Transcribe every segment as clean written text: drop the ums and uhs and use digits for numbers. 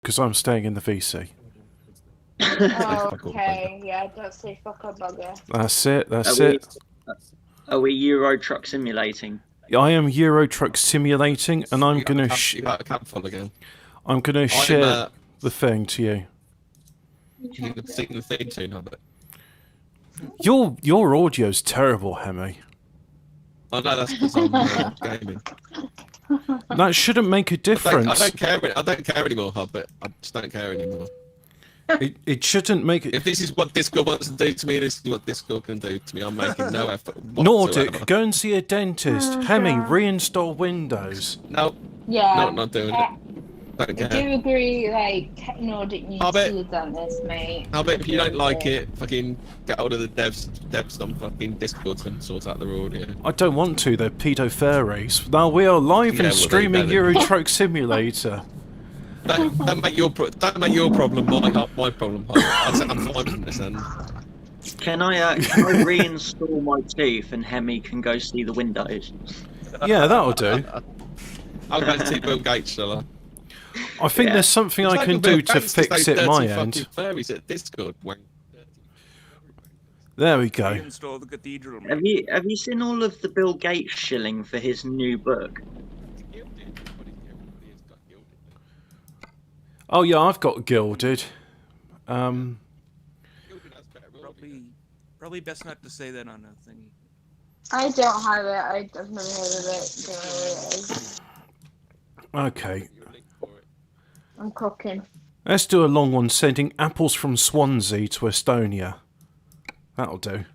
because I'm staying in the VC. Okay, yeah, don't say fuck a bugger. That's it. That's Are we, it. are we Euro truck simulating? I am Euro Truck simulating, and I'm gonna You got a cab full again. I'm gonna share the thing to you. You can sing the theme tune of it. Your audio's terrible, Hemi. I know that's because I'm gaming. That shouldn't make a difference. I don't care anymore, Hobbit. I just don't care anymore. It shouldn't make it. If this is what Discord wants to do to me, this is what Discord can do to me. I'm making no effort whatsoever. Nordic, go and see a dentist. Hemi, reinstall Windows. No. Yeah. No, not doing it. Don't I care. do agree, like, Nordic needs to have done this, mate. I'll bet if you don't like it, fucking get hold of the devs on fucking Discord and sort out their audio. I don't want to, they're pedo fairies. Now we are live and streaming Euro Truck Simulator. Don't make your problem my problem. I'm fine from this end. Can I reinstall my tooth and Hemi can go see the windows? Yeah, that'll do. I'll go see Bill Gates, shall I? I think there's something I can do to fix it my end. Fairies at Discord. There we go. Reinstall the cathedral. Have you seen all of the Bill Gates shilling for his new book? Oh yeah, I've got gilded. Probably best not to say that on a thingy. I don't have it. I've never heard of it. Don't know what it is. Okay. I'm cooking. Let's do a long one, sending apples from Swansea to Estonia. That'll do.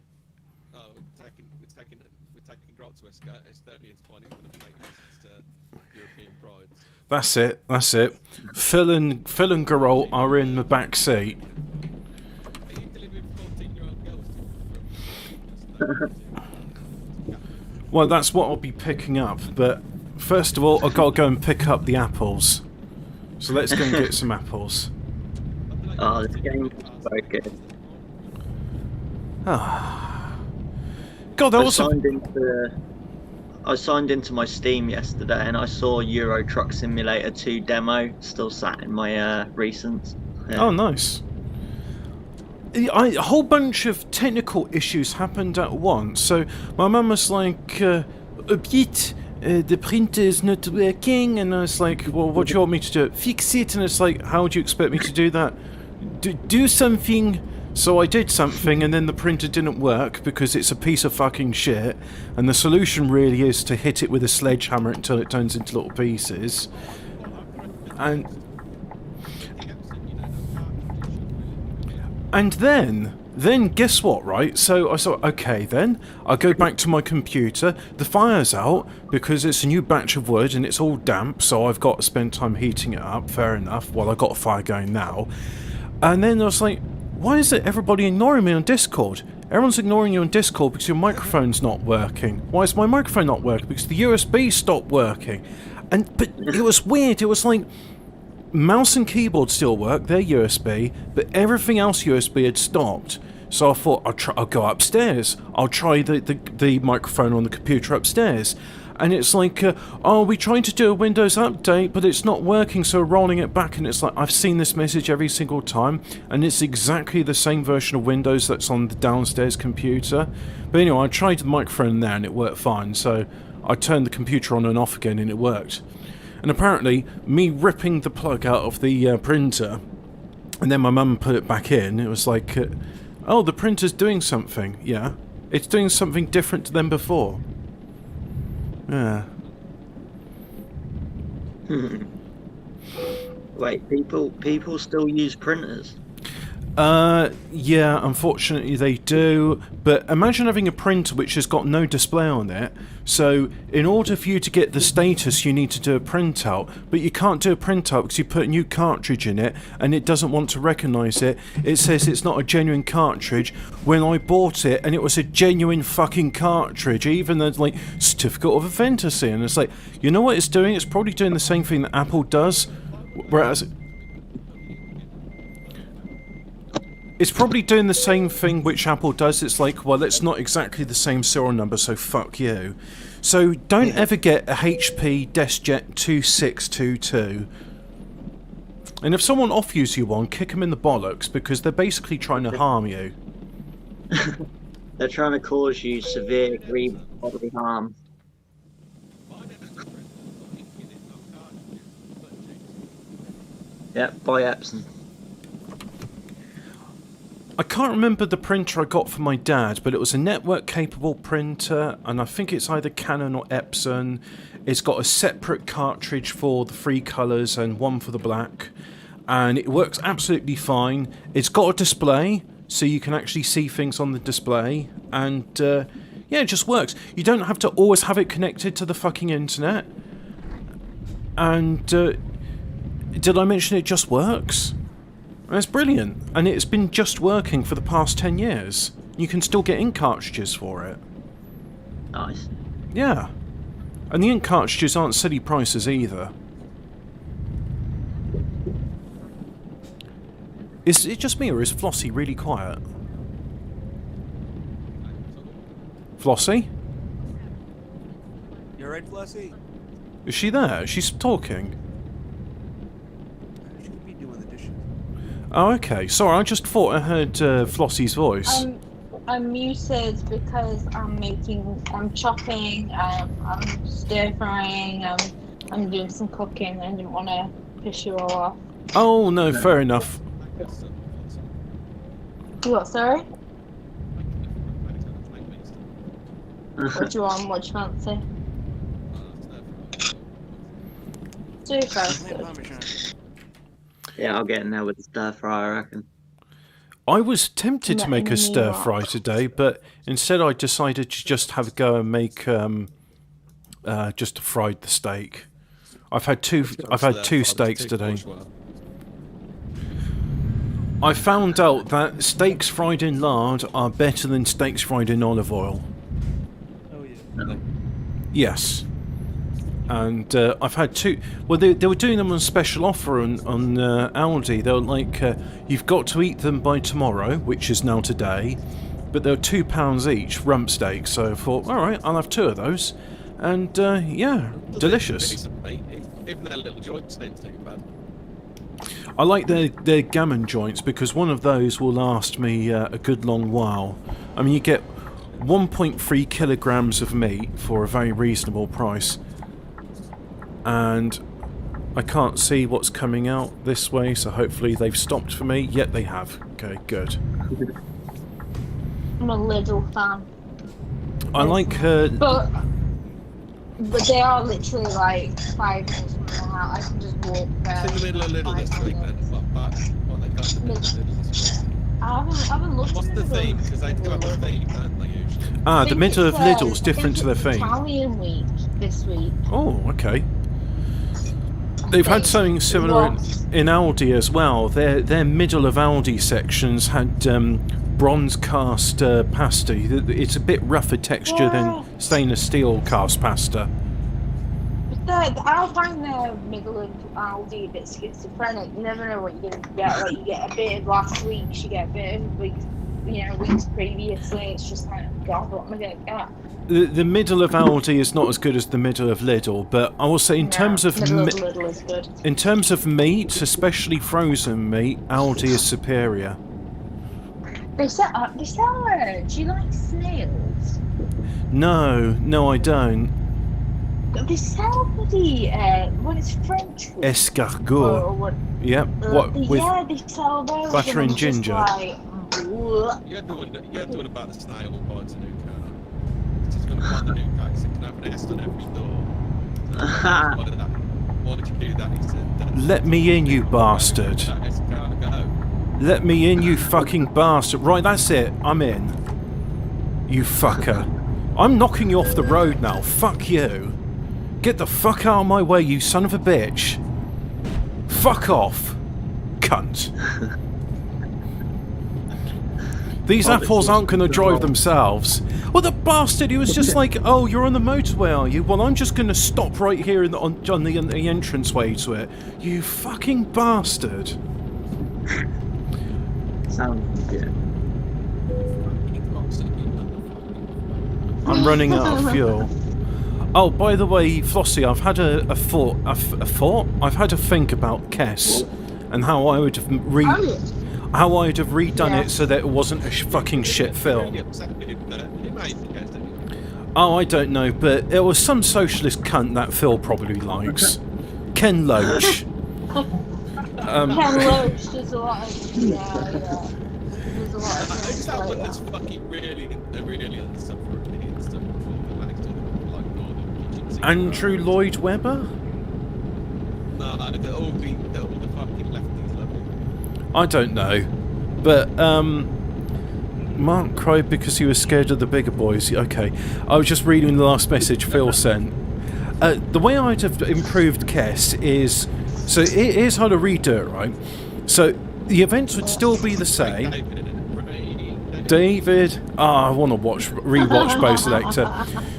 Oh, we're taking grog to Estonia. It's fine. It's going to make this European pride. That's it. That's it. Phil and Garol are in the back seat. Are you delivering 14-year-old girls? Well, that's what I'll be picking up. But first of all, I've got to go and pick up the apples. So let's go and get some apples. Oh, this game is so good. Ah. God, I signed into my Steam yesterday and I saw Euro Truck Simulator 2 demo still sat in my recents. Yeah. Oh, nice. A whole bunch of technical issues happened at once. So my mum was like, a bit. The printer is not working, and I was like, well, what do you want me to do? Fix it. And it's like, how do you expect me to do that? Do something. So I did something, and then the printer didn't work because it's a piece of fucking shit, and the solution really is to hit it with a sledgehammer until it turns into little pieces. And then guess what, right? So I thought, okay, then I'll go back to my computer. The fire's out because it's a new batch of wood and it's all damp, so I've got to spend time heating it up. Fair enough. Well, I've got a fire going now. And then I was like, why is it everybody ignoring me on Discord? Everyone's ignoring you on Discord because your microphone's not working. Why is my microphone not working? Because the USB stopped working. But it was weird. It was like, mouse and keyboard still work, they're USB, but everything else USB had stopped. So I thought, I'll go upstairs. I'll try the microphone on the computer upstairs. And it's like, we're trying to do a Windows update, but it's not working, so we're rolling it back. And it's like, I've seen this message every single time, and it's exactly the same version of Windows that's on the downstairs computer. But anyway, I tried the microphone there, and it worked fine. So I turned the computer on and off again, and it worked. And apparently, me ripping the plug out of the printer, and then my mum put it back in, it was like, oh, the printer's doing something. Yeah, it's doing something different than before. Yeah. Wait, people still use printers? Yeah, unfortunately they do, but imagine having a printer which has got no display on it, so in order for you to get the status you need to do a printout, but you can't do a printout because you put a new cartridge in it and it doesn't want to recognise it. It says it's not a genuine cartridge when I bought it and it was a genuine fucking cartridge, even though like certificate of authenticity, and it's like, you know what it's doing? It's probably doing the same thing that Apple does, whereas it's probably doing the same thing which Apple does. It's like, well, it's not exactly the same serial number, so fuck you. So don't ever get a HP DeskJet 2622. And if someone offers you one, kick them in the bollocks because they're basically trying to harm you. They're trying to cause you severe grievous bodily harm. Yep, by Epson. I can't remember the printer I got for my dad, but it was a network-capable printer, and I think it's either Canon or Epson. It's got a separate cartridge for the 3 colours and one for the black, and it works absolutely fine. It's got a display, so you can actually see things on the display, and yeah, it just works. You don't have to always have it connected to the fucking internet. And did I mention it just works? It's brilliant, and it's been just working for the past 10 years. You can still get ink cartridges for it. Nice. Yeah. And the ink cartridges aren't silly prices either. Is it just me, or is Flossie really quiet? Flossie? You alright, Flossie? Is she there? She's talking. She could be doing the dishes. Oh, okay. Sorry, I just thought I heard Flossie's voice. I'm muted because I'm chopping, I'm stir frying, I'm doing some cooking. I didn't want to piss you all off. Oh, no, fair enough. You what, sorry? What do you want? What do you fancy? Stir fry's Plant good. Parmesan. Yeah, I'll get in there with the stir fry, I reckon. I was tempted to make a stir fry today, but instead I decided to just have a go and make just fried the steak. I've had two steaks today. I found out that steaks fried in lard are better than steaks fried in olive oil. Oh yeah. Yes. And I've had 2. Well, they were doing them on special offer on Aldi. They were like, you've got to eat them by tomorrow, which is now today. But they were £2 each, rump steaks. So I thought, all right, I'll have 2 of those. And yeah, delicious. Even their little joints ain't too bad. I like their gammon joints because one of those will last me a good long while. I mean, you get 1.3 kilograms of meat for a very reasonable price. And I can't see what's coming out this way, so hopefully they've stopped for me. Yet they have. Okay, good. I'm a Lidl fan. I like But they are literally like 5 minutes from my house. I can just walk there. It's in the middle of Lidl this week then. What they got in the middle of Lidl this week. I haven't looked What's at the Lidl. theme? Because they do have a theme, don't they, usually? the middle of Lidl's different to their theme. Italian week this week. Oh, okay. They've had something similar in Aldi as well. Their middle of Aldi sections had bronze cast pasta. It's a bit rougher texture than stainless steel cast pasta. I find the middle of Aldi a bit schizophrenic. You never know what you're going to get. Like, you get a bit of last week, you get a bit of weeks previously. It's just like, God, what am I going to get? The middle of Aldi is not as good as the middle of Lidl, but I will say in terms of Lidl is good. in terms of meat, especially frozen meat, Aldi is superior. They sell. Do you like snails? No, I don't. They sell bloody when it's French food. Escargot. Or what? Yep. Yeah, they sell those. butter and I'm just ginger? like, bleh. You're doing about the snail who buys a new car. It's just going to buy the new car because it can have an S on every door. Why did you do that? He said, Let me in, you bastard. that escargot. Let me in, you fucking bastard. Right, that's it. I'm in. You fucker. I'm knocking you off the road now. Fuck you. Get the fuck out of my way, you son of a bitch. Fuck off. Cunt. These apples aren't going to drive themselves. Well, the bastard, he was just like, oh, you're on the motorway, are you? Well, I'm just going to stop right here on the entranceway to it. You fucking bastard. Sounds good. I'm running out of fuel. Oh, by the way, Flossie, I've had a thought. I've had a think about Kess and how I would have Oh, yeah. how I'd have redone Yeah. it so that it wasn't a fucking shit film. Really upset me, didn't it? Who made the guest anyway? Oh, I don't know, but it was some socialist cunt that Phil probably likes. Ken Loach. Ken Loach does a lot of yeah. There's a lot of Who's things that one like that's that. fucking really unsufferingly and stuff before the next one, like Northern Kitchen Sink? Andrew Lloyd Webber? No, all the fucking lefties love it. I don't know. But, Mark cried because he was scared of the bigger boys. Okay. I was just reading the last message Phil sent. The way I'd have improved Kess is... So here's how to redo it, right? So the events would still be the same. David in it. David... I want to rewatch Bo Selector.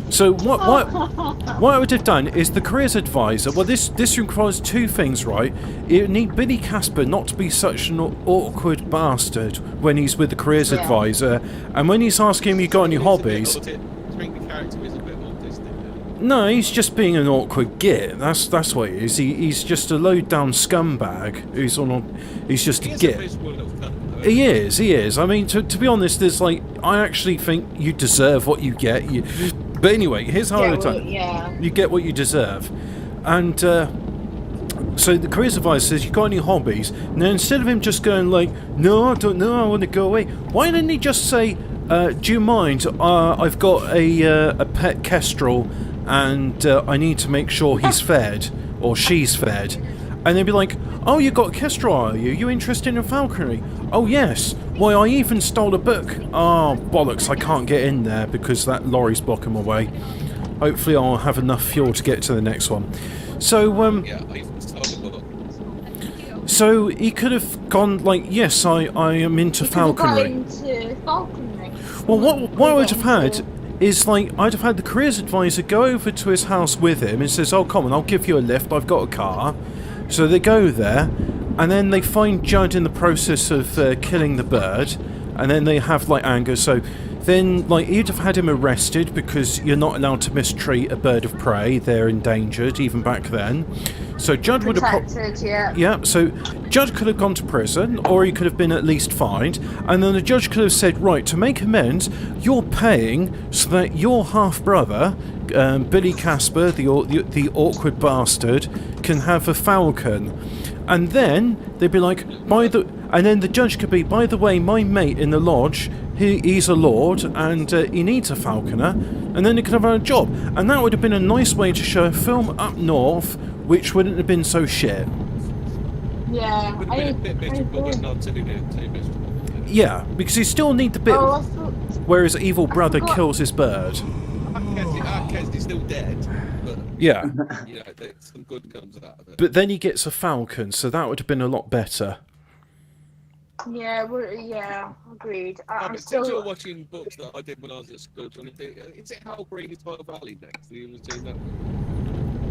So what I would have done is the careers advisor. Well, this requires two things, right? You need Billy Casper not to be such an awkward bastard when he's with the careers Yeah. advisor, and when he's asking him, "You got any hobbies?" Do you think the character is a bit autistic? No, he's just being an awkward git. That's what he is. He's just a low down scumbag. He's just a He is a git. miserable little cunt, though. He is. I mean, to be honest, there's like, I actually think you deserve what you get. But anyway, here's how I would have done. Yeah. You get what you deserve. And so the careers advisor says, "You got any hobbies?" Now, instead of him just going like, "No, I don't know, I want to go away," why didn't he just say, "Do you mind? I've got a pet kestrel, and I need to make sure he's fed or she's fed." And they'd be like, "Oh, you got a kestrel, are you? You interested in falconry?" "Oh, yes. Why, I even stole a book." "Oh, bollocks, I can't get in there because that lorry's blocking my way. Hopefully I'll have enough fuel to get to the next one." So, Yeah, I even stole a book. so he could have gone like, "Yes, I am into You could have got falconry." into falconry. Well, what I would have had is like, I'd have had the careers advisor go over to his house with him and says, "Oh, come on, I'll give you a lift, I've got a car." So they go there, and then they find Judd in the process of killing the bird, and then they have like anger. So then like you'd have had him arrested because you're not allowed to mistreat a bird of prey. They're endangered even back then. So Judd would have Protected, yeah. yeah, so Judd could have gone to prison, or he could have been at least fined, and then the judge could have said, "Right, to make amends, you're paying so that your half-brother, Billy Casper, the awkward bastard, can have a falcon." And then they'd be like, and then the judge could be, "By the way, my mate in the lodge, he's a lord, and he needs a falconer," and then they could have had a job. And that would have been a nice way to show a film up north, which wouldn't have been so shit. Yeah. Would have been a bit miserable, but not too miserable. Yeah, because you still need the bit Oh, I thought, where his evil brother forgot- kills his bird. Kesley's still dead, but Yeah, you know, some good comes out of it. but then he gets a falcon, so that would have been a lot better. yeah, agreed. I'm Since you're still. watching books that I did when I was at school, is it How Green Is My Valley next? You was doing that?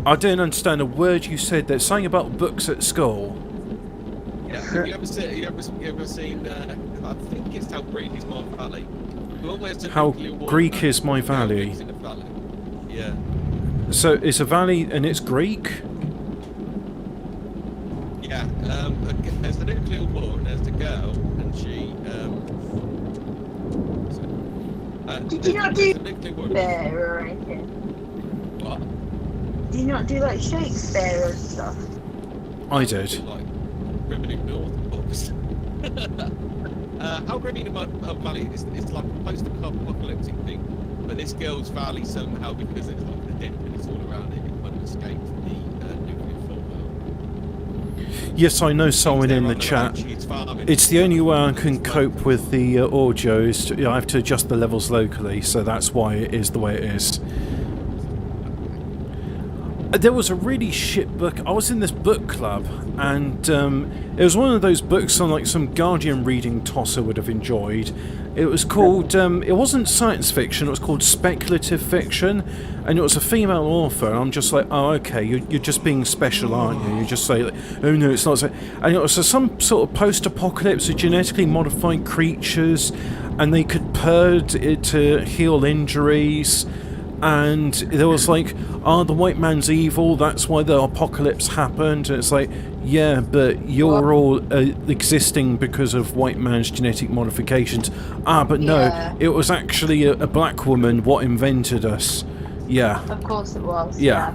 I didn't understand a word you said there. Something about books at school. Yeah, have you ever seen I think it's How Green Is My Valley. Almost a How nuclear war Greek about is my valley. in a valley. Yeah. So it's a valley and it's Greek? Yeah, there's the nuclear war and there's the girl and she Did you not there's do the nuclear war. Shakespeare or anything? What? Do you not do like Shakespeare and stuff? I did. Like Primitive North books. How Green My Valley is like a post-apocalyptic thing, but this girl's valley somehow, because it's like the dip and it's all around it, it kind of escaped the nuclear fallout. Yes, I know someone in the chat. It's the only way I can cope with the audio is I have to adjust the levels locally, so that's why it is the way it is. There was a really shit book. I was in this book club, and it was one of those books on like some Guardian reading tosser would have enjoyed. It was called, it wasn't science fiction, it was called speculative fiction, and it was a female author, and I'm just like, oh, okay, you're just being special, aren't you? You just say, like, oh no, it's not so. And it was some sort of post-apocalypse of genetically modified creatures, and they could purge it to heal injuries. and there was like, the white man's evil, that's why the apocalypse happened, and it's like, yeah, but you're all existing because of white man's genetic modifications. But no, Yeah. it was actually a black woman what invented us. Yeah. Of course it was. Yeah.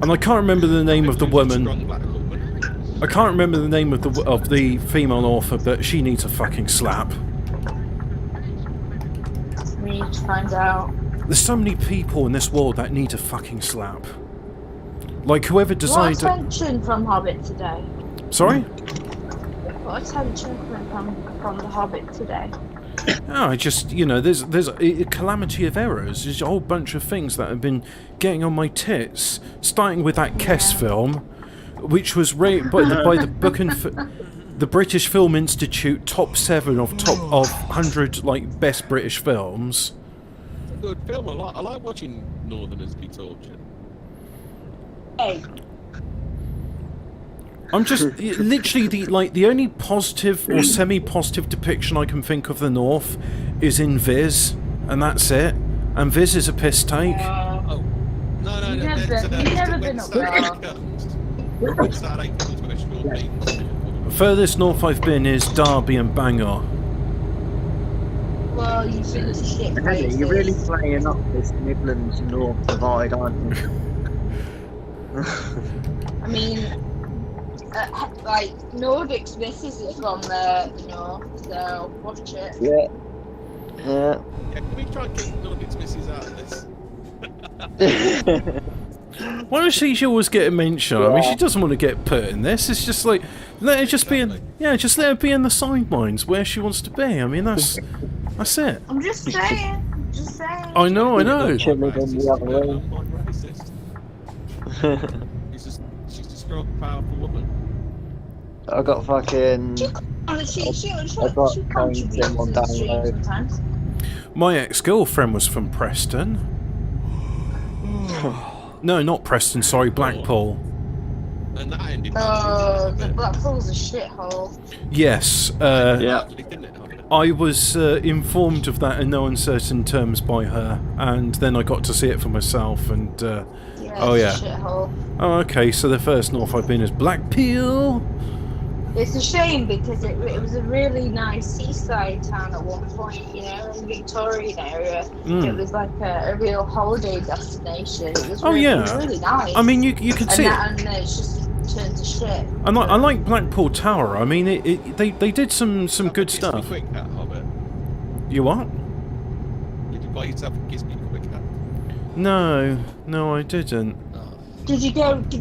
And I can't remember the name of the woman. Strong black woman. I can't remember the name of the female author, but she needs a fucking slap. We need to find out. There's so many people in this world that need a fucking slap. Like whoever What designed it. attention from Hobbit today? Sorry? What attention from the Hobbit today? I just, there's a calamity of errors. There's a whole bunch of things that have been getting on my tits. Starting with that Kess film, which was rated by the Book and the British Film Institute top 7 of 100 like best British films. Good film. I like watching Northerners be tortured. Hey, I'm just literally the only positive or semi-positive depiction I can think of the North is in Viz, and that's it. And Viz is a piss take. Oh, no. You've never been up there. When Saturday comes with a short beat. Furthest north I've been is Derby and Bangor. well, you've been to shit Hey, places. you're really playing up this Midlands North divide, aren't you? I mean, like, Nordics misses is from the north, so watch it. Yeah. Yeah, can we try and keep Nordics misses out of this? Why does she always get a mention? I mean, she doesn't want to get put in this. It's just like, let her just be in, just let her be in the sidelines where she wants to be. I mean, that's it. I'm just saying. I know. Chilling in the other room. She's a strong, powerful woman. I got fucking. She I got contributes to on the stream download. sometimes. My ex-girlfriend was from Preston. No, not Preston. Sorry, Blackpool. And that ended The Blackpool's a shithole. Yes. Yeah. I was informed of that in no uncertain terms by her, and then I got to see it for myself. And Yeah, Oh, it's yeah. a shithole. oh, okay. So the first north I've been is Blackpool. It's a shame because it was a really nice seaside town at one point, you know, in the Victorian area. It was like a real holiday destination. It was Oh, really, yeah. it was really nice. I mean, you can see it. And it's just turned to shit. I like Blackpool Tower. I mean, they did some good stuff. Quick hat, Hobbit. You what? Did you buy yourself a Gisby quick hat? No, I didn't. Did you go to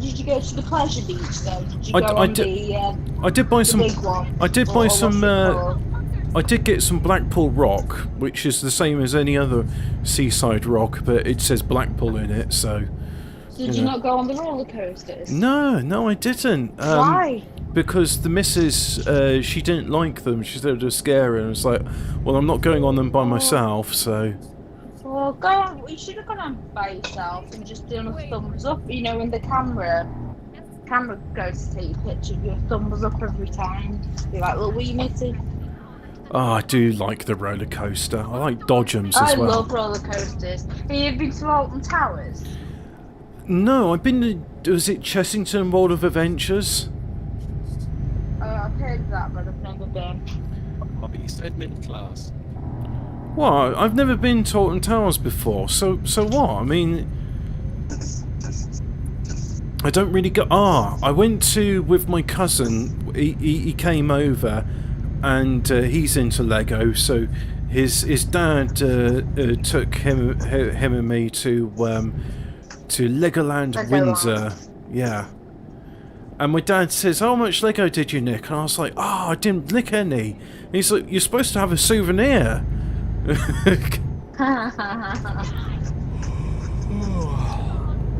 the pleasure beach though? Did you I go on the I did buy some. big one? I did Or buy what's some. it called? I did get some Blackpool rock, which is the same as any other seaside rock, but it says Blackpool in it. So Did you not go on the roller coasters? no, I didn't. Why? Because the missus, she didn't like them. She said it was scary, and I was like, well, I'm not going on them by myself, so. Well, go on. You should have gone on by yourself and just done a thumbs up. You know, when the camera goes to take a picture, your thumbs up every time. Be like, well, wee mitty. Oh, I do like the roller coaster. I like Dodgems I as well. love roller coasters. Have you been to Alton Towers? No, I've been to. Was it Chessington World of Adventures? I've heard of that, but I've never been. Hobbit, you said middle class. Well, I've never been to Alton Towers before, so what? I mean, I don't really go. I went to with my cousin. He came over, and he's into Lego. So his dad took him and me to Legoland Windsor. Yeah. And my dad says, "How much Lego did you nick?" And I was like, "I didn't nick any." And he's like, "You're supposed to have a souvenir."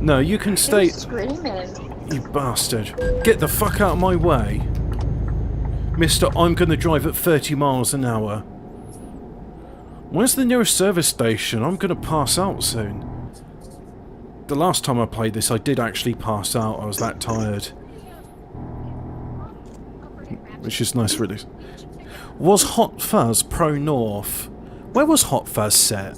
No, you can stay. Who's screaming? You bastard. Get the fuck out of my way. Mister, I'm gonna drive at 30 miles an hour. Where's the nearest service station? I'm gonna pass out soon. The last time I played this, I did actually pass out. I was that tired. Which is nice, really. Was Hot Fuzz pro North? Where was Hot Fuzz set?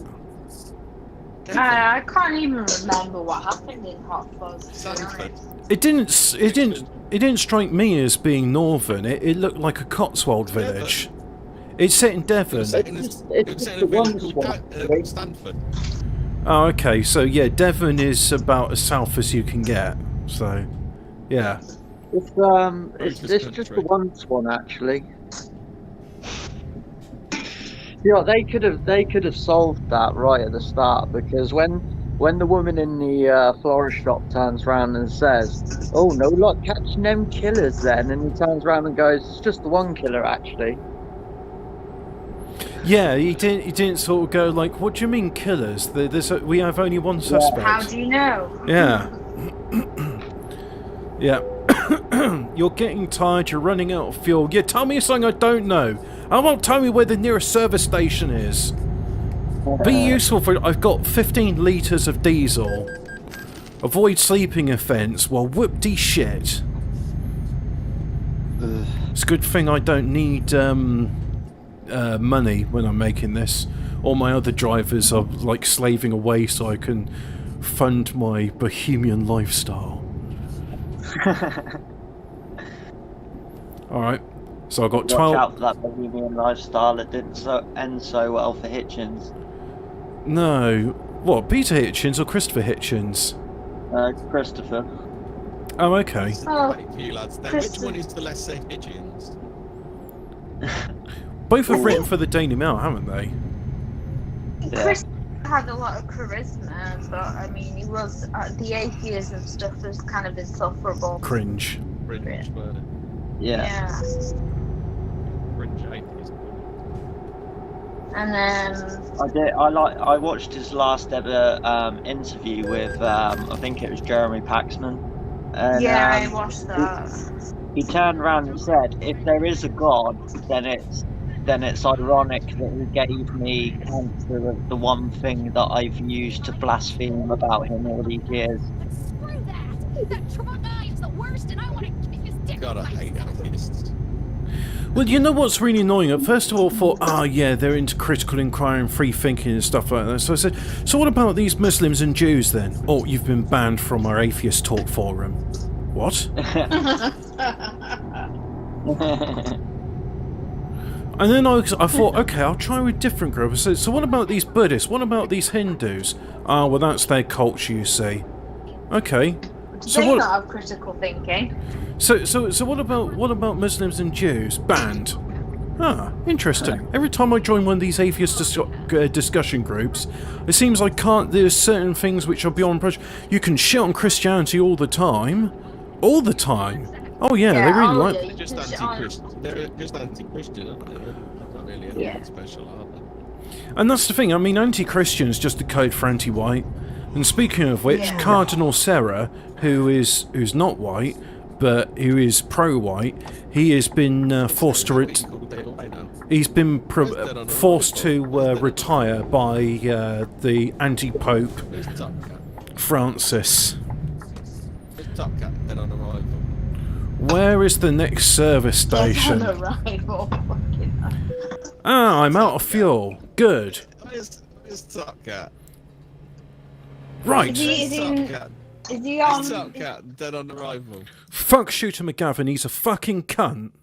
I can't even remember what happened in Hot Fuzz. To be Sanford. honest. It didn't strike me as being northern. It looked like a Cotswold village. It's set in Devon. It was set in a village called Stanford. Oh, okay. So yeah, Devon is about as south as you can get. So, yeah. It's just the one swan actually. Yeah, they could have solved that right at the start, because when the woman in the florist shop turns around and says, "Oh, no luck catching them killers," then, and he turns around and goes, "It's just the one killer actually." Yeah, he didn't sort of go like, "What do you mean killers? We have only one suspect." How do you know? Yeah. Yeah. You're getting tired, you're running out of fuel. Yeah, tell me something I don't know. I won't tell me where the nearest service station is. Be useful for... I've got 15 litres of diesel. Avoid sleeping offence. Well, whoop-de shit. It's a good thing I don't need money when I'm making this. All my other drivers are like slaving away so I can fund my bohemian lifestyle. Alright, so I've got 12... Watch out for that bohemian lifestyle. It didn't end so well for Hitchens. No. What, Peter Hitchens or Christopher Hitchens? Christopher. Oh, okay. Oh, Wait, you lads. Now, which one is the lesser Hitchens? Both have written for the Daily Mail, haven't they? Chris had a lot of charisma, but I mean, he was the atheism stuff was kind of insufferable. Cringe. Fringe, weren't it? Yeah. Fringe atheist. And then I watched his last ever interview with I think it was Jeremy Paxman. And, I watched that. He turned around and said, "If there is a God, then it's ironic that he gave me cancer of the one thing that I've used to blaspheme about him all these years." Screw that! That Trump guy is the worst, and I want to kick his dick. God, I hate atheists. Well, you know what's really annoying? First of all, I thought, yeah, they're into critical inquiry and free thinking and stuff like that. So I said, so what about these Muslims and Jews then? Oh, you've been banned from our atheist talk forum. What? And then I thought, okay, I'll try with different groups. So what about these Buddhists? What about these Hindus? Ah, well, that's their culture, you see. Okay. So they what? not have critical thinking. So what about Muslims and Jews? Banned. Ah, interesting. Every time I join one of these atheist discussion groups, it seems I can't. There's certain things which are beyond pressure. You can shit on Christianity all the time. All the time. Oh yeah, they really like. They're just anti-Christian. They're just anti-Christian, aren't they? They're not really anything special, are they? And that's the thing. I mean, anti-Christian is just a code for anti-white. And speaking of which, Cardinal Sarah, who's not white, but who is pro-white, he has been forced to forced to retire by the anti-pope Francis. Top Cat, dead on arrival. Where is the next service station? Ah, I'm out of fuel. Good. Where's Top Cat? Right. Is he on? Top Cat, dead on arrival. Fuck Shooter McGavin, he's a fucking cunt.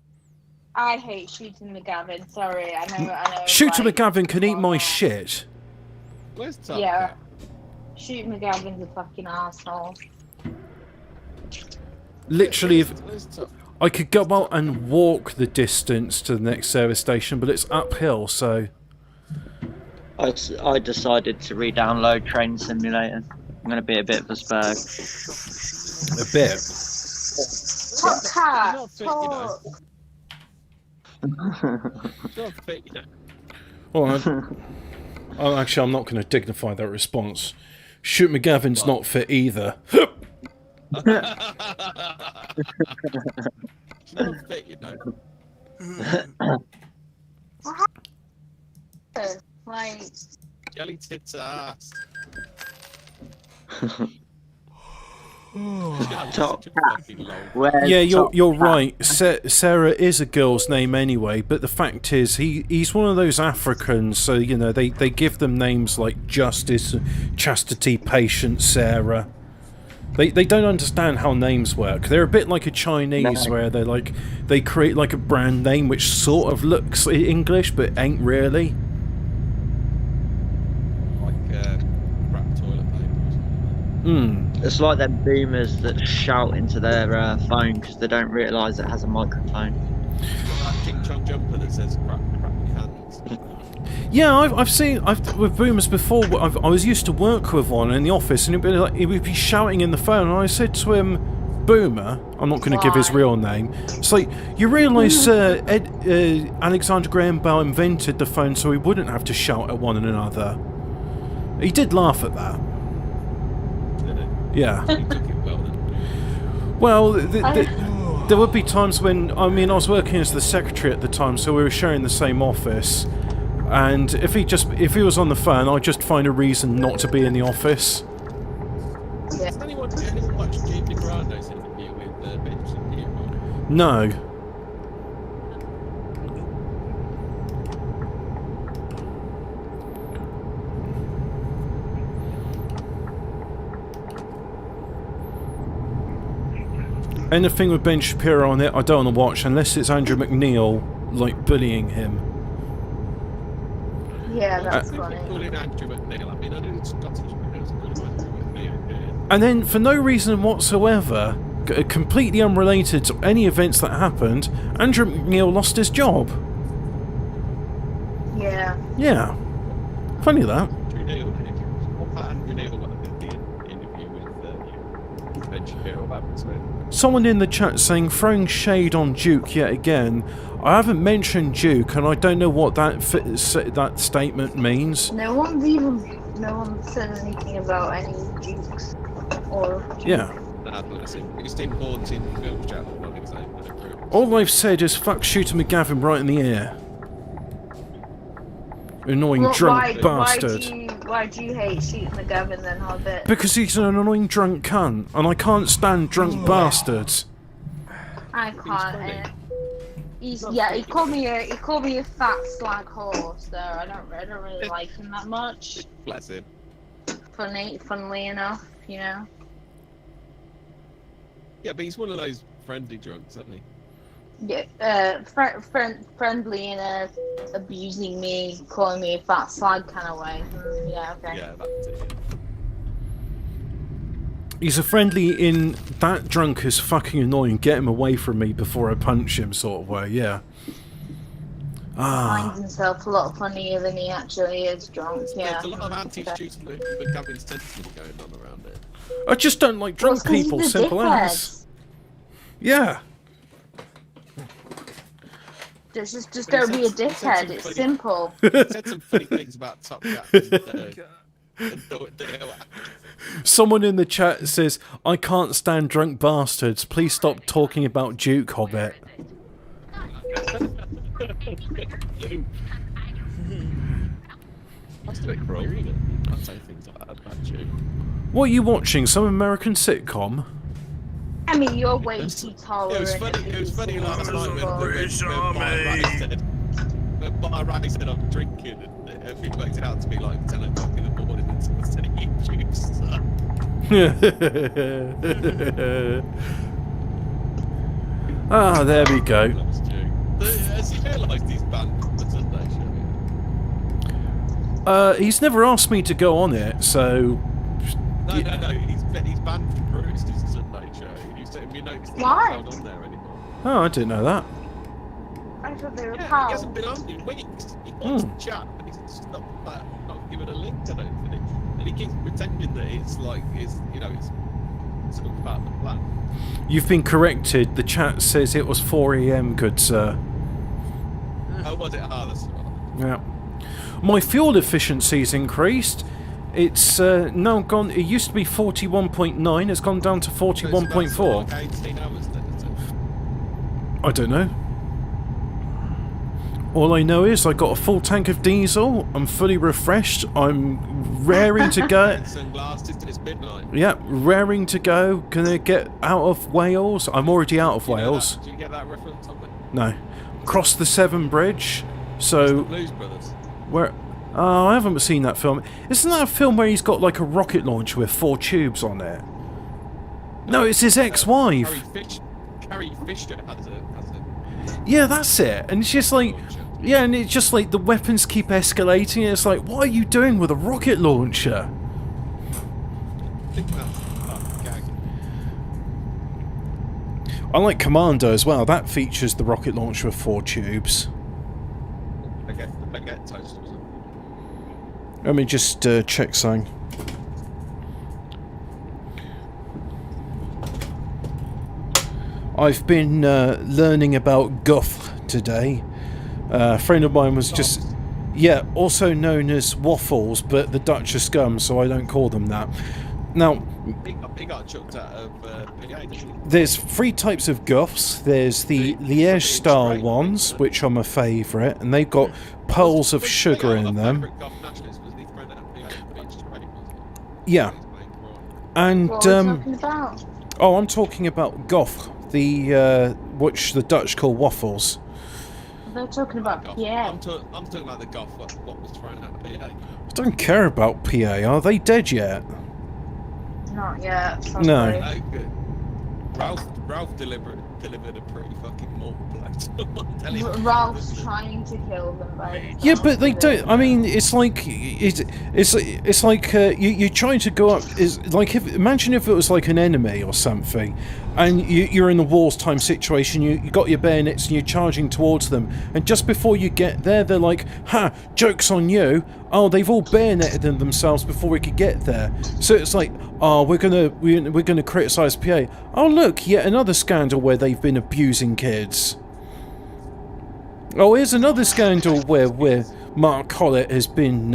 I hate Shooter McGavin. Sorry, I know. Shooter like, McGavin can eat my shit. Where's Top Yeah. Cat? Shooter McGavin's a fucking asshole. Literally, if Where's Top? I could go out and walk the distance to the next service station, but it's uphill, so... I decided to re-download Train Simulator. I'm going to be a bit of a spurg. A bit. Top Cat, Not fit, talk. It's not fit, you know. Alright. Oh, actually, I'm not going to dignify that response. Shoot McGavin's not fit either. It's not fit, you know. Like, Jelly tits ass. Top Such a Cat. fucking long- Where's Yeah, Top you're Cat? right. Sarah is a girl's name anyway, but the fact is, he's one of those Africans, so you know they give them names like Justice, Chastity, Patience, Sarah. They don't understand how names work. They're a bit like a Chinese, No. where they create like a brand name which sort of looks English but ain't really. Like crap toilet paper or something. It's like them boomers that shout into their phone because they don't realise it has a microphone. That King Chong jumper that says crap cans. Yeah, I've seen with boomers before. I was used to work with one in the office, and he would be shouting in the phone, and I said to him, "Boomer," I'm not going to give his Why? real name. It's like, you realise Alexander Graham Bell invented the phone so we wouldn't have to shout at one another. He did laugh at that. Did it? Yeah. He took it well then. Well, there would be times when, I mean, I was working as the secretary at the time, so we were sharing the same office. And if he was on the phone, I'd just find a reason not to be in the office. Has anyone watched Jamie Grande's interview with Bench and Hero? No. Anything with Ben Shapiro on it, I don't want to watch unless it's Andrew McNeil, like, bullying him. Yeah, that's I funny. think calling Andrew McNeil. I mean, I know Scottish because I'm calling Andrew McNeil. Yeah. And then, for no reason whatsoever, completely unrelated to any events that happened, Andrew McNeil lost his job. Yeah. Yeah. Funny that. Andrew Neil. What about Andrew Neil in the interview with Ben Shapiro about this man? Someone in the chat saying, throwing shade on Duke yet again. I haven't mentioned Duke, and I don't know what that statement means. No one said anything about any dukes or. Yeah. Nah, bless him. It's Tim Horns in the film channel. Not exactly. All I've said is fuck Shooter McGavin right in the ear. Annoying Well, drunk bastard. Why do you hate Sheet McGavin then, Hobbit? Because he's an annoying drunk cunt, and I can't stand drunk bastards. I can't. He called me a fat slag horse though. I don't really like him that much. Bless him. Funnily enough, you know. Yeah, but he's one of those friendly drunks, isn't he? Yeah, friendly and abusing me, calling me a fat slag kind of way. Yeah, okay. Yeah, that's it. He's a friendly in that drunk is fucking annoying, get him away from me before I punch him sort of way, yeah. Finds himself a lot funnier than he actually is drunk, yeah. There's a lot of anti-shooting McGavin's tendencies going on around it. I just don't like drunk Well, 'cause people, he's a simple dickhead. as. Yeah. Just don't be a dickhead, it's simple. He said some funny things about Top Cat. Someone in the chat says, I can't stand drunk bastards. Please stop talking about Duke, Hobbit. That's a bit cruel, isn't it? I'd say things like that about you. What are you watching? Some American sitcom? I mean, you're way too tolerant. It was funny last night when Riley said I'm drinking and he worked it out to be like 10 o'clock in the morning and someone said eat juice. Ah, there we go. That was Duke. Has he realised he's banned from the Sunday show? He's never asked me to go on it, so... No, he's banned from Bruce's Sunday show. You noticed he's Why? not on there anymore. Oh, I didn't know that. I thought they were Yeah, he pals. hasn't been on in weeks. He wants to chat, but he's just not given a link, I don't think. And he keeps pretending that it's like, it's sort of about the plan. You've been corrected. The chat says it was 4 AM, good sir. Oh, was it? Ah, that's right. Yeah. My fuel efficiency's increased. It's now gone... It used to be 41.9. It's gone down to 41.4. Like 18 hours then, is it? I don't know. All I know is I got a full tank of diesel. I'm fully refreshed. I'm raring to go. And sunglasses till it's midnight. Yeah, raring to go. Gonna get out of Wales. I'm already out of Wales. Do you get that reference on me? No. Cross the Severn Bridge. So Blues Brothers. where? Oh, I haven't seen that film. Isn't that a film where he's got like a rocket launcher with 4 tubes on it? No, it's his ex-wife. Carrie Fisher has a Yeah, that's it. And it's just like, yeah, and it's just like the weapons keep escalating. And it's like, what are you doing with a rocket launcher? I think that's a gag. I like Commando as well. That features the rocket launcher with 4 tubes. I get toast or something. Let me just check something. I've been learning about guff today. A friend of mine was just... Yeah, also known as waffles, but the Dutch are scum, so I don't call them that. Now... He got chucked out of PA, didn't he? There's 3 types of guffs. There's the Liège-style ones, which are my favourite, and they've got pearls of sugar in them. Yeah. And, What are we talking about? oh, I'm talking about goff, the, which the Dutch call waffles. They're talking about yeah. I'm talking about the golf. What was thrown out of PA? I don't care about PA. Are they dead yet? Not yet. No. Sorry. Good. Ralph delivered a pretty fucking mortal blow. I'm telling you. Ralph's trying to kill them, right? Yeah, but they don't. I mean, it's like it's like you're trying to go up. Is like imagine if it was like an enemy or something, and you're in a wartime situation. You got your bayonets and you're charging towards them, and just before you get there, they're like, "Ha! Joke's on you!" Oh, they've all bayoneted themselves before we could get there. So it's like, oh, we're gonna criticise PA. Oh, look, yet another scandal where they've been abusing kids. Oh, here's another scandal where Mark Collett has been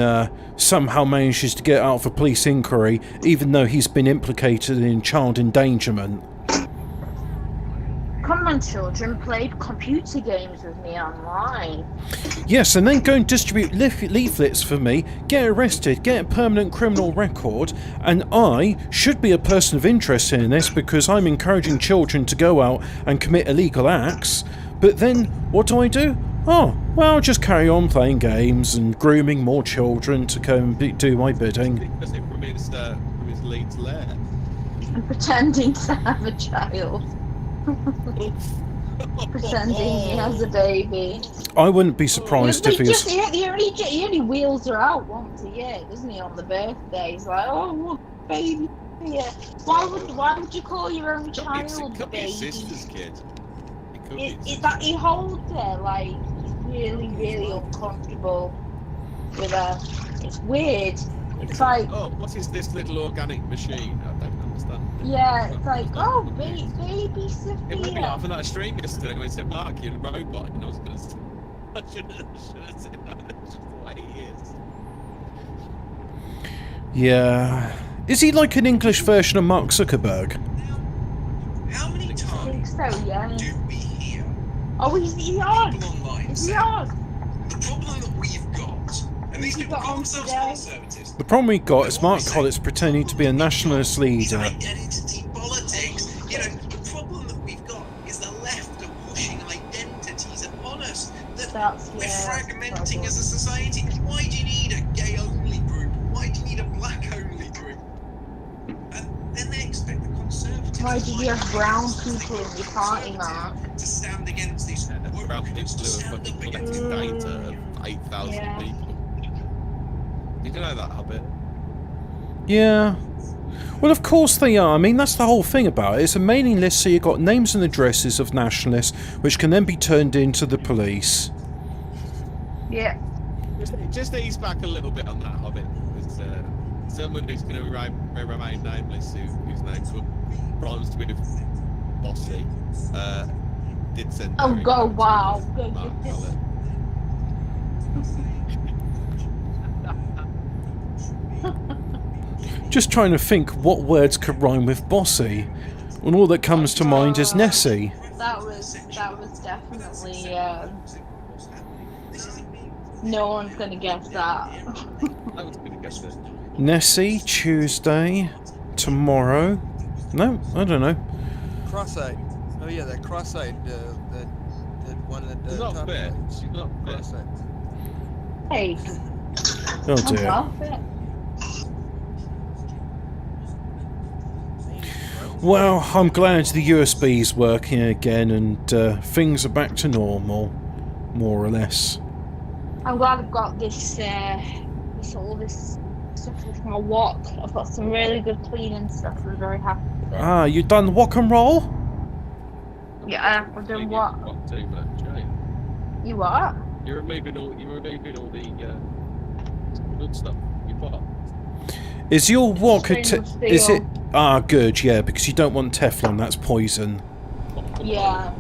somehow manages to get out of a police inquiry, even though he's been implicated in child endangerment. Come on, children, play computer games with me online. Yes, and then go and distribute leaflets for me, get arrested, get a permanent criminal record, and I should be a person of interest in this because I'm encouraging children to go out and commit illegal acts. But then, what do? Oh, well, just carry on playing games and grooming more children to come do my bidding. Because it from his Leeds lair. And pretending to have a child. Pretending he has a baby. I wouldn't be surprised if he was... He only wheels her out once a year, doesn't he, on the birthday? He's like, oh, look, baby. Yeah. Why would you call your own child It could be baby? his sister's kid. It could be. He holds her like he's really, really uncomfortable with her. It's weird. It's like, Oh, what is this little organic machine? I don't understand. yeah, it's like, oh, baby It would be Sophia. like from that stream yesterday when it said Mark, you're a robot, and I was going to say, I should have said that. That's just the way he is. Yeah... Is he like an English version of Mark Zuckerberg? How many I think times so, yeah. do we hear Oh, he's on. people online Is he say on? the problem that we've got, and these He people got call on themselves today. conservatives, The problem we got is Mark Collett's pretending to be a nationalist is leader. identity politics. You know, the problem that we've got is the left are pushing identities upon us. That we're fragmenting as a society. Why do you need a gay-only group? Why do you need a black-only group? And then they expect the conservatives Why do you to have brown people in your party, Mark? to stand against these Ralph to Nichols blew a stand fucking up collective against data of 8,000 Yeah. people. Did you know that, Hobbit? Yeah. Well, of course they are. I mean, that's the whole thing about it. It's a mailing list, so you've got names and addresses of nationalists, which can then be turned into the police. Yeah. Just ease back a little bit on that, Hobbit. There's someone who's going to remain nameless, whose name's rhymes with Bossy, did send... Oh, very go, much wow. to Go, Mark go. Collett. Just trying to think what words could rhyme with bossy, and all that comes to mind is Nessie. That was definitely No one's gonna guess that. I was gonna guess it. Nessie, Tuesday, tomorrow. No, I don't know. Cross-eyed. Oh yeah, that cross-eyed, that one at the She's not top. fair. right? She's not fair. Cross-eyed. Hey, Oh I'm dear. off it. Well, I'm glad the USB's working again and things are back to normal, more or less. I'm glad I've got this all this stuff with my wok. I've got some really good cleaning stuff. I'm very happy with it. Ah, you done wok and roll? Yeah, I've done what? Not too much, eh? You what? You're removing all the good stuff you put. Is your wok a Stainless is it? steel. Ah, good, yeah, because you don't want Teflon, that's poison. Yeah.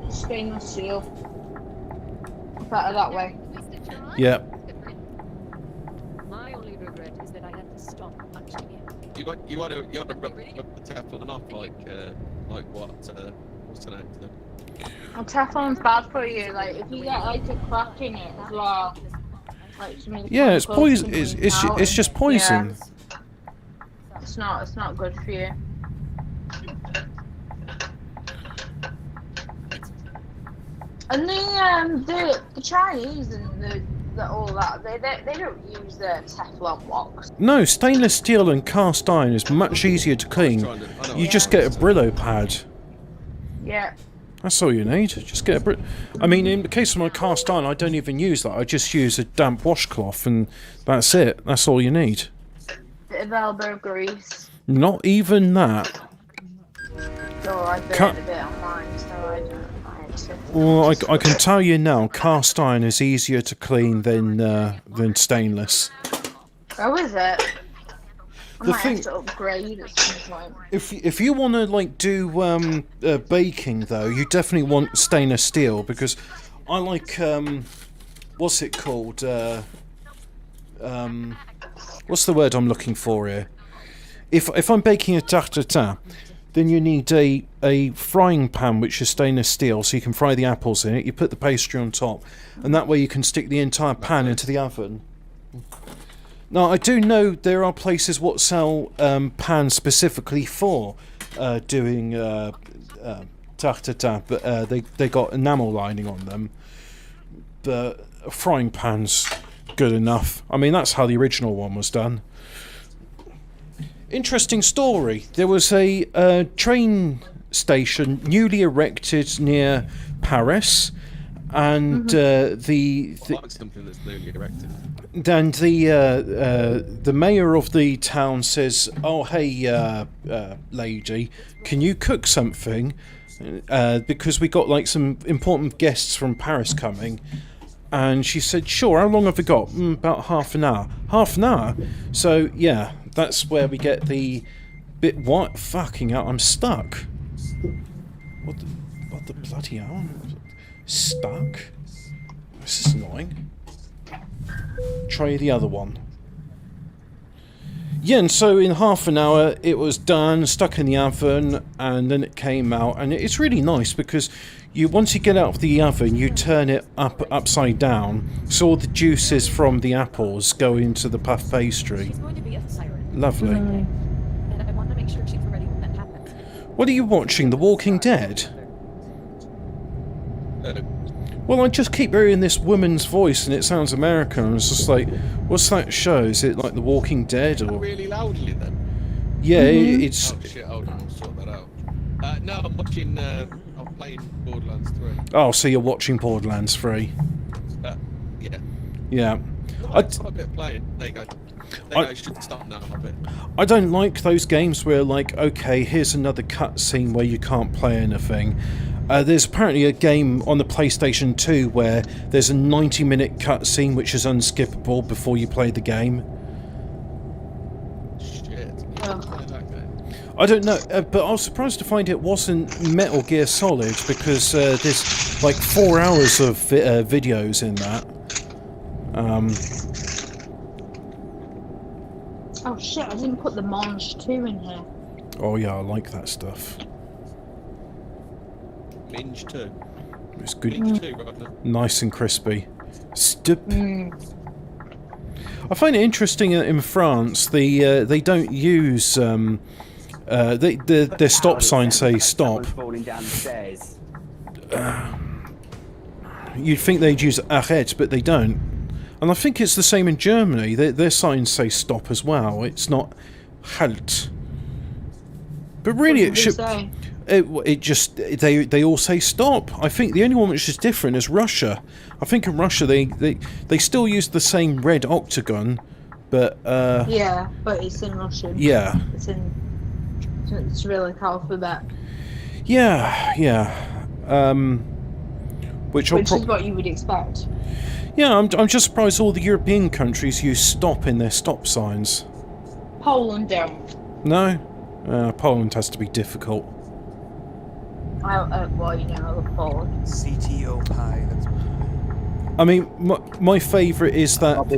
Stainless steel. Better that way. Yeah. My only regret is that I had to stop punching him. You want to rub the Teflon off like what's the name? Well, Teflon's bad for you. Like if you get like a crack in it as well. Like some of the Yeah, it's chemicals poison. can It's come out it's and- just poison. Yeah, it's not good for you. And the Chinese and the all that they don't use the Teflon woks. No, stainless steel and cast iron is much easier to clean. You just get a Brillo pad. Yeah. That's all you need. Just get a Brillo. I mean, in the case of my cast iron, I don't even use that. I just use a damp washcloth, and that's it. That's all you need. Bit of elbow grease. Not even that. So I burned Cut- a bit on mine, so I don't mind it. Well, I can tell you now, cast iron is easier to clean than stainless. Oh, is it? I The might thing- have to upgrade at some point. If you want to like do baking though, you definitely want stainless steel because I like what's it called? What's the word I'm looking for here? If I'm baking a tarte tatin, then you need a frying pan which is stainless steel, so you can fry the apples in it. You put the pastry on top, and that way you can stick the entire pan into the oven. Now, I do know there are places what sell pans specifically for doing tarte tatin, but they got enamel lining on them. But a frying pan's good enough. I mean, that's how the original one was done. Interesting story. There was a train station newly erected near Paris, and the like something that's newly erected. and the mayor of the town says, "Oh, hey, lady, can you cook something? Because we got like some important guests from Paris coming." And she said, "Sure. How long have we got? About half an hour. Half an hour. So yeah, that's where we get the bit. What fucking hell? I'm stuck. What the bloody hell? Stuck? This is annoying. Try the other one. Yeah, and so in half an hour it was done, stuck in the oven, and then it came out, and it's really nice because once you get it out of the oven, you turn it upside down, so all the juices from the apples go into the puff pastry. She's going to be a siren. Lovely. And I want to make sure she's ready when that happens. What are you watching? The Walking Dead? Well, I just keep hearing this woman's voice and it sounds American. I was just like, what's that show? Is it like The Walking Dead or? Really loudly then. Yeah, it's. Oh shit! Hold on, I'll sort that out. No, I'm watching. I'm playing Borderlands 3. Oh, so you're watching Borderlands 3? Yeah. Yeah. Quite a bit of playing. There you go. I should stop now a bit. I don't like those games where, like, okay, here's another cutscene where you can't play anything. There's apparently a game on the PlayStation 2 where there's a 90-minute cutscene which is unskippable before you play the game. Shit. I don't know, but I was surprised to find it wasn't Metal Gear Solid because there's like 4 hours of videos in that. Oh shit! I didn't put the Monge 2 in here. Oh yeah, I like that stuff. Minge 2. It's good, Minge 2, right now. nice and crispy. Stup. Mm. I find it interesting that in France they don't use their stop signs say stop. You'd think they'd use arrête, but they don't. And I think it's the same in Germany. Their signs say stop as well. It's not halt. But really, it should. It just they all say stop. I think the only one which is different is Russia. I think in Russia they still use the same red octagon, but yeah, but it's in Russian. Yeah. It's really alphabet. Yeah. Which is what you would expect. Yeah, I'm just surprised all the European countries use stop in their stop signs. Poland don't. No? Poland has to be difficult. Well, you know, Poland. CTO pie. That's. I mean, my favourite is that... I'll be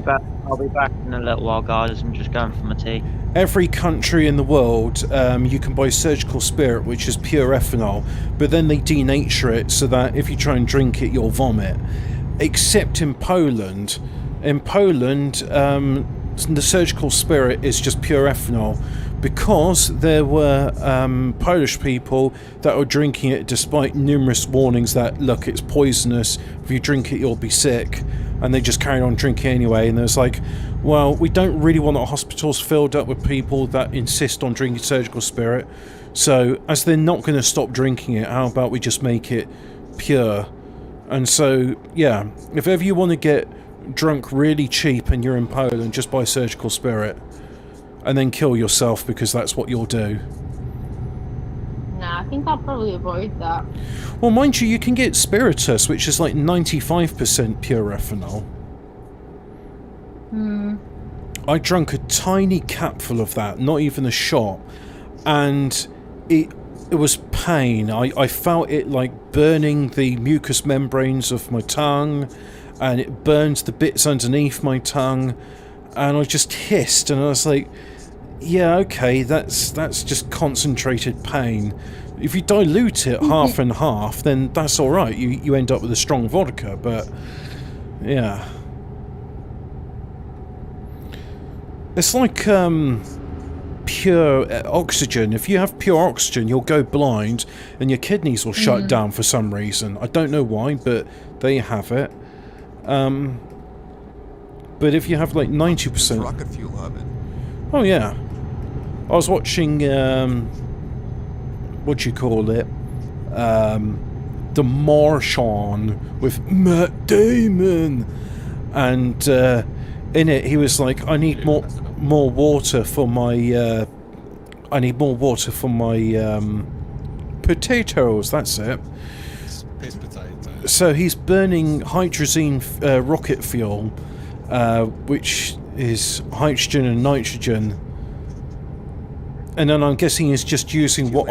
back in a little while, guys. I'm just going for my tea. Every country in the world, you can buy surgical spirit, which is pure ethanol, but then they denature it so that if you try and drink it, you'll vomit. Except in Poland. In Poland, the surgical spirit is just pure ethanol, because there were Polish people that were drinking it despite numerous warnings that, look, it's poisonous, if you drink it you'll be sick, and they just carried on drinking anyway. And there's like, well, we don't really want our hospitals filled up with people that insist on drinking surgical spirit, so as they're not going to stop drinking it, how about we just make it pure? And so, yeah, if ever you want to get drunk really cheap and you're in Poland, just buy surgical spirit and then kill yourself, because that's what you'll do. Nah, I think I'll probably avoid that. Well, mind you can get spiritus, which is like 95% pure ethanol. I drank a tiny capful of that, not even a shot, and it was pain. I felt it like burning the mucous membranes of my tongue, and it burned the bits underneath my tongue, and I just hissed, and I was like, yeah, okay, that's just concentrated pain. If you dilute it half and half, then that's alright, you end up with a strong vodka, but yeah. It's like pure oxygen. If you have pure oxygen, you'll go blind and your kidneys will shut down for some reason. I don't know why, but there you have it. But if you have like 90%... rocket fuel of it. Oh yeah. I was watching, what do you call it? The Martian with Matt Damon. And in it he was like, I need more water for my... potatoes, that's it. Piss potato. So he's burning hydrazine rocket fuel, which is hydrogen and nitrogen. And then I'm guessing he's just using what...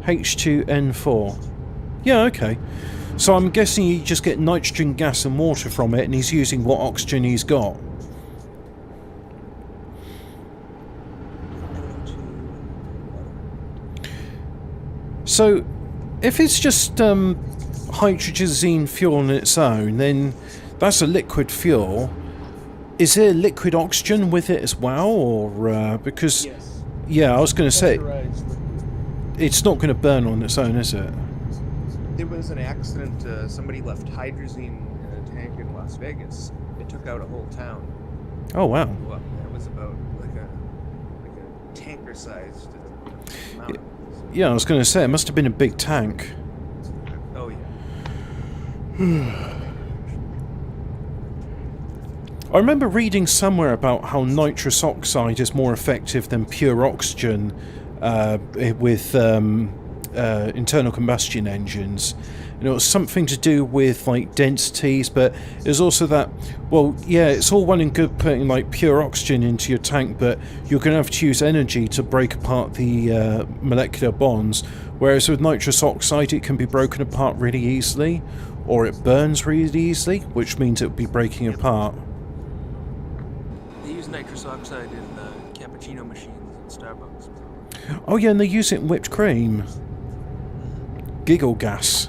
H2N4. Yeah, okay. So I'm guessing you just get nitrogen gas and water from it, and he's using what oxygen he's got. So, if it's just hydrazine fuel on its own, then that's a liquid fuel. Is there liquid oxygen with it as well, or because? Yes. Yeah, I was going to say Pressurized liquid. it's not going to burn on its own, is it? There was an accident. Somebody left hydrazine in a tank in Las Vegas. It took out a whole town. Oh wow. Well, it was about like a tanker-sized amount. Yeah, I was going to say it must have been a big tank. Oh yeah. I remember reading somewhere about how nitrous oxide is more effective than pure oxygen with internal combustion engines. And it was something to do with like densities, but it was also that, well, yeah, it's all well and good putting like pure oxygen into your tank, but you're going to have to use energy to break apart the molecular bonds, whereas with nitrous oxide it can be broken apart really easily, or it burns really easily, which means it would be breaking apart. They use nitrous oxide in cappuccino machines in Starbucks. Oh yeah, and they use it in whipped cream. Giggle gas.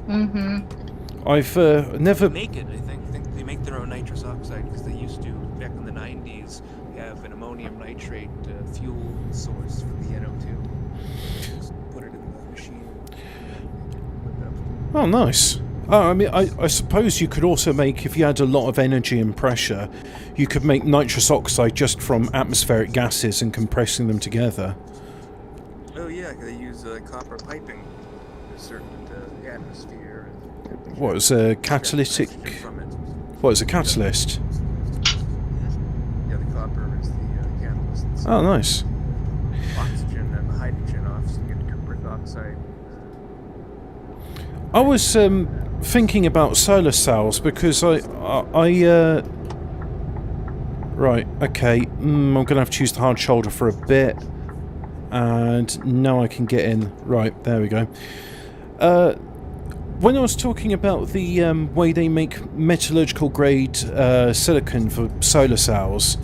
Mm-hmm. I've never. They make it. I think they make their own nitrous oxide because they used to back in the 90s have an ammonium nitrate fuel source for the NO2. Just put it in the machine. Oh, nice. I mean, I suppose you could also make, if you had a lot of energy and pressure, you could make nitrous oxide just from atmospheric gases and compressing them together. Oh yeah, they use copper piping in a certain atmosphere. What is a catalytic? From it. What is a catalyst? Yeah, the copper is the catalyst. Oh, nice. Oxygen and the hydrogen off, so you get cupric oxide. I was thinking about solar cells because right, okay, I'm gonna have to use the hard shoulder for a bit, and now I can get in. Right, there we go. When I was talking about the way they make metallurgical grade silicon for solar cells,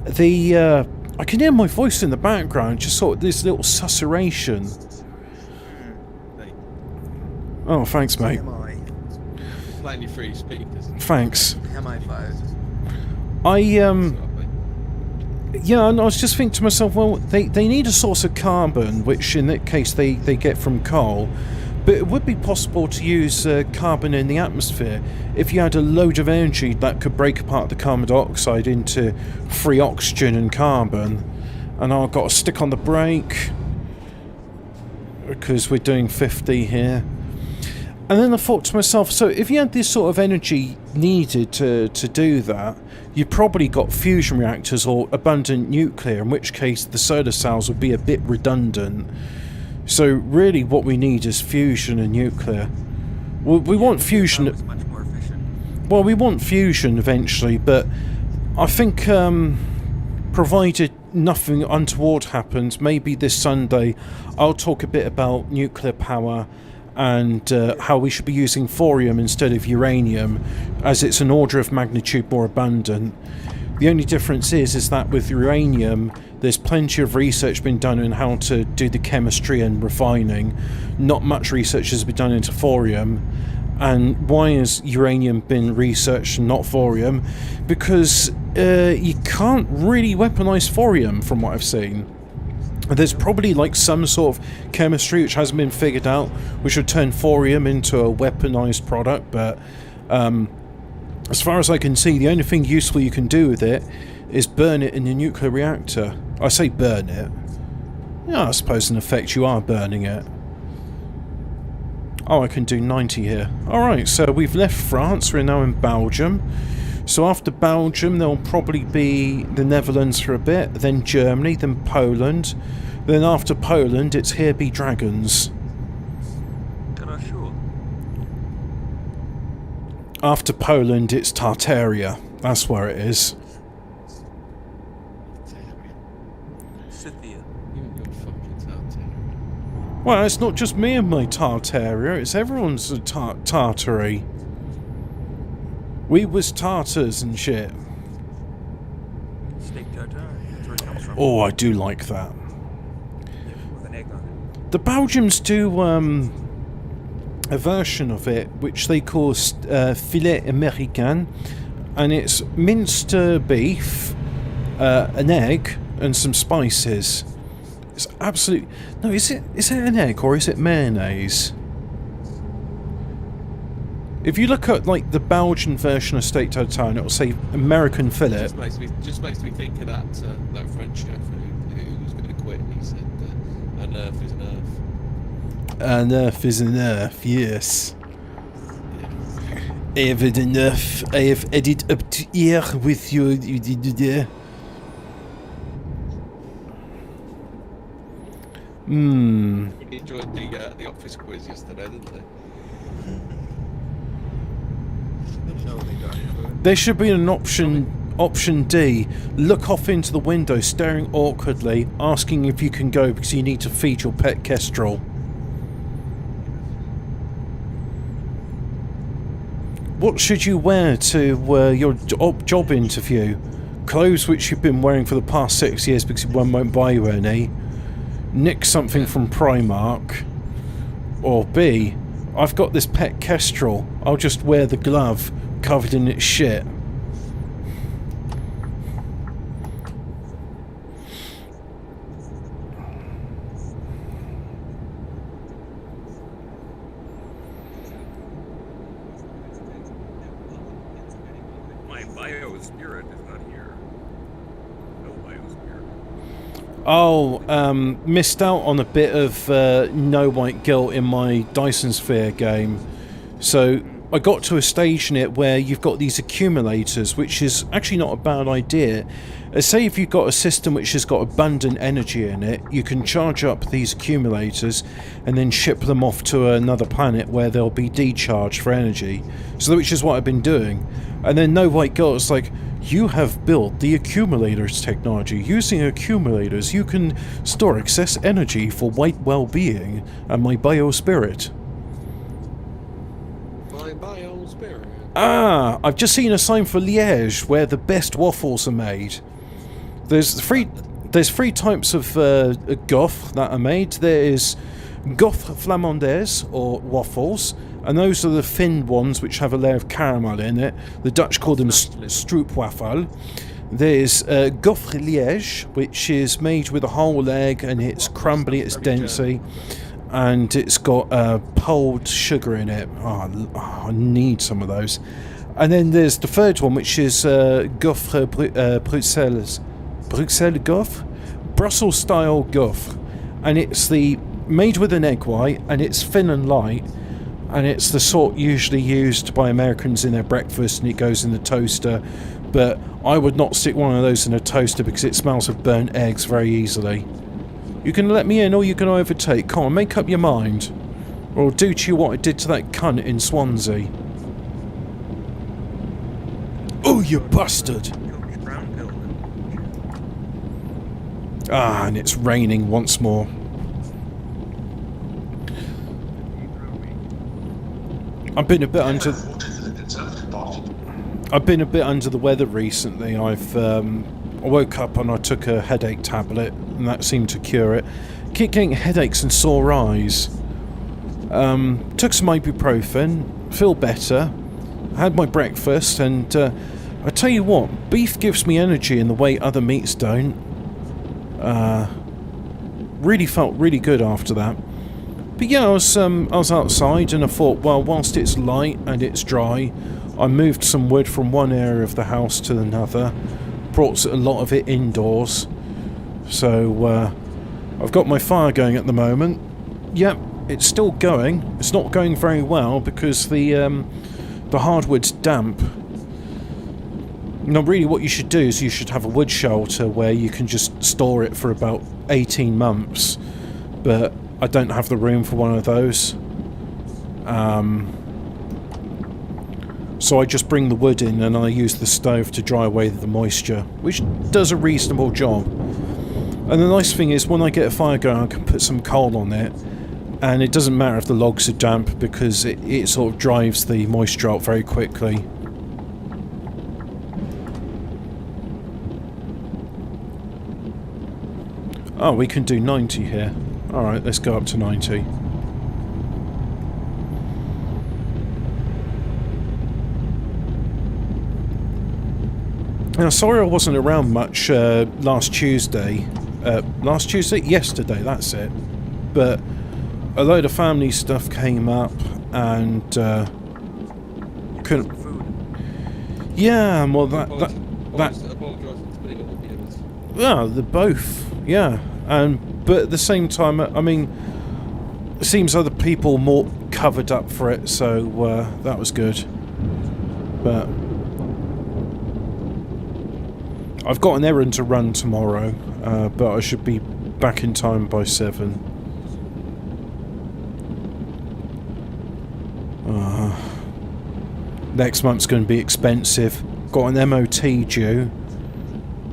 I can hear my voice in the background, just sort of this little susurration. Oh, thanks, mate. Playing your free speakers. Thanks. MI5. Yeah, and I was just thinking to myself, well, they need a source of carbon, which in that case they get from coal, but it would be possible to use carbon in the atmosphere if you had a load of energy that could break apart the carbon dioxide into free oxygen and carbon. And I've got to stick on the brake because we're doing 50 here. And then I thought to myself, so if you had this sort of energy needed to do that, you probably got fusion reactors or abundant nuclear, in which case the solar cells would be a bit redundant. So really what we need is fusion and nuclear. Well, we want fusion. Much more efficient. Well, we want fusion eventually, but I think provided nothing untoward happens, maybe this Sunday I'll talk a bit about nuclear power and how we should be using thorium instead of uranium, as it's an order of magnitude more abundant. The only difference is that with uranium, there's plenty of research been done on how to do the chemistry and refining. Not much research has been done into thorium. And why has uranium been researched and not thorium? Because you can't really weaponize thorium, from what I've seen. There's probably like some sort of chemistry which hasn't been figured out, which would turn thorium into a weaponized product, but as far as I can see, the only thing useful you can do with it is burn it in a nuclear reactor. I say burn it. Yeah, I suppose in effect you are burning it. Oh, I can do 90 here. Alright, so we've left France, we're now in Belgium. So after Belgium, there'll probably be the Netherlands for a bit, then Germany, then Poland. Then after Poland, it's Here Be Dragons. Sure. After Poland, it's Tartaria. That's where it is. Scythia. You're fucking Tartaria. Well, it's not just me and my Tartaria, it's everyone's a Tartary. We was Tartars and shit. Steak tartare. That's where it comes from. Oh, I do like that. Yeah, with an egg on it. The Belgians do a version of it which they call filet américain, and it's minced beef, an egg, and some spices. It's absolute. No, is it an egg or is it mayonnaise? If you look at like the Belgian version of steak tartare, it'll say American fillet. Just makes me think of that French chef who was going to quit. He said, "An earth is an earth." An earth is an earth, yes. I have had enough. I have added up to here with you. Really enjoyed the office quiz yesterday, didn't they? There should be an option D. Look off into the window, staring awkwardly, asking if you can go because you need to feed your pet kestrel. What should you wear to your job interview? Clothes which you've been wearing for the past 6 years because one won't buy you any. Nick something from Primark. Or B, I've got this pet kestrel. I'll just wear the glove covered in its shit. My bio spirit is not here. No bio spirit. Oh, missed out on a bit of No White Guilt in my Dyson Sphere game. So I got to a stage in it where you've got these accumulators, which is actually not a bad idea. Say if you've got a system which has got abundant energy in it, you can charge up these accumulators and then ship them off to another planet where they'll be decharged for energy. So which is what I've been doing. And then No White Guilt is like, you have built the accumulators technology. Using accumulators, you can store excess energy for white well-being and my biospirit. My bio spirit. Ah, I've just seen a sign for Liège where the best waffles are made. There's three types of gaufres that are made. There is gaufres flamandaise, or waffles, and those are the thin ones which have a layer of caramel in it. The Dutch call them stroopwafel. There's gaufre Liège, which is made with a whole egg, and it's crumbly, it's densey, and it's got pulled sugar in it. Oh, I need some of those. And then there's the third one, which is gaufre Bruxelles gaufre, Brussels style gaufre, and it's the made with an egg white, and it's thin and light, and it's the sort usually used by Americans in their breakfast, and it goes in the toaster. But I would not stick one of those in a toaster because it smells of burnt eggs very easily. You can let me in or you can overtake. Come on, make up your mind. Or I'll do to you what I did to that cunt in Swansea. Oh, you bastard! Ah, and it's raining once more. I've been a bit under the weather recently. I woke up and I took a headache tablet, and that seemed to cure it. Keep getting headaches and sore eyes. Took some ibuprofen, feel better. Had my breakfast, and I tell you what, beef gives me energy in the way other meats don't. Really felt really good after that. But yeah, I was outside, and I thought, well, whilst it's light and it's dry, I moved some wood from one area of the house to another, brought a lot of it indoors. So I've got my fire going at the moment. Yep, it's still going. It's not going very well because the hardwood's damp. Now, really, what you should do is you should have a wood shelter where you can just store it for about 18 months. But I don't have the room for one of those. So I just bring the wood in and I use the stove to dry away the moisture, which does a reasonable job. And the nice thing is, when I get a fire going, I can put some coal on it, and it doesn't matter if the logs are damp because it sort of drives the moisture out very quickly. Oh, we can do 90 here. Alright, let's go up to 90. Now, sorry I wasn't around much last Tuesday. Yesterday, that's it. But a load of family stuff came up, and couldn't... Yeah, well, that... Yeah, the both, yeah. But at the same time, I mean, it seems other people more covered up for it, so that was good. But I've got an errand to run tomorrow, but I should be back in time by 7. Next month's going to be expensive. Got an MOT due.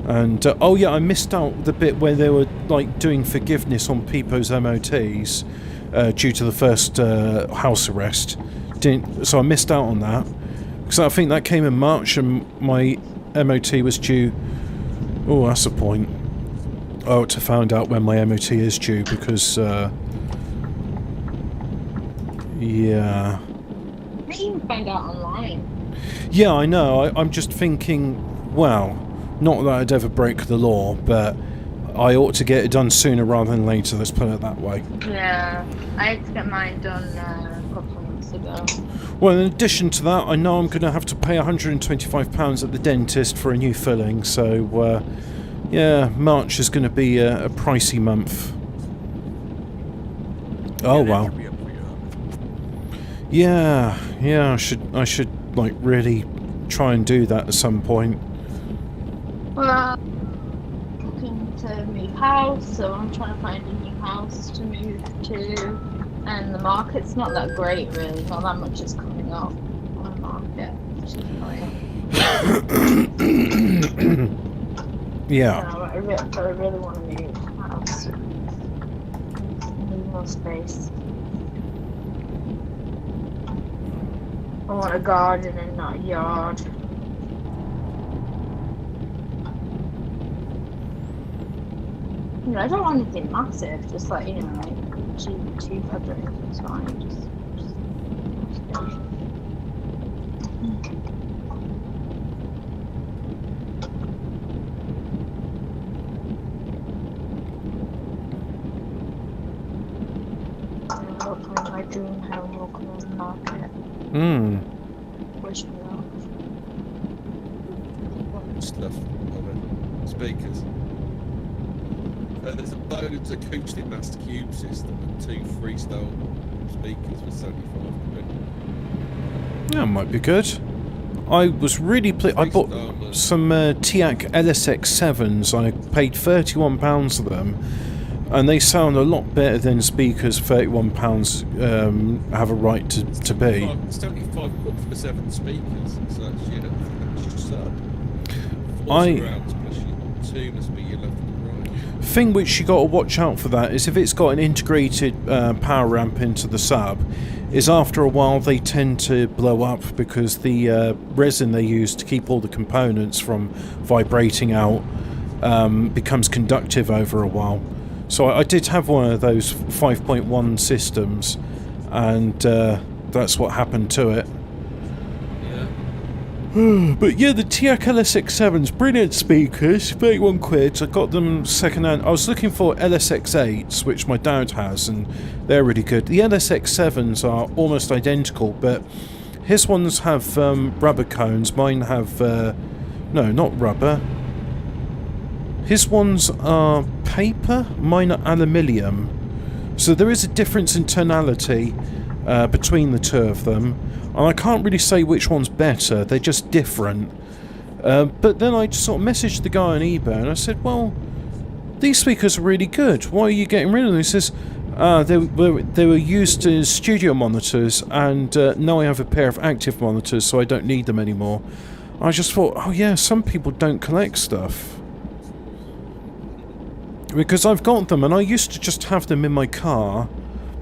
And, oh yeah, I missed out the bit where they were, like, doing forgiveness on people's MOTs due to the first house arrest. So I missed out on that. Because I think that came in March and my MOT was due... Oh, that's a point. Oh, to find out when my MOT is due, because... Yeah. You can even find out online. Yeah, I know. I'm just thinking, well, not that I'd ever break the law, but I ought to get it done sooner rather than later, let's put it that way. Yeah, I had to get mine done a couple of months ago. Well, in addition to that, I know I'm going to have to pay £125 at the dentist for a new filling, so, yeah, March is going to be a pricey month. Oh, wow. Yeah, I should, like, really try and do that at some point. Well, looking to move house, so I'm trying to find a new house to move to, and the market's not that great, really. Not that much is coming up on the market, which is annoying. Yeah. So I really want to move house. Need more space. I want a garden and not a yard. You know, I don't want anything massive, just like, you know, like two bedrooms is fine. Just hopefully my dream home will come on the market. Wish me luck. Stuff on it. Speakers. There's a Bode's acoustic master cube system and 2 freestyle speakers for 75 quid. That might be good. I was really I bought some TIAC LSX7s. I paid £31 for them, and they sound a lot better than speakers £31 have a right to be. 75 quid for 7 speakers, so that's, you know, that's just up. 40 I- rounds plus you 2 must be your left and right. Thing which you got to watch out for that is if it's got an integrated power amp into the sub, is after a while they tend to blow up because the resin they use to keep all the components from vibrating out becomes conductive over a while. So I did have one of those 5.1 systems, and that's what happened to it. But yeah, the TIAC LSX7s, brilliant speakers, 31 quid. I got them second hand. I was looking for LSX8s, which my dad has, and they're really good. The LSX7s are almost identical, but his ones have rubber cones. Mine have, no, not rubber. His ones are paper, mine are aluminium. So there is a difference in tonality between the two of them. And I can't really say which one's better, they're just different. But then I just sort of messaged the guy on eBay and I said, well, these speakers are really good, why are you getting rid of them? He says, they were used as studio monitors, and now I have a pair of active monitors, so I don't need them anymore. I just thought, oh yeah, some people don't collect stuff. Because I've got them, and I used to just have them in my car.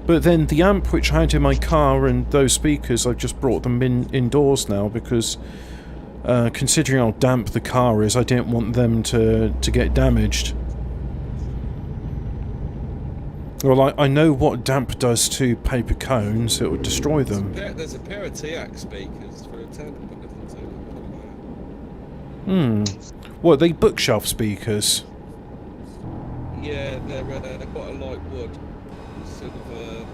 But then the amp which I had in my car and those speakers, I've just brought them indoors now because considering how damp the car is, I didn't want them to get damaged. Well, I know what damp does to paper cones, it would destroy them. There's a pair of TIAC speakers for a £10. What, are they bookshelf speakers? Yeah, they're quite a light wood. Sort of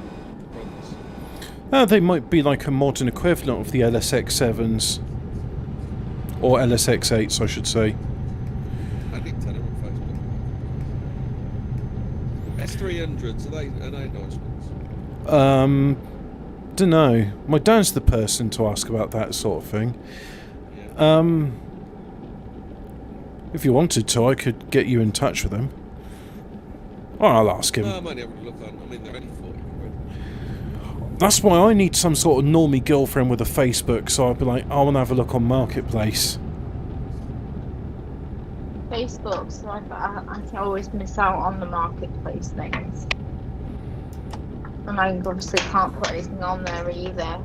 bronze. They might be like a modern equivalent of the LSX7s. Or LSX8s, I should say. I did tell them on Facebook. S300s, are they nice ones? Dunno. My dad's the person to ask about that sort of thing. Yeah. If you wanted to, I could get you in touch with him. Or I'll ask him. No, I might have a look on. I mean, they're only 40 quid. That's why I need some sort of normie girlfriend with a Facebook, so I'll be like, I want to have a look on Marketplace. Facebook, so I can always miss out on the marketplace things. And I obviously can't put anything on there either.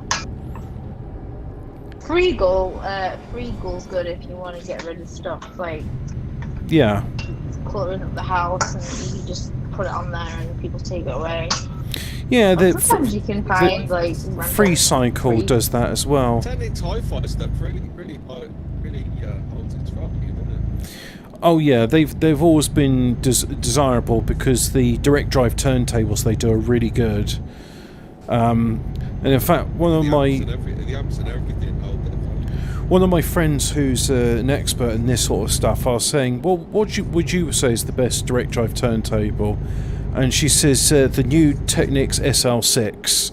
Freegal's good if you want to get rid of stuff like Yeah. cluttering up the house, and you can just put it on there and people take it away. Yeah, Well, the sometimes you can find like random Free Cycle free- does that as well. Technic's hi-fi stuff really holds its value, doesn't it? Oh yeah, they've always been desirable because the direct drive turntables they do are really good. And in fact, one of my friends who's an expert in this sort of stuff, I was saying, well, what would you say is the best direct drive turntable? And she says the new Technics SL6.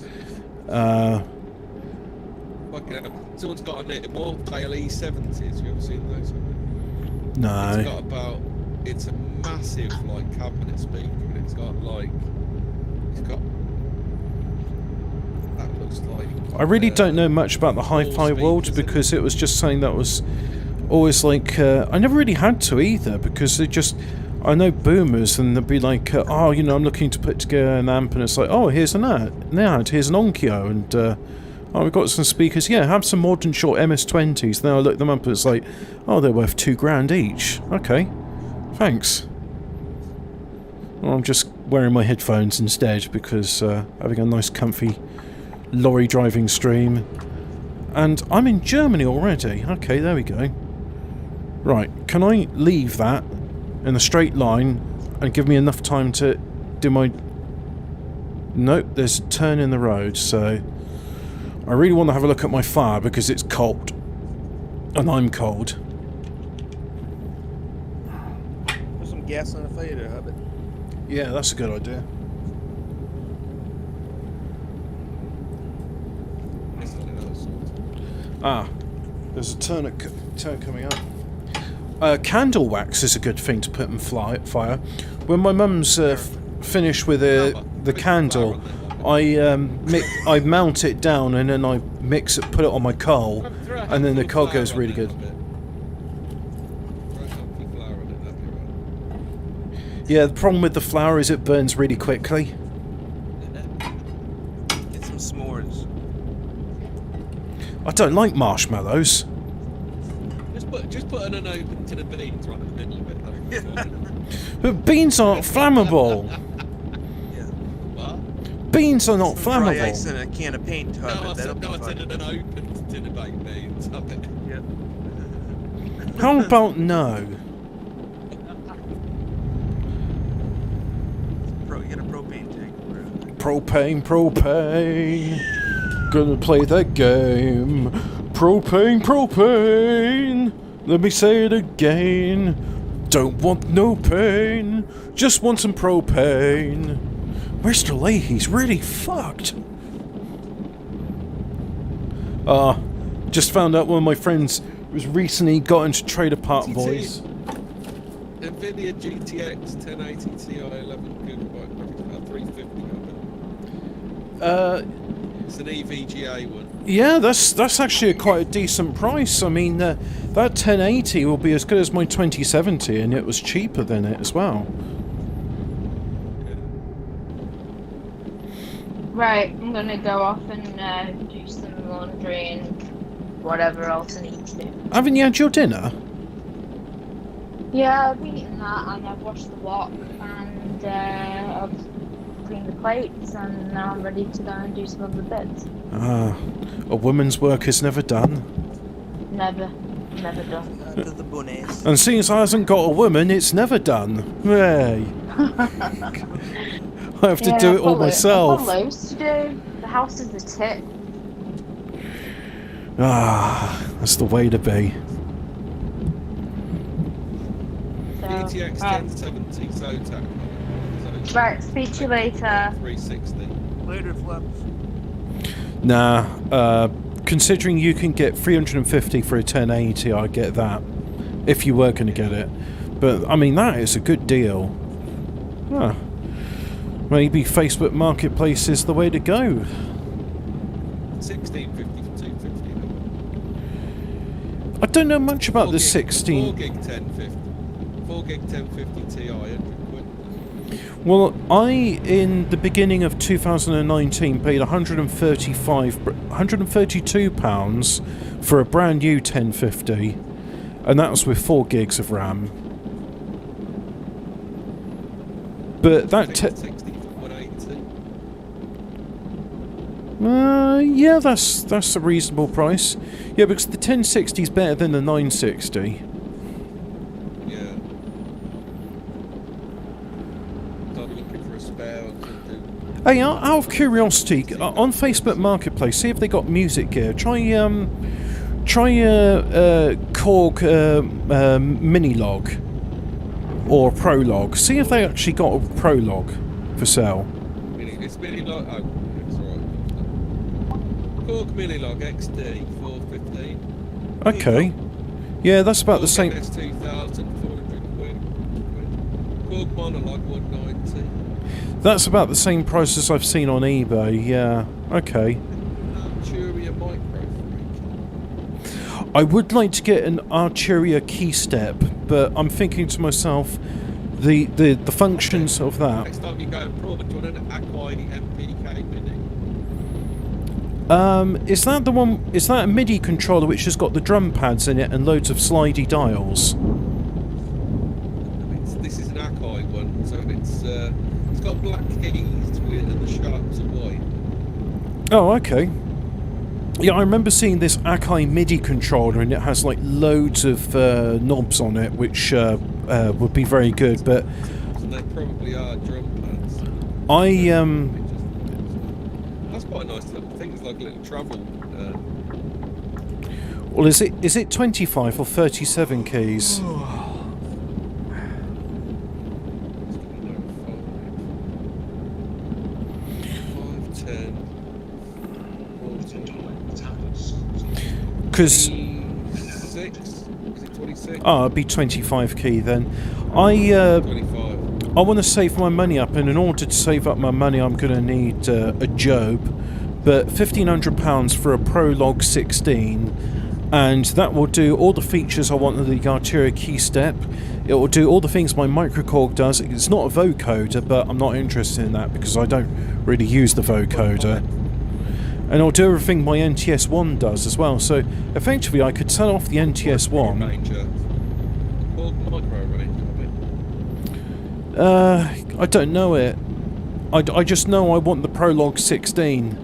Someone's got a more pale E70s. You ever seen those? No. It's a massive like cabinet speaker, and it's got that looks like. I really don't know much about the hi-fi world because it was just something that was always like I never really had to either because I know boomers and they'll be like oh, you know, I'm looking to put together an amp and it's like, oh, here's an ad, here's an Onkyo, and oh, we've got some speakers, yeah, have some modern short MS-20s. Then I look them up and it's like, oh, they're worth £2,000 each. Okay, thanks. Well, I'm just wearing my headphones instead because having a nice comfy lorry driving stream. And I'm in Germany already. Okay, there we go. Right, can I leave that in a straight line and give me enough time to do my... Nope, there's a turn in the road, so... I really want to have a look at my fire because it's cold. And I'm cold. Put some gas on the fire there, Hobbit. Yeah, that's a good idea. Ah, there's a turn coming up. Candle wax is a good thing to put in fire. When my mum's finished with the candle, I mount it down and then I put it on my coal, and then the coal goes really good. Yeah, the problem with the flour is it burns really quickly. Get some s'mores. I don't like marshmallows. Just put an unopened tin of beans right in the middle of it. But beans aren't flammable. Yeah. What? Beans are not Some dry flammable. ice and a can of paint, No, Hobbit. I That'll said be no. I said fun. an unopened tin of baked beans. Yep. How about no? You get a propane tank. Propane. Gonna play that game. Propane. Let me say it again. Don't want no pain. Just want some propane. Mr. Leahy's really fucked. Just found out one of my friends was recently got into Trailer Park Boys. Nvidia GTX 1080 Ti 11GB graphics about 350. It's an EVGA one. Yeah, that's actually quite a decent price. I mean, that 1080 will be as good as my 2070, and it was cheaper than it as well. Right, I'm gonna go off and do some laundry and whatever else I need to do. Haven't you had your dinner? Yeah, I've eaten that and I've washed the wok and I've cleaned the plates and now I'm ready to go and do some other bits. A woman's work is never done. Never done. To the bunnies. And seeing as I hasn't got a woman, it's never done. Hey. I have to do it all myself. I've got loads to do. The house is the tip. That's the way to be. So, GTX 1070 Zotac. right, speak to you later. 360. Later, Flaps. Nah, considering you can get 350 for a 1080, I'd get that. If you were going to get it. But, I mean, that is a good deal. Huh. Maybe Facebook Marketplace is the way to go. 1650 for 250. I don't know much about the 16... 4 gig 1050. 4 gig 1050 Ti, 100 quid. Well, in the beginning of 2019, paid £132 for a brand new 1050, and that was with 4 gigs of RAM. But that... 60 for 180. Yeah, that's a reasonable price. Yeah, because the 1060 is better than the 960. Yeah. So I'm looking for a spare or something. Hey, out of curiosity, on Facebook Marketplace, see if they got music gear. Try Korg Minilog or Prolog. See if they actually got a Prolog for sale. It's Minilog. Oh, it's alright. Korg Minilog XD 415. Okay. Yeah, that's about the same. Enes 2,400 quid. Korg Monolog 190. That's about the same price as I've seen on eBay. Yeah. Okay. Arturia Micro Freak. I would like to get an Arturia key step, but I'm thinking to myself, the functions of that. Next time you go abroad, do you want an Akai MPK Mini? Is that the one? Is that a MIDI controller which has got the drum pads in it and loads of slidey dials? This is an Akai one, so it's got black keys to it and the sharps are white. Oh, okay. Yeah, I remember seeing this Akai MIDI controller, and it has like loads of knobs on it, which would be very good. But So they probably are drum pads. That's quite a nice little thing. It's like a little travel. Well, is it 25 or 37 keys? Because 26? Is it 26? oh, it'd be 25 key then. I 25. want to save my money up, and in order to save up my money, I'm going to need a Job. But £1,500 for a Prolog 16, and that will do all the features I want of the Arturia key step. It will do all the things my microcorg does. It's not a vocoder, but I'm not interested in that because I don't really use the vocoder. And it'll do everything my NTS1 does as well. So effectively, I could turn off the NTS1. Ranger. Called Micro Ranger, I mean. I don't know it. I just know I want the Prolog 16.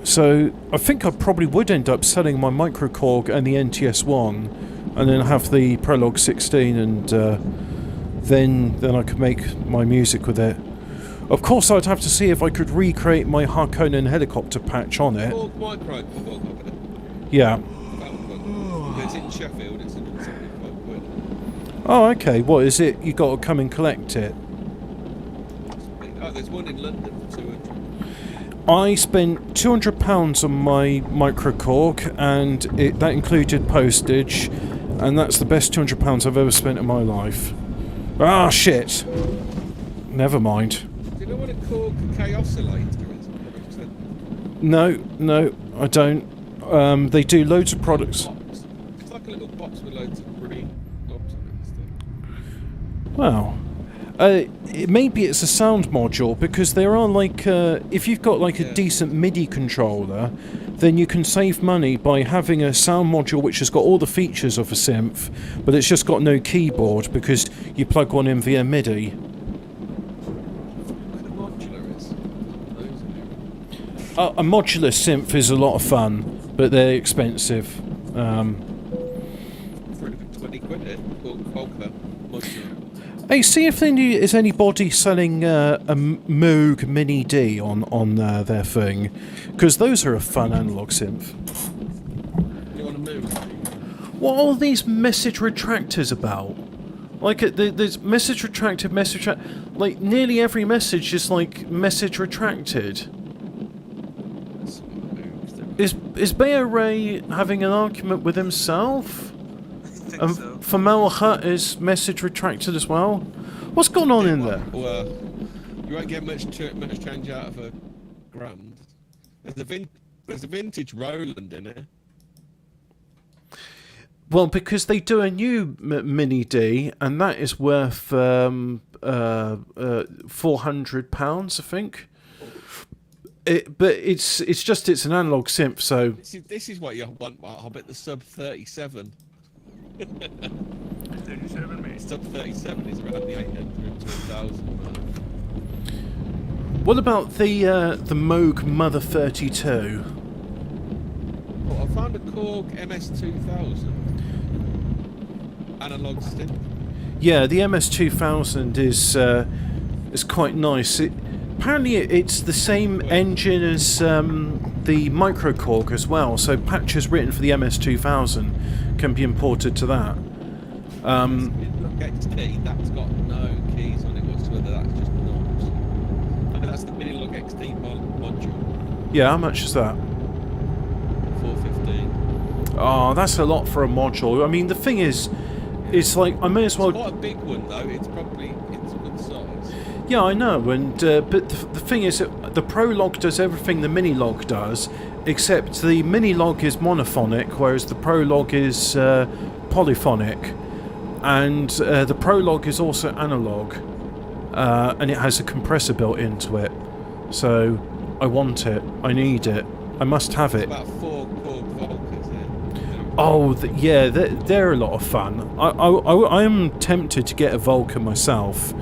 So I think I probably would end up selling my microcorg and the NTS1, and then have the Prolog 16, and then I could make my music with it. Of course, I'd have to see if I could recreate my Harkonnen helicopter patch on it. Called Micro Corg, Yeah. that one. It's in Sheffield. It's 175 quid. Oh, okay. What is it? You got to come and collect it. Oh, there's one in London for 200. I spent £200 on my microcorg, and that included postage, and that's the best £200 I've ever spent in my life. Ah, shit. Never mind. Do you know what a Korg K-oscillator is? No, I don't. They do loads of products. It's like a little box with loads of green knobs on it and stuff. Wow. Maybe it's a sound module, because there are like, if you've got like a decent MIDI controller, then you can save money by having a sound module which has got all the features of a synth, but it's just got no keyboard because you plug one in via MIDI. What a modular is. A modular synth is a lot of fun, but they're expensive. For 20 quid, it. Called Polka modular. Hey, see if is anybody selling a Moog Mini D on their thing, because those are a fun analog synth. You want to move? What are all these message retractors about? Like, there's message retracted, like nearly every message is like message retracted. Is Bayer Ray having an argument with himself? And So. Famal Hut is message retracted as well. What's going on in there? Well, you won't get much change out of a grand. There's a vintage Roland in it. Well, because they do a new Mini D, and that is worth £400, I think. But it's an analog synth, so This is what you want. I'll bet the sub 37. 37, mate. Sub 37 is around the 800 to 1,000 mark. What about the Moog Mother 32? Oh, I found a Korg MS2000 analog stick. Yeah, the MS2000 is quite nice. Apparently it's the same engine as the Micro Korg as well, so patches written for the MS2000 can be imported to that. Look XT, that's got no keys on it whatsoever, that's just knobs. And that's the Minilog XT module. Yeah, how much is that? 415. Oh, that's a lot for a module. I mean, the thing is, it's like, I may as well... It's quite a big one though, it's a good size. Yeah, I know, and but the thing is that the Prolog does everything the Minilog does, except the Minilog is monophonic, whereas the Prolog is polyphonic. And the Prolog is also analog, and it has a compressor built into it. So, I want it, I need it, I must have it. It's about 4 Korg Volkers here. Oh, yeah, they're a lot of fun. I am tempted to get a Volca myself,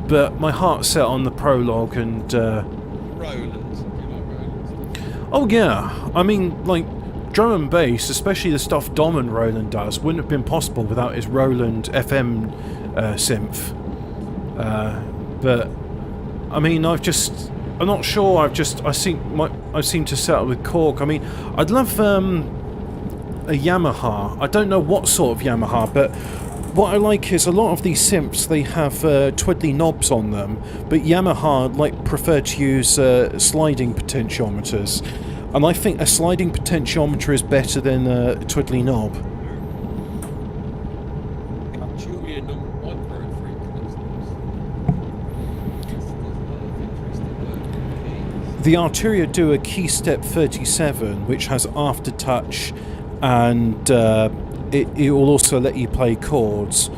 but my heart's set on the Prolog and... Roland. You like Roland? Oh yeah, I mean, like, drum and bass, especially the stuff Dom and Roland does, wouldn't have been possible without his Roland FM synth. But, I mean, I'm not sure, I seem to settle with Korg. I mean, I'd love a Yamaha. I don't know what sort of Yamaha, but what I like is a lot of these synths, they have twiddly knobs on them, but Yamaha prefer to use sliding potentiometers, and I think a sliding potentiometer is better than a twiddly knob. The Arturia do a Key Step 37, which has aftertouch, and it will also let you play chords.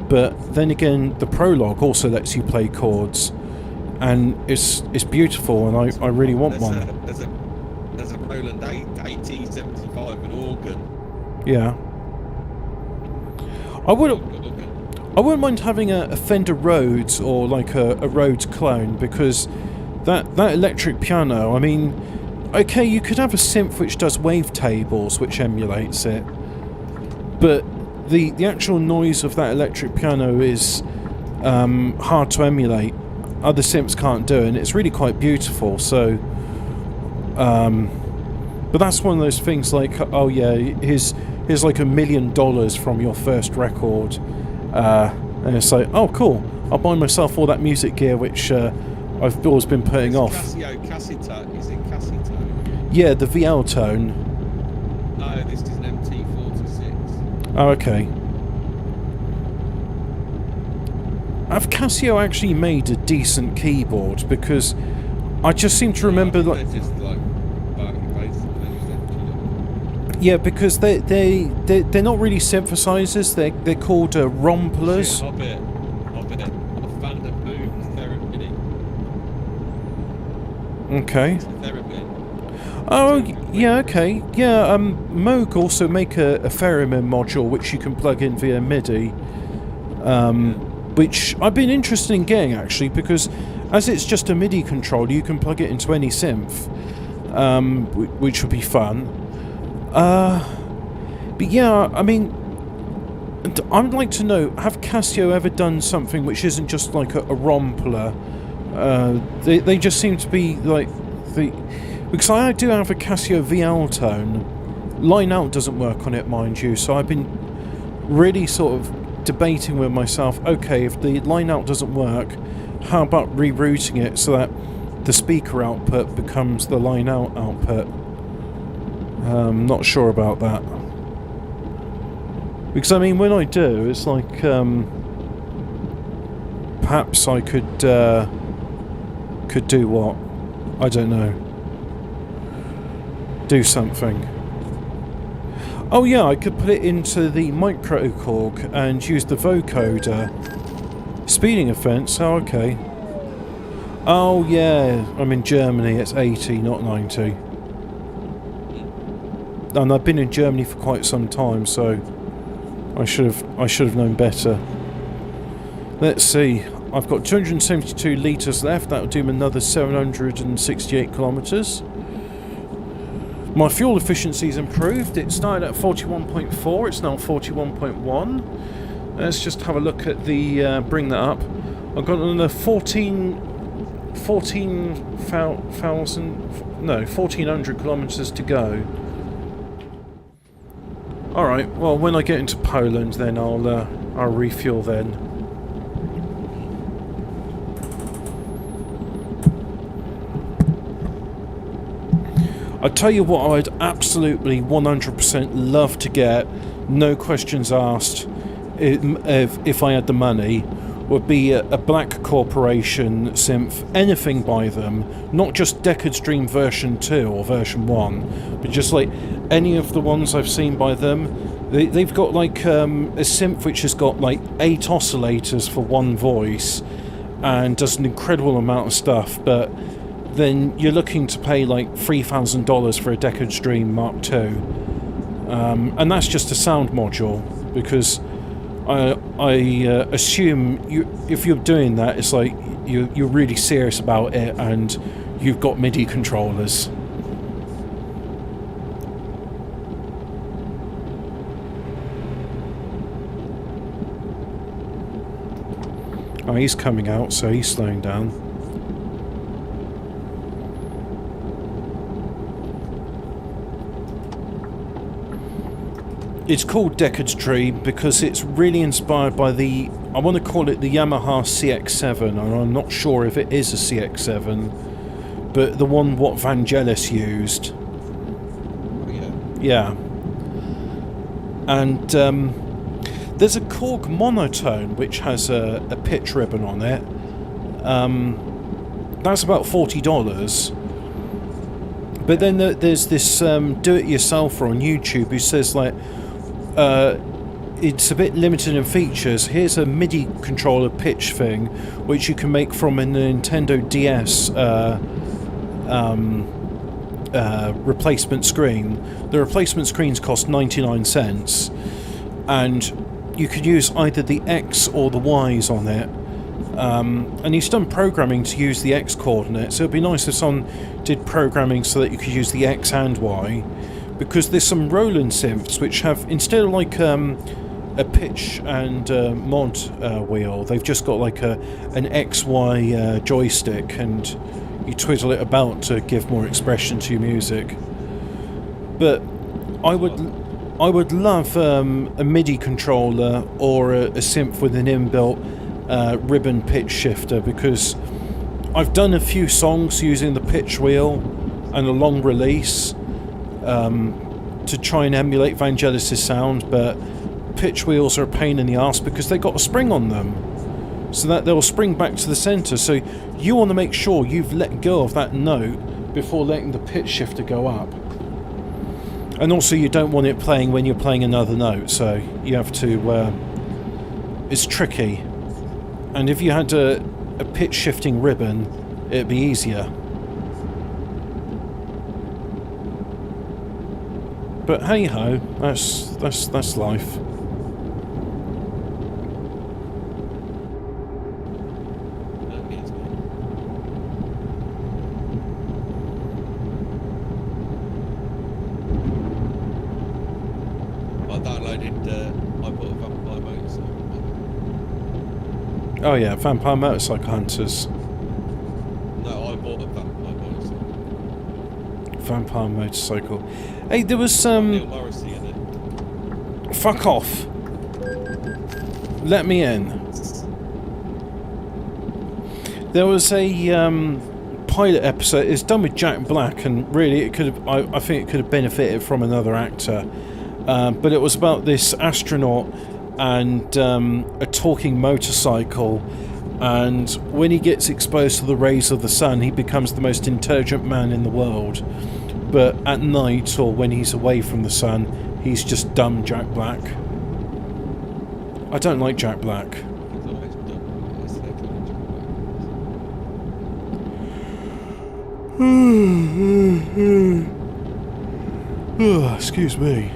But then again, the Prolog also lets you play chords, and it's beautiful, and I really want one. There's a Roland AT75, an organ. Yeah. I wouldn't mind having a Fender Rhodes or like a Rhodes clone, because that electric piano, I mean, okay, you could have a synth which does wavetables, which emulates it, but the actual noise of that electric piano is hard to emulate. Other synths can't do it, and it's really quite beautiful. So, but that's one of those things like, oh yeah, here's like $1 million from your first record, and it's like, oh cool, I'll buy myself all that music gear which I've always been putting off. Casio Cassitone, is it Cassitone? Yeah, the VL tone. No, this is an MT46. Oh, okay. Have Casio actually made a decent keyboard? Because I just seem to remember they're just like yeah, because they're not really synthesizers. They're called romplers. Hobbit, badabun, theremin. Okay. Oh, yeah, okay. Yeah, Moog also make a theremin module which you can plug in via MIDI, which I've been interested in getting actually, because as it's just a MIDI controller, you can plug it into any synth, which would be fun. But yeah, I mean, I'd like to know, have Casio ever done something which isn't just like a rompler? They just seem to be like because I do have a Casio VL tone. Line out doesn't work on it, mind you, so I've been really sort of debating with myself, okay, if the line out doesn't work, how about rerouting it so that the speaker output becomes the line out output? Not sure about that. Because I mean, when I do, it's like perhaps I could do what? I don't know. Do something. Oh yeah, I could put it into the Micro Korg and use the vocoder. Speeding offence, oh okay. Oh yeah, I'm in Germany, it's 80, not 90. And I've been in Germany for quite some time, so I should have known better. Let's see. I've got 272 litres left. That'll do me another 768 kilometres. My fuel efficiency's improved. It started at 41.4. It's now 41.1. Let's just have a look at the... bring that up. I've got another 1,400 kilometres to go. Alright, well, when I get into Poland, then I'll refuel then. I tell you what I'd absolutely 100% love to get, no questions asked, if I had the money, would be a Black Corporation synth, anything by them, not just Deckard's Dream version 2 or version 1, but just like any of the ones I've seen by them. They've got like a synth which has got like 8 oscillators for one voice and does an incredible amount of stuff, but then you're looking to pay like $3,000 for a Deckard's Dream Mark II. And that's just a sound module, because I assume if you're doing that, it's like you're really serious about it and you've got MIDI controllers. Oh, he's coming out, so he's slowing down. It's called Deckard's Dream because it's really inspired by the... I want to call it the Yamaha CX-7, and I'm not sure if it is a CX-7, but the one what Vangelis used. Yeah. And there's a Korg monotone which has a pitch ribbon on it. That's about $40. But then there's this do-it-yourselfer on YouTube who says like, it's a bit limited in features. Here's a MIDI controller pitch thing which you can make from a Nintendo DS replacement screen. The replacement screens cost 99 cents, and you could use either the X or the Y's on it. And he's done programming to use the X coordinates, so it'd be nice if someone did programming so that you could use the X and Y, because there's some Roland synths which have, instead of like a pitch and mod wheel, they've just got like an XY joystick, and you twiddle it about to give more expression to your music. But I would love a MIDI controller or a synth with an inbuilt ribbon pitch shifter, because I've done a few songs using the pitch wheel and a long release to try and emulate Vangelis' sound, but pitch wheels are a pain in the ass because they've got a spring on them, so that they'll spring back to the centre, so you want to make sure you've let go of that note before letting the pitch shifter go up. And also you don't want it playing when you're playing another note, so you have to... it's tricky. And if you had a pitch shifting ribbon, it'd be easier. But hey ho, that's life. Oh yeah, Vampire Motorcycle Hunters. No, I bought a Vampire Motorcycle. Vampire Motorcycle. Hey, there was Neil Morrissey in it. Fuck off. Let me in. There was a pilot episode. It's done with Jack Black, and really, it could have. I think it could have benefited from another actor. But it was about this astronaut and a talking motorcycle, and when he gets exposed to the rays of the sun, he becomes the most intelligent man in the world, but at night or when he's away from the sun, he's just dumb Jack Black. I don't like Jack Black. Oh, excuse me.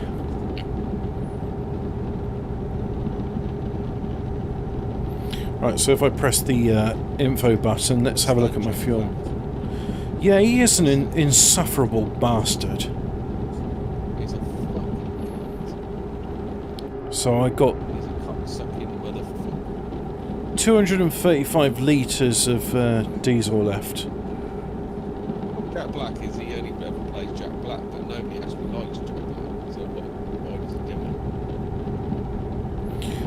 Right, so if I press the info button, let's have a look at my fuel. Yeah, he is an insufferable bastard. He's a fucking. So I got He's a cocksucking motherfucker. 235 litres of diesel left. Jack Black is the only ever plays Jack Black, but nobody actually likes Jack Black. So why does he do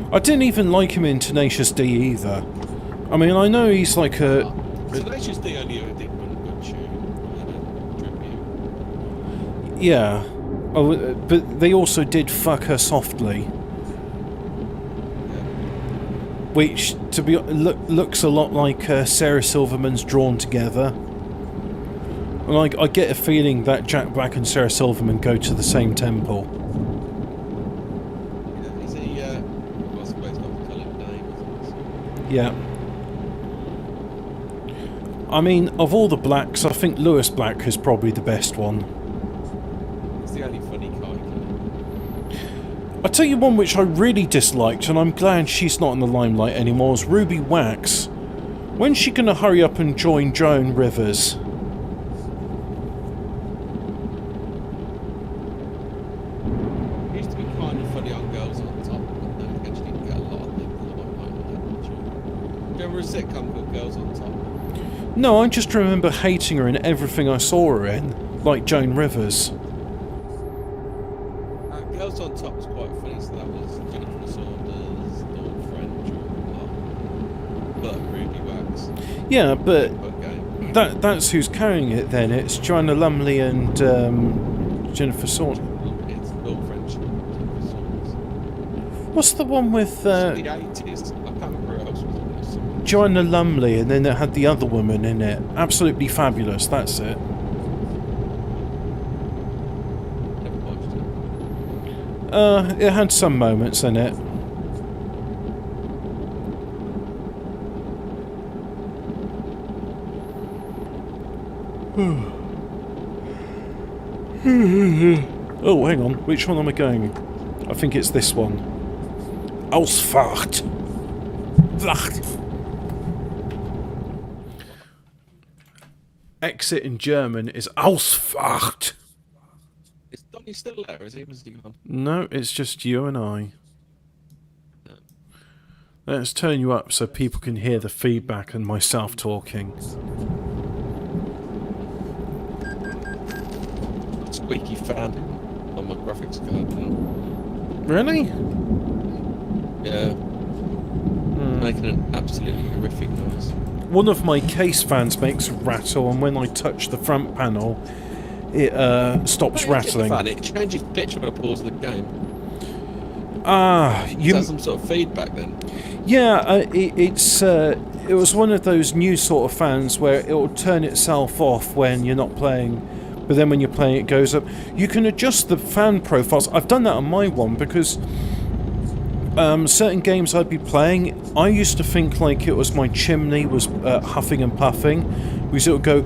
it? I didn't even like him in Tenacious D either. I mean, I know he's like a... Tenacious D only ever did one good tune. Tribute. Yeah. Oh, but they also did Fuck Her Softly. Which, to be looks a lot like Sarah Silverman's Drawn Together. And I get a feeling that Jack Black and Sarah Silverman go to the same temple. Yeah, is he, I suppose he's got the coloured name, isn't he? Yeah. I mean, of all the Blacks, I think Lewis Black is probably the best one. He's the only funny guy. I'll tell you one which I really disliked, and I'm glad she's not in the limelight anymore, is Ruby Wax. When's she gonna hurry up and join Joan Rivers? He used to be kind of funny on Girls on Top, but then again she didn't get a lot of them. Do you remember a sitcom called Girls on Top? No, I just remember hating her in everything I saw her in, like Joan Rivers. Girls on Top was quite funny, so that was Jennifer Saunders, Dawn French, but Ruby Wax. Yeah, but Okay. that's who's carrying it then. It's Joanna Lumley and Jennifer Saunders. It's Dawn French and Jennifer Saunders. What's the one with The 80s, I can't remember who else was in this. Joanna Lumley, and then it had the other woman in it? Absolutely fabulous, that's it. Never watched it. It had some moments in it. Oh, hang on. Which one am I going? I think it's this one. Ausfahrt. Exit in German is Ausfahrt. Is Donnie still there? Is he? Was he gone? No, it's just you and I. Let's turn you up so people can hear the feedback and myself talking. Squeaky fan on my graphics card now. Really? Yeah. Making an absolutely horrific noise. One of my case fans makes a rattle, and when I touch the front panel, it stops rattling. Fan, it changes pitch when I pause the game. Ah, Is that some sort of feedback then? Yeah, it was one of those new sort of fans where it will turn itself off when you're not playing, but then when you're playing it goes up. You can adjust the fan profiles. I've done that on my one because certain games I'd be playing, I used to think like it was my chimney was huffing and puffing, because it would go.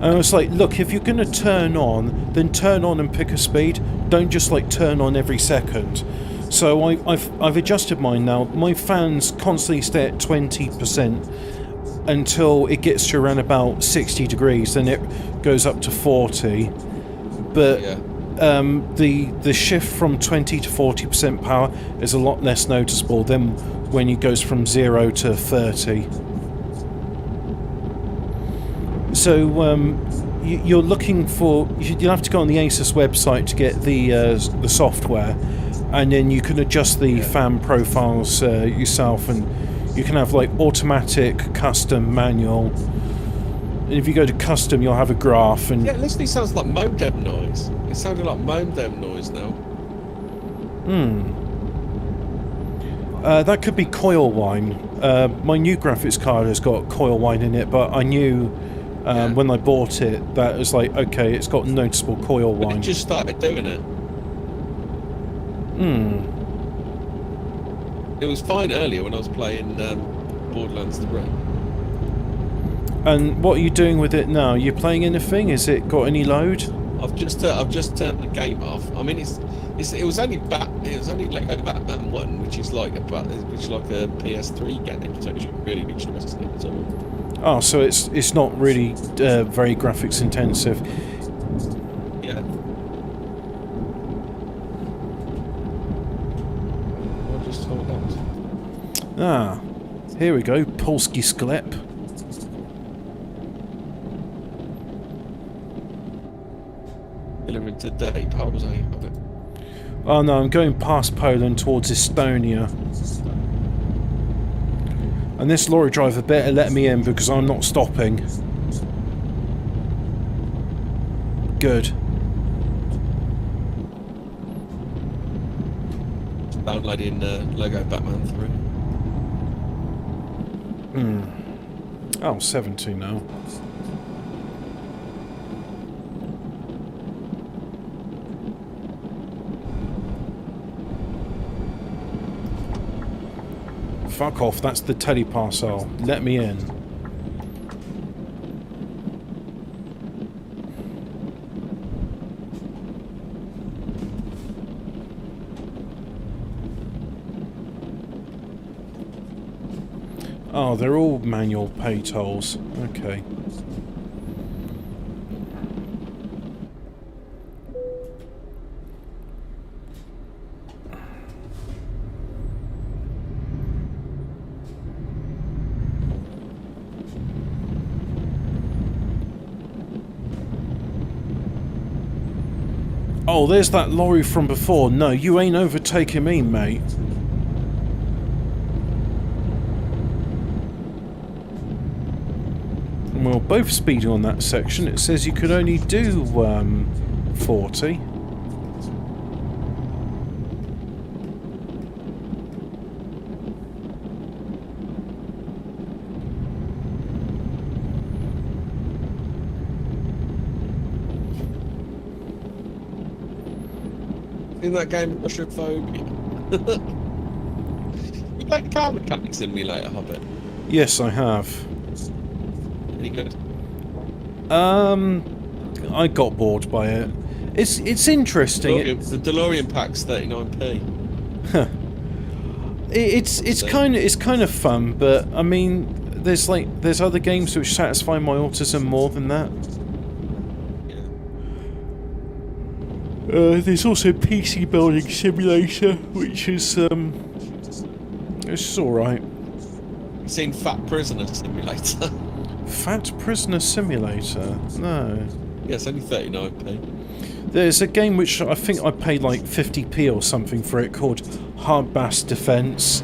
And I was like, look, if you're going to turn on, then turn on and pick a speed. Don't just like turn on every second. So I've adjusted mine now. My fans constantly stay at 20% until it gets to around about 60 degrees. Then it goes up to 40. But the shift from 20 to 40% power is a lot less noticeable than when it goes from 0 to 30. So you're looking for. You'll have to go on the Asus website to get the software, and then you can adjust the fan profiles yourself, and you can have like automatic, custom, manual. And if you go to custom, you'll have a graph. And yeah, it literally sounds like modem noise. It sounded like modem noise now. That could be coil whine. My new graphics card has got coil whine in it, but I knew. When I bought it, that was like, okay, it's got noticeable coil whine. It just started doing it. It was fine earlier when I was playing Borderlands 3. And what are you doing with it now? You playing anything? Has it got any load? I've just turned the game off. I mean, it was only Lego Batman 1, which is like a PS3 game, so it's really interesting at all. Oh, so it's not really very graphics intensive. Yeah. I'll just hold on. Ah, here we go, Polski sklep. Delivering today, Paulo's aim of it. Oh no, I'm going past Poland towards Estonia. And this lorry driver better let me in because I'm not stopping. Good. Downloading Lego Batman 3. Oh, 70 now. Fuck off, that's the teleparcel. Let me in. Oh, they're all manual pay tolls. Okay. Oh, there's that lorry from before. No, you ain't overtaking me, mate. And we're both speeding on that section. It says you could only do 40. In that game, Russophobia. You played Car Mechanic Simulator, Hobbit? Yes, I have. Any good? I got bored by it. It's interesting. The DeLorean pack's 39p. It's kind of fun, but I mean, there's other games which satisfy my autism more than that. There's also PC Building Simulator, which is it's all right. You've seen Fat Prisoner Simulator? Fat Prisoner Simulator? No. Yeah, it's only 39p. There's a game which I think I paid like 50p or something for it called Hard Bass Defense,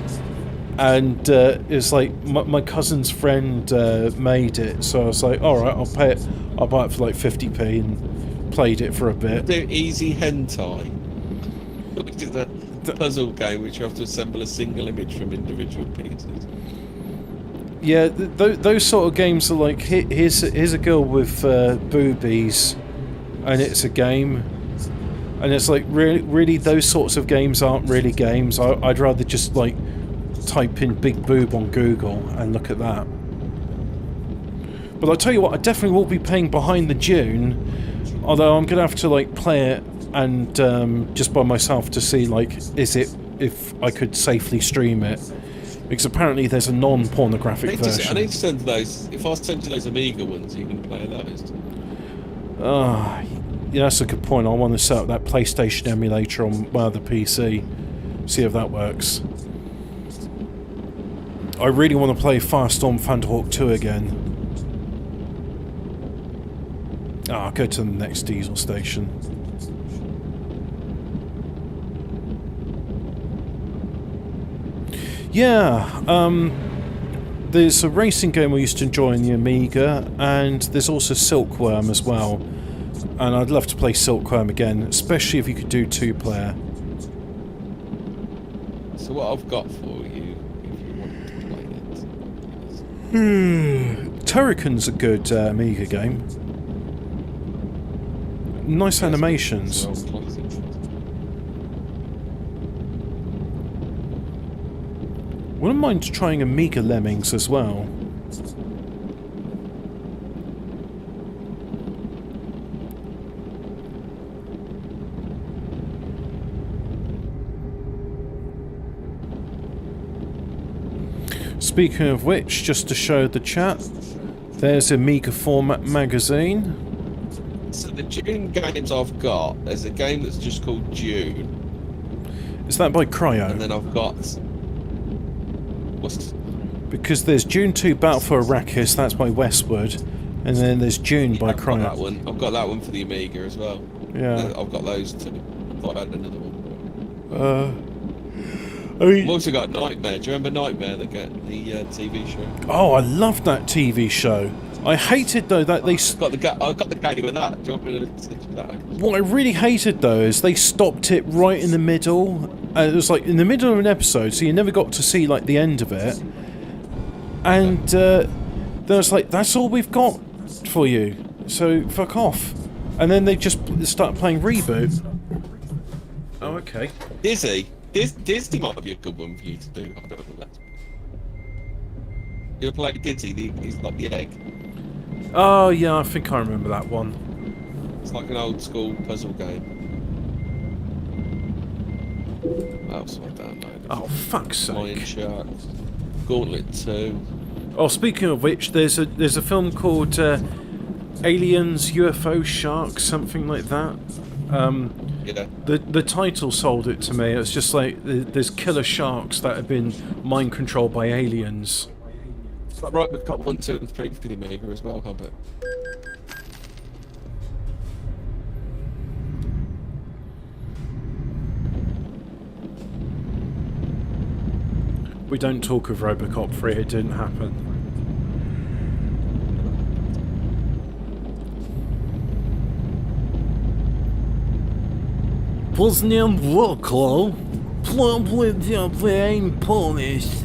and it's like my cousin's friend made it, so I was like, all right, I'll buy it for like 50p and played it for a bit. Do Easy Hentai, which is a puzzle game which you have to assemble a single image from individual pieces. Yeah, those sort of games are like, here's a girl with boobies, and it's a game, and it's like really those sorts of games aren't really games. I'd rather just like type in big boob on Google and look at that. But I'll tell you what, I definitely will be playing Behind the Dune, although I'm gonna have to like play it and just by myself to see like if I could safely stream it. Because apparently there's a non-pornographic version. I need to send those. If I send you those Amiga ones, you can play those. Yeah, that's a good point. I want to set up that PlayStation emulator on my other PC. See if that works. I really want to play Firestorm Thunderhawk 2 again. I'll go to the next diesel station. Yeah, there's a racing game I used to enjoy on the Amiga, and there's also Silkworm as well. And I'd love to play Silkworm again, especially if you could do 2-player. So what I've got for you, if you want to play it, Turrican's a good Amiga game. Nice animations. Wouldn't mind trying Amiga Lemmings as well. Speaking of which, just to show the chat, there's Amiga Format magazine. So the June games I've got, there's a game that's just called June, Is that by Cryo? and then I've got what's Because there's June 2 Battle for Arrakis, that's by Westwood, and then there's June by I've got that Cryo. one. I've got that one for the Amiga as well. Yeah. I've got those two. I thought I had another one. I mean, I've also got Nightmare. Do you remember Nightmare, the TV show? oh, I love that TV show. I hated though that they. I've got the game with that. Do you want me to stitch that? What I really hated though is they stopped it right in the middle. It was like in the middle of an episode, so you never got to see like the end of it. And then I was like, "That's all we've got for you, so fuck off." And then they just start playing Reboot. Oh, okay. Disney might be a good one for you to do. I don't know that. You play Dizzy, he's like the egg. Oh yeah, I think I remember that one. It's like an old school puzzle game. What else have I downloaded? Oh fuck's Lion sake! Shark, Gauntlet 2. Oh, speaking of which, there's a film called Aliens, UFO, Sharks, something like that. Yeah. The title sold it to me. It's just like there's killer sharks that have been mind controlled by aliens. But right, we've got 1, 2, and 3 for the Amiga as well, Hobbit. We don't talk of Robocop 3, it didn't happen. Poznam local, plain Polish.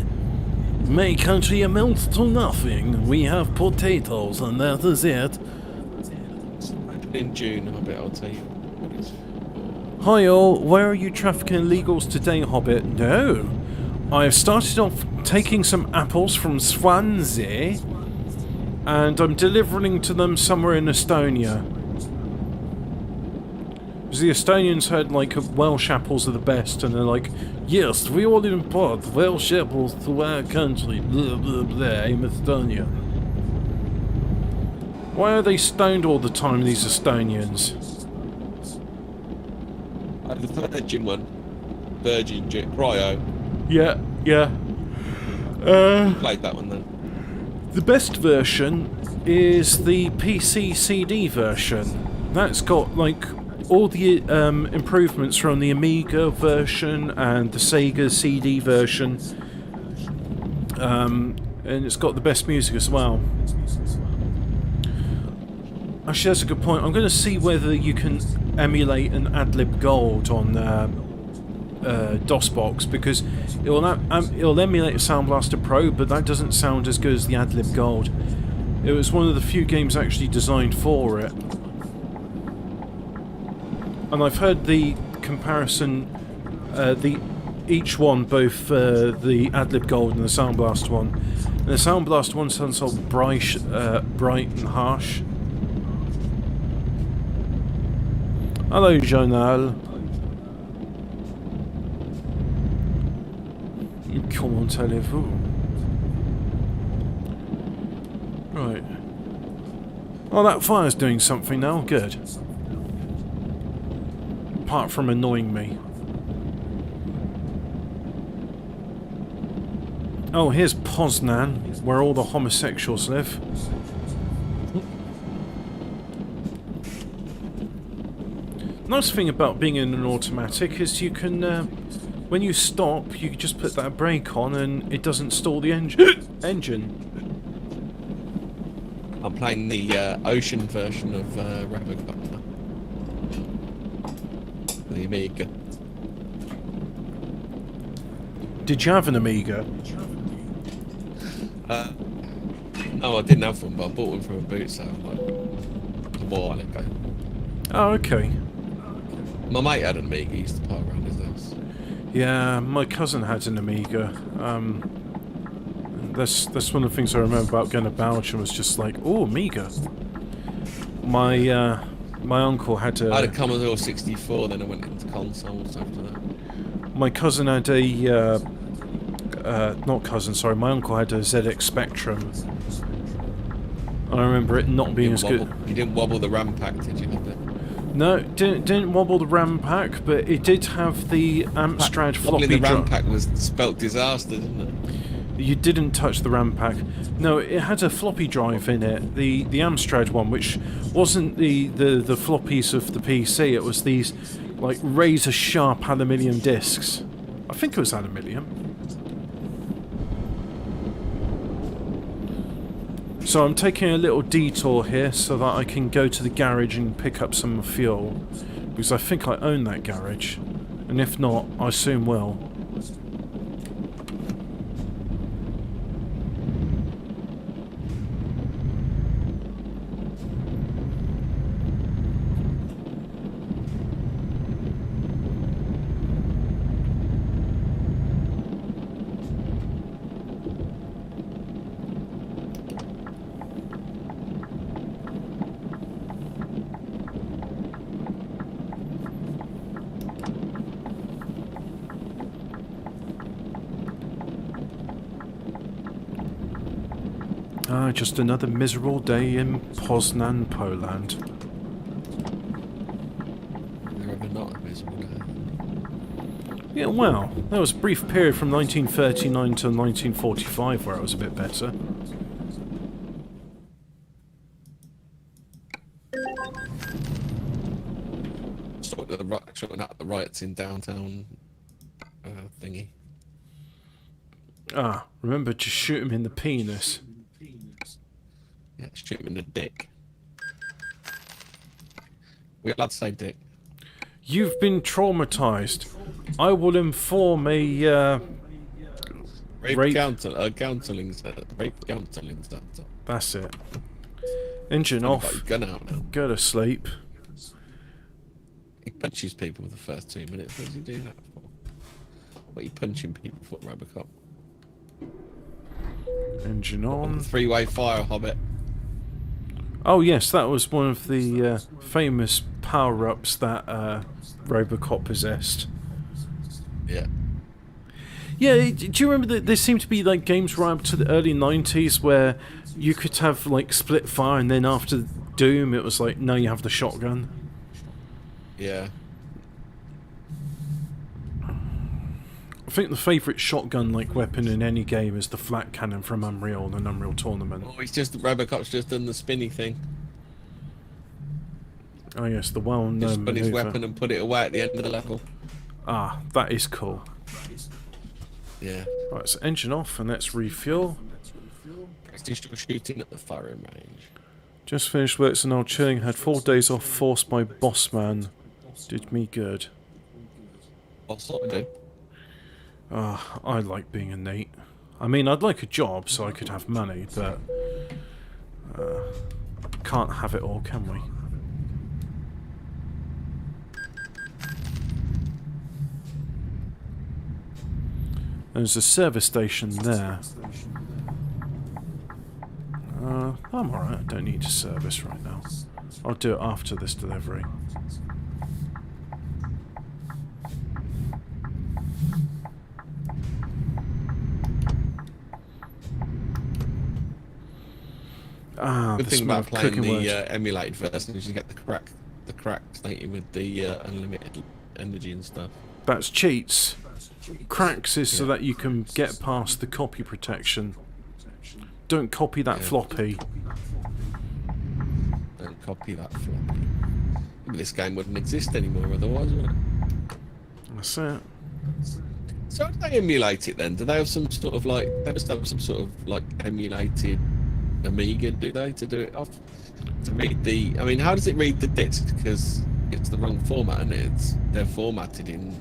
My country amounts to nothing. We have potatoes and that is it. In June, Hobbit, I'll tell you what it's. Hi all, where are you trafficking illegals today, Hobbit? No. I have started off taking some apples from Swansea and I'm delivering to them somewhere in Estonia. Because the Estonians heard like Welsh apples are the best and they're like, yes, we all import Welsh apples to our country, blah blah blah, in Estonia. Why are they stoned all the time, these Estonians? The Virgin one. Virgin Cryo. Yeah. Played that one then. The best version is the PC CD version. That's got like all the improvements from the Amiga version and the Sega CD version. And it's got the best music as well. Actually, that's a good point. I'm going to see whether you can emulate an Adlib Gold on DOSBox, because it'll emulate a Sound Blaster Pro, but that doesn't sound as good as the Adlib Gold. It was one of the few games actually designed for it. And I've heard the comparison, each one, both the Adlib Gold and the Sound Blast one. And the Sound Blast one sounds so bright and harsh. Hello, Jonal. Comment allez-vous? Right. Oh, that fire's doing something now. Good. Apart from annoying me. Oh, here's Poznan, where all the homosexuals live. Nice thing about being in an automatic is you can, when you stop, you can just put that brake on and it doesn't stall the engine. I'm playing the ocean version of Robocop. The Amiga. Did you have an Amiga? No, I didn't have one, but I bought one from a boot sale like a while ago. Oh, okay. My mate had an Amiga, he used to park around his house. Yeah, my cousin had an Amiga. That's one of the things I remember about going to Belgium, was just like, oh, Amiga. My uncle had a... I had a Commodore 64, then I went into consoles after that. My cousin had a not cousin, sorry, my uncle had a ZX Spectrum. I remember it not being as good. You didn't wobble the RAM pack, did you? No, didn't wobble the RAM pack, but it did have the Amstrad floppy the RAM drive. pack was spelt disaster, didn't it? You didn't touch the RAM pack. No, it had a floppy drive in it, the Amstrad one, which wasn't the floppies of the PC. It was these like razor sharp aluminium discs. I think it was aluminium. So I'm taking a little detour here so that I can go to the garage and pick up some fuel, because I think I own that garage, and if not, I soon will. Just another miserable day in Poznan, Poland. Never not a miserable day. Yeah, well, there was a brief period from 1939 to 1945 where it was a bit better. Sorting out the riots in downtown thingy. Ah, remember to shoot him in the penis. Yeah, shoot him in the dick. We're allowed to say dick. You've been traumatized. I will inform a Rape counselling centre. Rape counselling centre. That's it. Engine off. Gun out now. Go to sleep. He punches people for the first 2 minutes. What does he do that for? What are you punching people for, Robocop? Engine on. Three-way fire, Hobbit. Oh yes, that was one of the famous power-ups that Robocop possessed. Yeah. Yeah, do you remember that there seemed to be like games right up to the early 90s where you could have like split fire, and then after Doom it was like, no, you have the shotgun? Yeah. I think the favourite shotgun like weapon in any game is the flat cannon from Unreal and Unreal Tournament. Oh, he's just Robocop's just done the spinny thing. Oh yes, the well-known Just spun his maneuver. weapon and put it away at the end of the level. Ah, that is cool. Yeah. Right, so engine off and let's refuel. Still shooting at the firing range. Just finished work, so now chilling. Had 4 days off forced by boss man. Did me good. What sort of do? I like being a Nate. I mean, I'd like a job so I could have money, but can't have it all, can we? There's a service station there. I'm alright, I don't need to service right now. I'll do it after this delivery. Good the thing smell about of playing cooking the words. emulated version is you get the cracks, don't you, with the unlimited energy and stuff. That's cheats. Cracks is so that you can get past the copy protection. Don't copy that floppy. Don't copy that floppy. This game wouldn't exist anymore otherwise, would it? That's it. So how do they emulate it then? Do they have some sort of like, they must have some sort of like emulated Amiga, do they, to do it off? To read the, I mean, how does it read the disc? Because it's the wrong format, and they're formatted in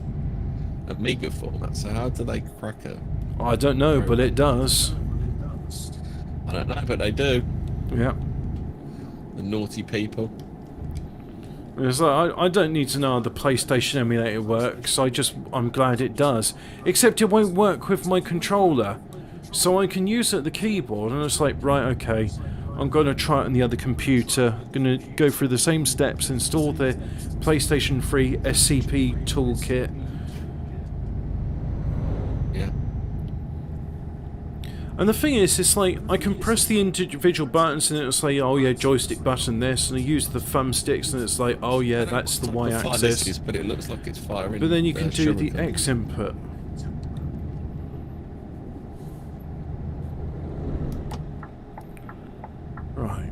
Amiga format, so how do they crack it? I don't know, but it does. I don't know, but they do. Yeah. The naughty people. It's like, I don't need to know how the PlayStation emulator works, I'm glad it does. Except it won't work with my controller. So I can use it at the keyboard, and it's like, right, okay, I'm going to try it on the other computer, going to go through the same steps, install the PlayStation 3 SCP toolkit. Yeah. And the thing is, it's like, I can press the individual buttons and it'll say, oh yeah, joystick button this, and I use the thumbsticks and it's like, oh yeah, that's the y-axis. But it looks like it's firing. But then you can do the shuriken. X input. Right.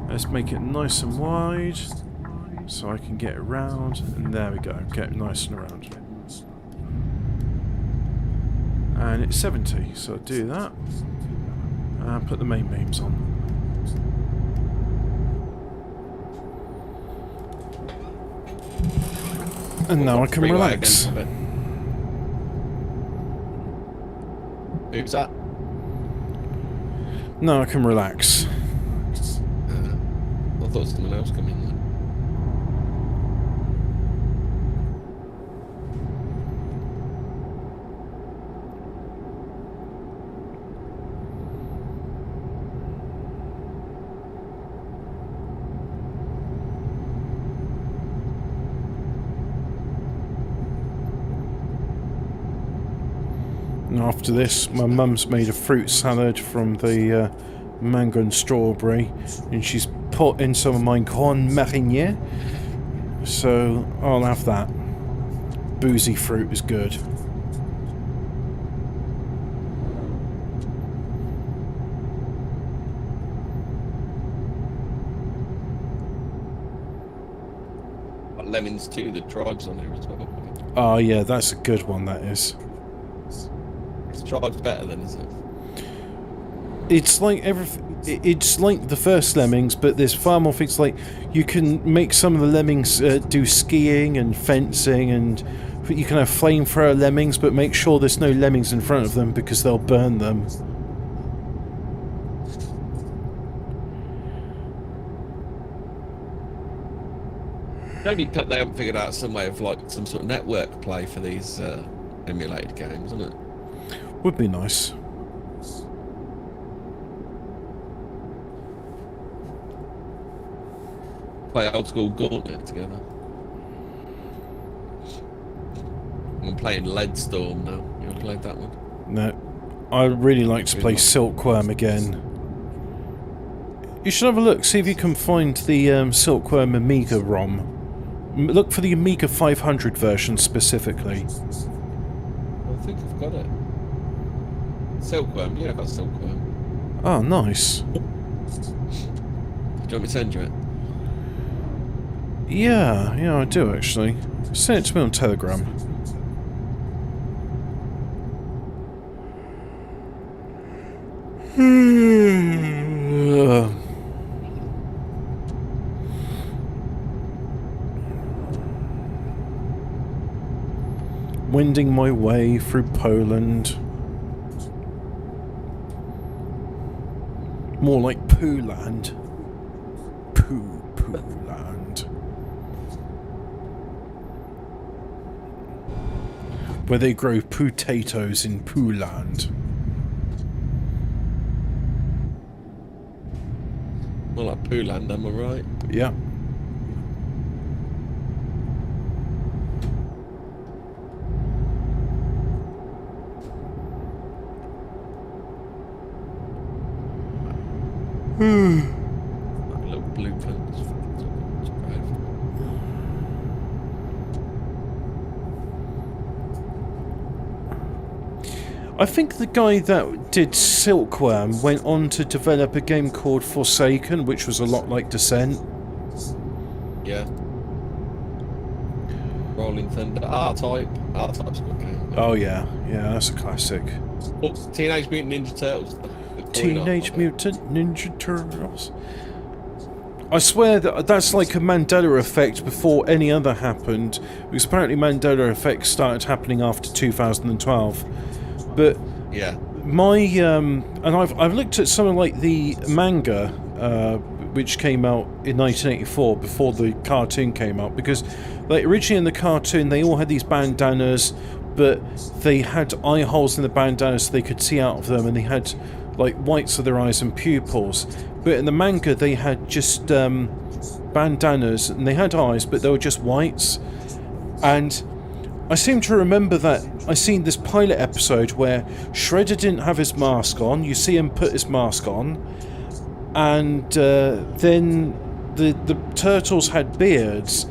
Let's make it nice and wide, so I can get around, and there we go, get nice and around. And it's 70, so I'll do that. And put the main memes on. And now I can relax. Who's that? Now I can relax. I thought someone else come in then. And after this, my mum's made a fruit salad from the mango and strawberry, and she's put in some of my corn marinier, so I'll have that. Boozy fruit is good. Got lemons too, the tribes on there as well. Oh yeah, that's a good one, that is. This tribe's better than, is it? It's like it's like the first Lemmings, but there's far more things. Like, you can make some of the Lemmings do skiing and fencing, and you can have flamethrower Lemmings, but make sure there's no Lemmings in front of them because they'll burn them. Maybe they haven't figured out some way of like some sort of network play for these emulated games, isn't it? Would be nice. Play old school Gauntlet together. I'm playing Leadstorm now. You ever played that one? No. I'd really like to play Silkworm again. You should have a look, see if you can find the Silkworm Amiga ROM. Look for the Amiga 500 version specifically. I think I've got it. Silkworm, yeah, I've got Silkworm. Oh, nice. Do you want me to send you it? Yeah, I do actually. Send it to me on Telegram. Wending my way through Poland. More like Pooland. Pooland. Where they grow potatoes in Pooland. More like Pooland, am I right? Yeah. Like a little blueprint. I think the guy that did Silkworm went on to develop a game called Forsaken, which was a lot like Descent. Yeah. Rolling Thunder. R-Type. R-Type's a good game. Oh yeah, that's a classic. Oh, Teenage Mutant Ninja Turtles. Teenage Mutant Ninja Turtles. I swear that's like a Mandela effect before any other happened, because apparently Mandela effect started happening after 2012. But yeah, my and I've looked at something like the manga, which came out in 1984 before the cartoon came out, because like originally in the cartoon they all had these bandanas, but they had eye holes in the bandanas so they could see out of them, and they had like whites of their eyes and pupils. But in the manga they had just bandanas, and they had eyes but they were just whites. And I seem to remember that I seen this pilot episode where Shredder didn't have his mask on. You see him put his mask on, and then the turtles had beards.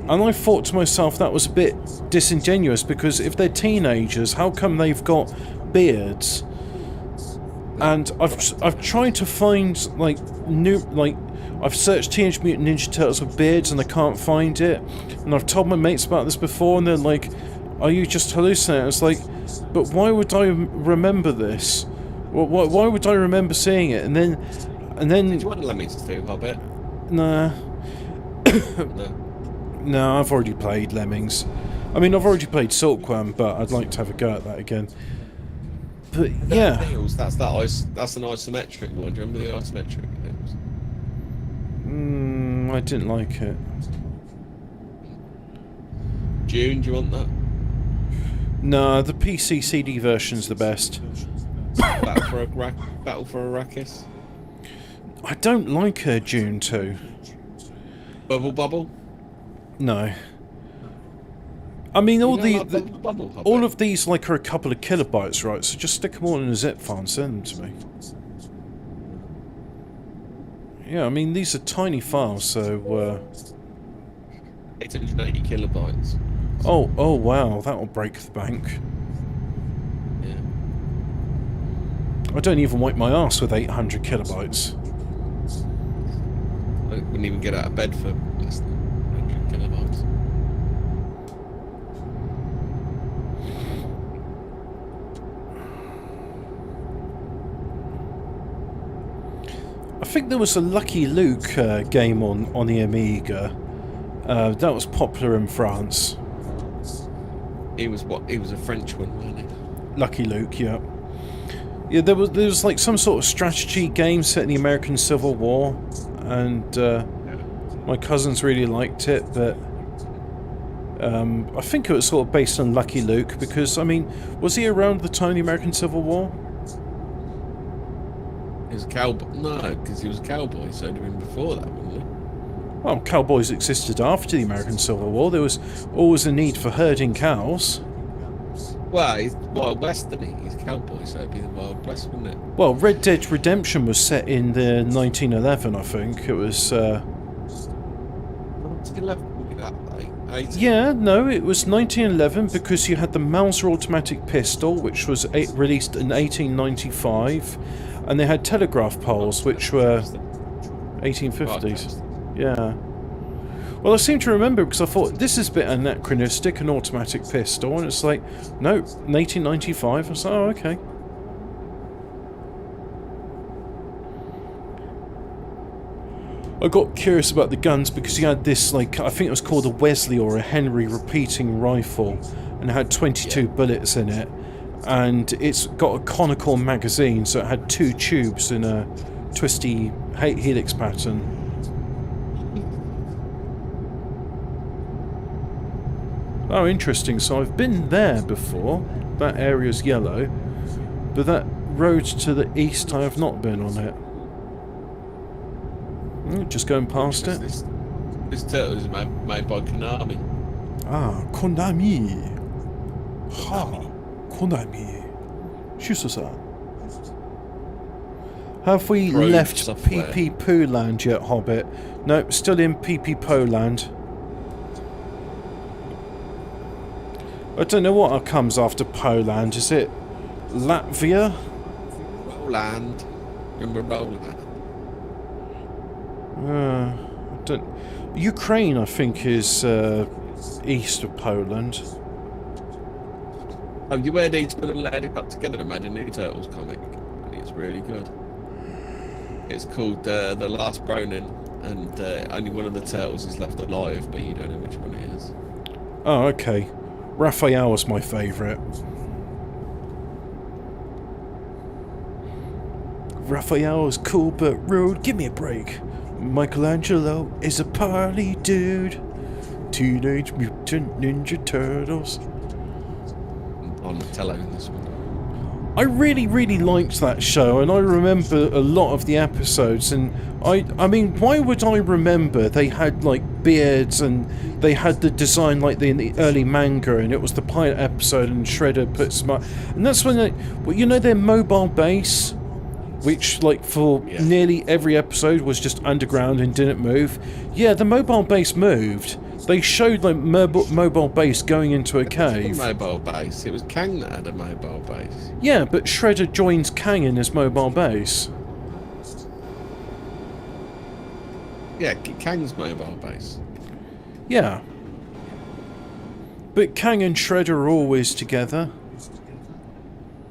And I thought to myself that was a bit disingenuous, because if they're teenagers, how come they've got beards? And I've tried to find I've searched Teenage Mutant Ninja Turtles with beards and I can't find it. And I've told my mates about this before and they're like, "Are you just hallucinating?" It's like, but why would I remember this? Why would I remember seeing it? And then. Did you want Lemmings to do Hobbit? Nah. No. No, I've already played Lemmings. I mean, I've already played Silkworm, but I'd like to have a go at that again. But yeah, That's an isometric one. Do you remember the isometric hills? I didn't like it. June, do you want that? No, the PC CD version's the best. Battle for Arrakis. I don't like June 2. Bubble. No. I mean, all Bubble, all of these are a couple of kilobytes, right? So just stick them all in a zip file and send them to me. Yeah, I mean, these are tiny files, so 880 kilobytes. Oh wow, that'll break the bank. Yeah. I don't even wipe my ass with 800 kilobytes. I wouldn't even get out of bed for less than 100 kilobytes. I think there was a Lucky Luke game on the Amiga. That was popular in France. He was a French one, wasn't he? Lucky Luke, yeah. Yeah, there was like some sort of strategy game set in the American Civil War, and my cousins really liked it, but I think it was sort of based on Lucky Luke, because, I mean, was he around the time of the American Civil War? He was a cowboy. No, because he was a cowboy, so he'd have been before that, wouldn't he? Well, cowboys existed after the American Civil War. There was always a need for herding cows. Well, he's Wild West, isn't he? He's a cowboy, so it'd be the Wild West, wouldn't it? Well, Red Dead Redemption was set in the 1911, I think. It was, 1911 would be that late. 18. Yeah, no, it was 1911 because you had the Mauser automatic pistol, which was released in 1895, and they had telegraph poles, which were 1850s. Yeah. Well, I seem to remember because I thought this is a bit anachronistic, an automatic pistol, and it's like, no, 1895. I was like, oh, okay. I got curious about the guns because he had this, I think it was called a Wesley or a Henry repeating rifle, and it had 22 bullets in it, and it's got a conical magazine, so it had 2 tubes in a twisty helix pattern. Oh, interesting. So I've been there before. That area's yellow, but that road to the east, I have not been on it. Just going past it. This turtle is made by Konami. Ah, Konami. Ha, Konami. Shusa-san. Have we left PP Poo Land yet, Hobbit? No, still in PP Po Land. I don't know what comes after Poland. Is it Latvia? Roland. Remember Roland? I don't. Ukraine, I think, is east of Poland. Have you heard these little lady got together and made a new Turtles comic? And it's really good. It's called The Last Ronin, and only one of the turtles is left alive, but you don't know which one it is. Oh, okay. Raphael was my favourite. Raphael is cool but rude, give me a break. Michelangelo is a party dude. Teenage Mutant Ninja Turtles. On the telly in this one. I really, really liked that show, and I remember a lot of the episodes, and I mean, why would I remember they had, like, beards, and they had the design like in the early manga, and it was the pilot episode, and Shredder put some... And that's when they... Well, you know their mobile base? Which, like, for nearly every episode was just underground and didn't move. Yeah, the mobile base moved. They showed, like, mobile base going into a cave. Mobile base. It was Kang that had a mobile base. Yeah, but Shredder joins Kang in his mobile base. Yeah, Kang's mobile base. Yeah. But Kang and Shredder are always together.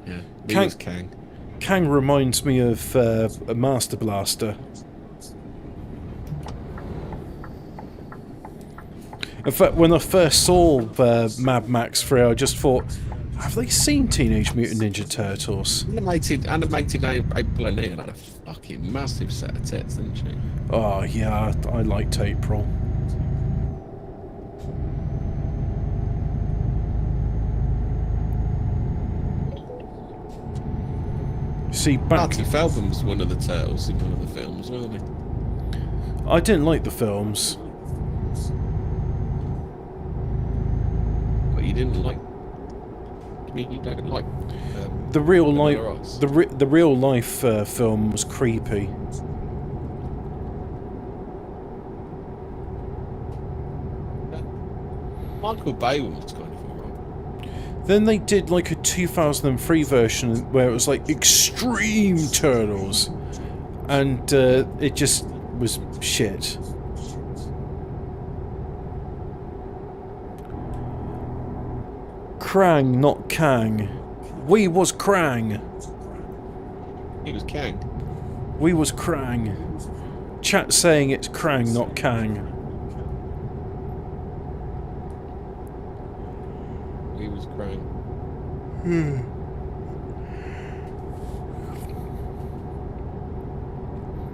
Yeah, he was Kang. Kang reminds me of a Master Blaster. In fact, when I first saw Mad Max 3, I just thought, have they seen Teenage Mutant Ninja Turtles? Animated April O'Neil had a fucking massive set of tits, didn't she? Oh, yeah, I liked April. See, Martin Feldman was one of the turtles in one of the films, wasn't he? I didn't like the films. But you didn't like... I mean, you don't like... the real life... The real life film was creepy. Michael Bay one was kind of alright. Then they did like a 2003 version where it was like Extreme Turtles. And it just was shit. Krang, not Kang. We was Krang. He was Kang. We was Krang. Chat saying it's Krang, not Kang. He was Krang.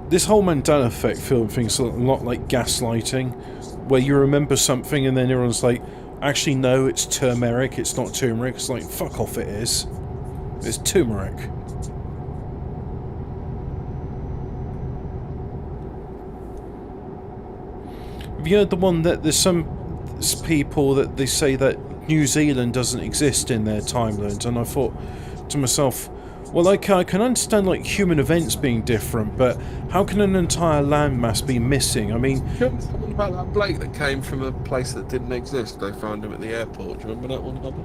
This whole Mandela effect film thing's a lot like gaslighting, where you remember something and then everyone's like, actually no, it's turmeric, it's not turmeric. It's like, fuck off, it is. It's turmeric. Have you heard the one that there's some people that they say that New Zealand doesn't exist in their timeline, and I thought to myself, well, I can understand like human events being different, but how can an entire landmass be missing? I mean, Something about that bloke that came from a place that didn't exist. They found him at the airport. Do you remember that one, Hubble?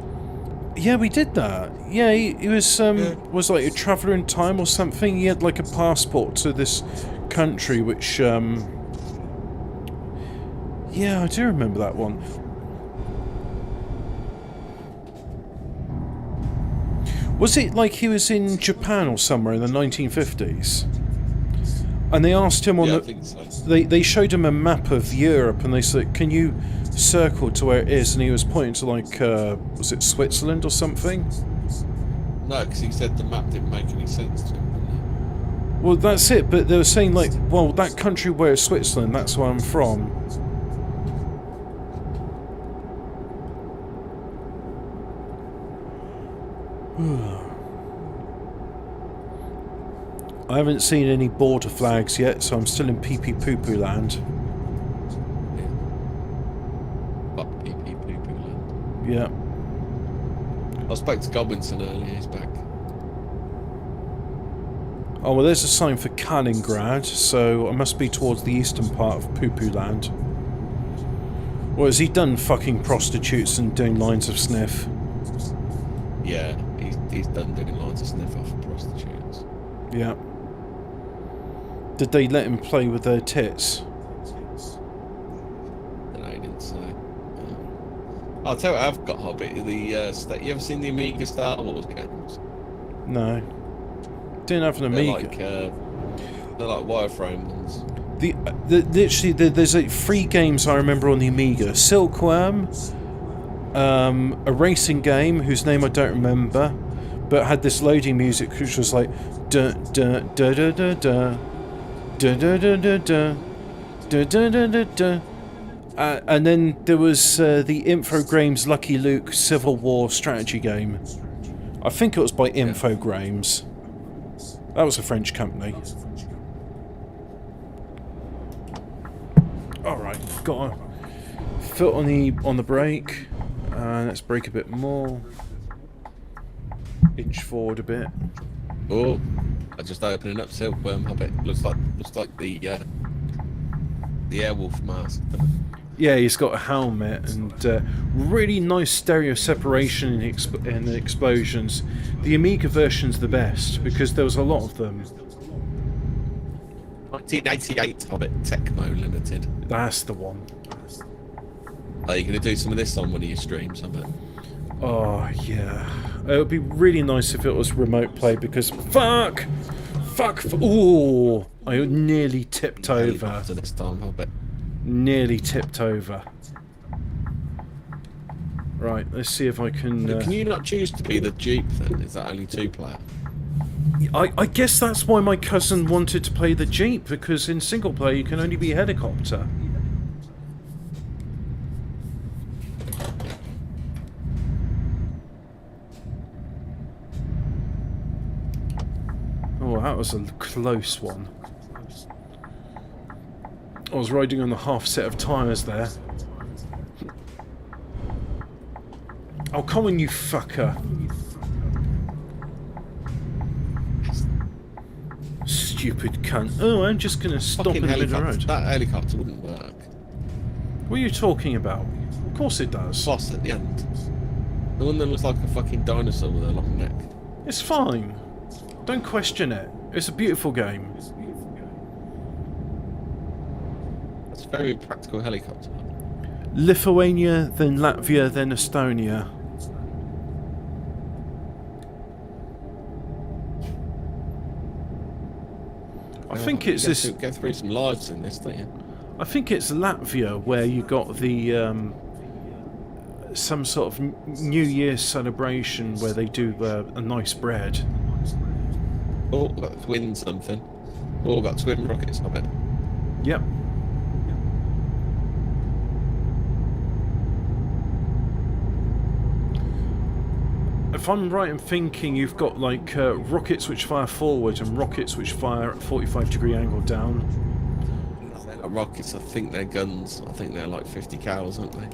yeah, we did that. Yeah, he was was like a traveller in time or something. He had like a passport to this country, which yeah, I do remember that one. Was it like he was in Japan or somewhere in the 1950s? And they asked him on Yeah, I the... think so. They showed him a map of Europe and they said, can you circle to where it is? And he was pointing to like, was it Switzerland or something? No, because he said the map didn't make any sense to him. Well, that's it, but they were saying like, well, that country where it's Switzerland, that's where I'm from. I haven't seen any border flags yet, so I'm still in pee-pee poo-poo land. Fuck pee-pee poo-poo land. Yeah. I spoke to Godwinson earlier, he's back. Oh, well, there's a sign for Kaliningrad, so I must be towards the eastern part of poo-poo land. Or has he done fucking prostitutes and doing lines of sniff? Yeah, he's done doing lines of sniff off prostitutes. Yeah. Did they let him play with their tits? No, he didn't say. I'll tell you what I've got, Hobbit. You ever seen the Amiga Star Wars games? No. Didn't have an Amiga. They're like wireframe ones. Literally, there's like 3 games I remember on the Amiga. Silkworm, a racing game whose name I don't remember, but had this loading music which was like da da da da da da da da da da da da da da da da. And then there was the Infogrames Lucky Luke Civil War strategy game, I think it was by Infogrames. That was a French company. Alright, got a foot on the brake. Let's brake a bit more. Inch forward a bit. Oh, I just opened up silkworm hobbit. Looks like the Airwolf mask. Yeah, he's got a helmet and really nice stereo separation in the explosions. The Amiga version's the best because there was a lot of them. 1988 Hobbit Tecmo Limited. That's the one. Are you going to do some of this on one of your streams, I bet? Oh, yeah. It would be really nice if it was remote play because fuck! Ooh! I nearly tipped over. After this time, I bet. Nearly tipped over. Right, let's see if I can... Can you not choose to be the Jeep then? Is that only 2-player? I guess that's why my cousin wanted to play the Jeep, because in single player you can only be helicopter. Oh, that was a close one. I was riding on the half set of tyres there. Oh, come on, you fucker. Stupid cunt. Oh, I'm just going to stop in the middle of the road. That helicopter wouldn't work. What are you talking about? Of course it does. Boss at the end. The one that looks like a fucking dinosaur with a long neck. It's fine. Don't question it. It's a beautiful game. That's a very practical helicopter. Lithuania, then Latvia, then Estonia. I think it's this. Get through some lives in this, don't you? I think it's Latvia where you got the some sort of New Year's celebration where they do a nice bread. Oh, got twin something. Oh, got twin rockets, I bet. Yep. If I'm right in thinking, you've got like rockets which fire forward and rockets which fire at 45-degree angle down. Rockets, I think they're guns. I think they're like 50 cals, aren't they?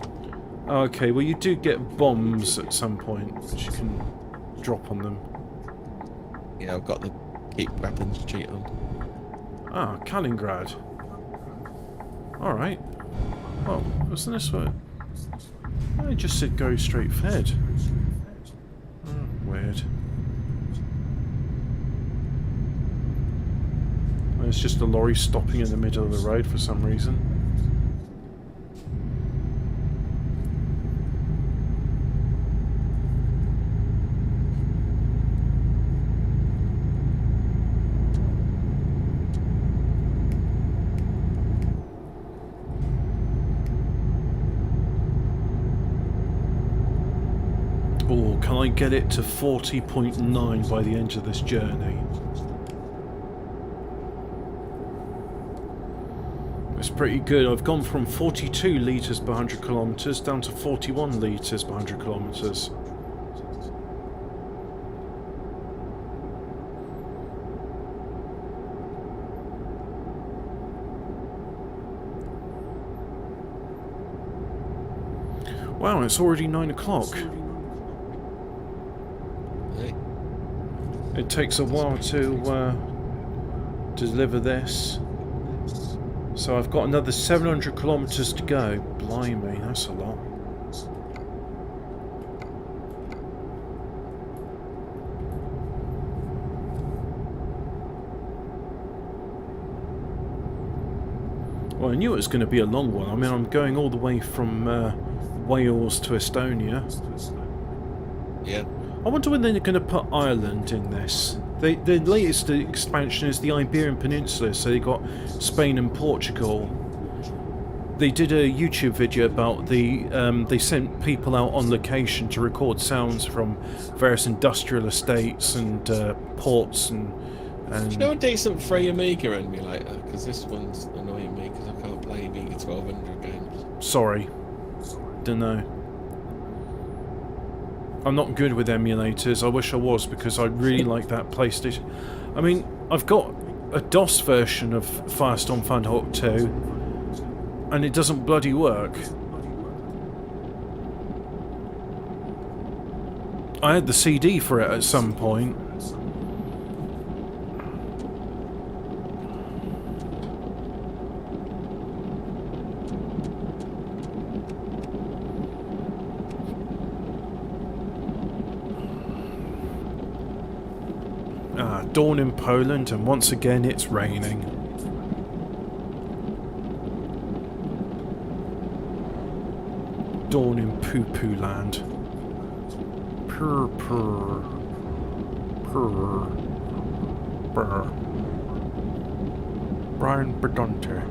Okay, well you do get bombs at some point which you can drop on them. Yeah, I've got the keep weapons cheat on. Ah, Kaliningrad. Alright. Oh, wasn't this what? I just said go straight fed. Oh, weird. There's just a lorry stopping in the middle of the road for some reason. Oh, can I get it to 40.9 by the end of this journey? It's pretty good. I've gone from 42 litres per 100 kilometres down to 41 litres per 100 kilometres. Wow, it's already 9 o'clock. Hey. It takes a while to deliver this. So I've got another 700 kilometres to go. Blimey, that's a lot. Well, I knew it was going to be a long one. I mean, I'm going all the way from Wales to Estonia. Yeah. I wonder when they're going to put Ireland in this. The latest expansion is the Iberian Peninsula, so they got Spain and Portugal. They did a YouTube video about they sent people out on location to record sounds from various industrial estates and ports and. Do you know a decent free Amiga emulator? Because this one's annoying me because I can't play Amiga 1200 games. Sorry, don't know. I'm not good with emulators. I wish I was, because I really like that PlayStation. I mean, I've got a DOS version of Firestorm Thunderhawk 2, and it doesn't bloody work. I had the CD for it at some point. Dawn in Poland, and once again it's raining. Dawn in Poo-Poo Land. Purr, purr. Purr. Brr. Brian Bedonte.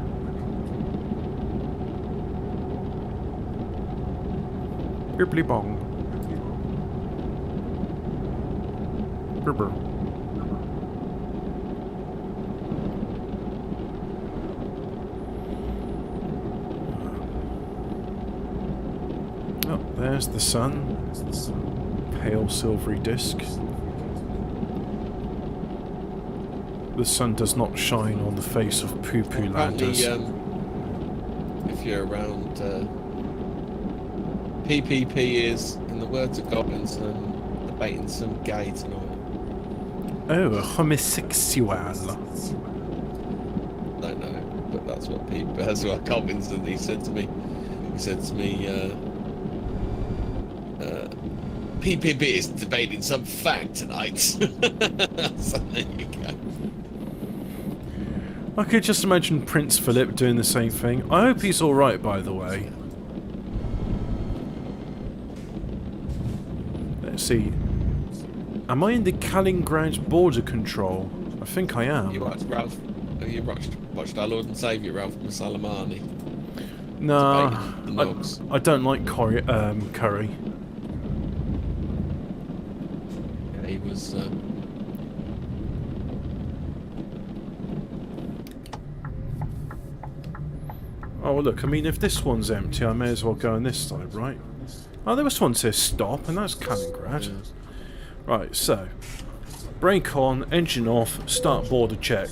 Bibbly bong. Brr. Oh, there's the sun. Pale silvery disk. The sun does not shine on the face of Poo-Poo Landers. If you're around, PPP is, in the words of goblins, debating some gay tonight. Oh, a homosexual. Don't know, but that's what goblins and he said to me. He said to me, PPP is debating some fact tonight. So there you go. I could just imagine Prince Philip doing the same thing. I hope he's alright, by the way. Let's see. Am I in the Kaliningrad border control? I think I am. You watched Ralph? Have you watched our Lord and Saviour Ralph Musalamani? No, Debating the I don't like curry. Yeah, he was. Oh, well, look, I mean, if this one's empty, I may as well go on this side, right? Oh, this one says stop, and that's Kaliningrad. Yeah. Right, so, brake on, engine off, start border check.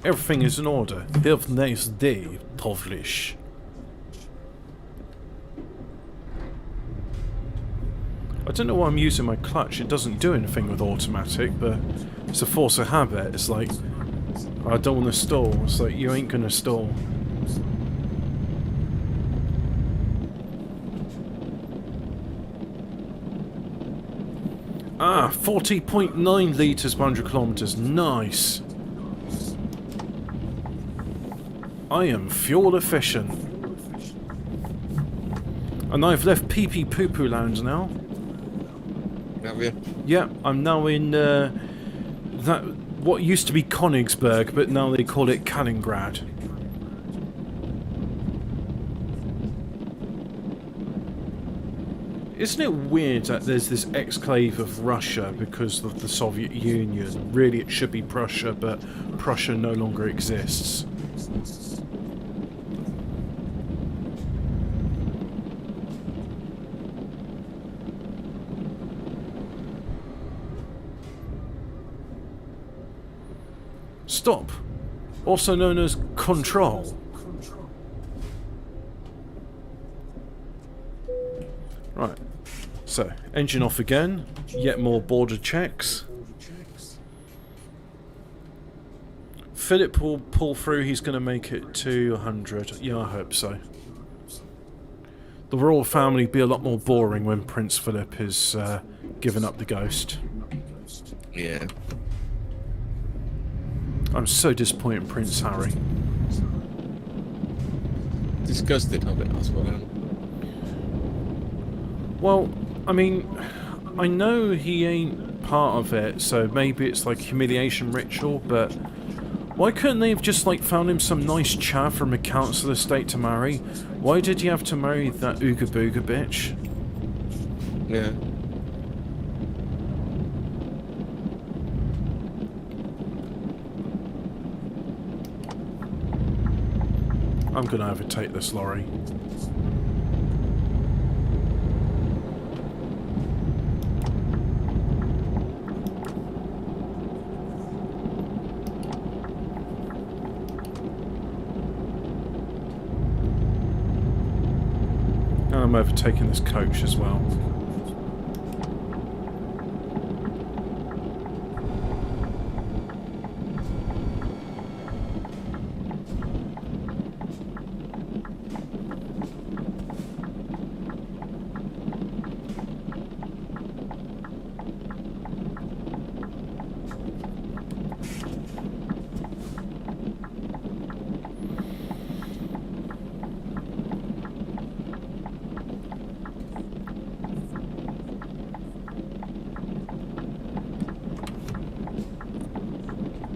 Everything is in order. Have a nice day, Tovlish. I don't know why I'm using my clutch. It doesn't do anything with automatic, but it's a force of habit. It's like, I don't want to stall. It's like, you ain't gonna stall. Ah, 40.9 litres per 100 kilometres. Nice. I am fuel efficient. And I've left Pee Poo Poo Lounge now. Have you? Yeah, I'm now in that what used to be Königsberg, but now they call it Kaliningrad. Isn't it weird that there's this exclave of Russia because of the Soviet Union? Really, it should be Prussia, but Prussia no longer exists. Stop, also known as control. Right, so engine off again, yet more border checks. Philip will pull through, he's going to make it to 100. Yeah, I hope so. The royal family would be a lot more boring when Prince Philip is given up the ghost. Yeah. I'm so disappointed in Prince Harry. Disgusted of it, that's what I'm. Well, I mean, I know he ain't part of it, so maybe it's like humiliation ritual, but why couldn't they have just like found him some nice chav from a council estate to marry? Why did he have to marry that ooga booga bitch? Yeah. I'm gonna overtake this lorry. And I'm overtaking this coach as well.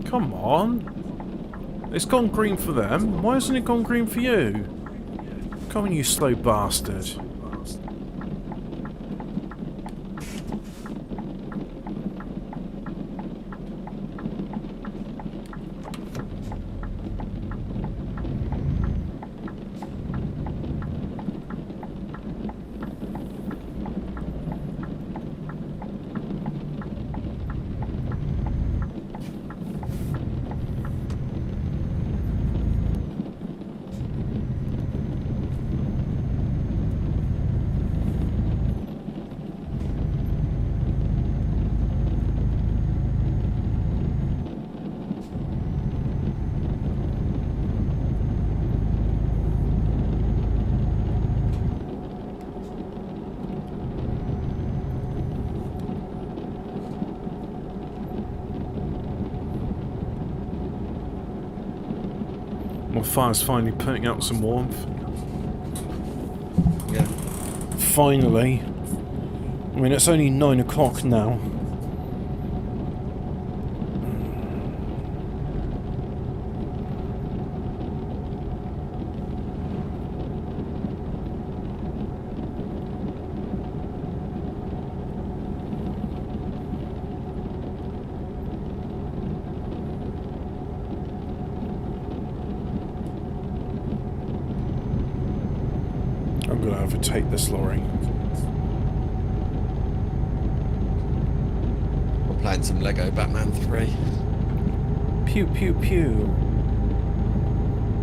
Come on. It's gone green for them. Why hasn't it gone green for you? Come on, you slow bastard. My fire's finally putting out some warmth. Yeah. Finally. I mean, it's only 9 o'clock now. I'm gonna overtake this lorry. We're playing some Lego Batman 3. Pew pew pew.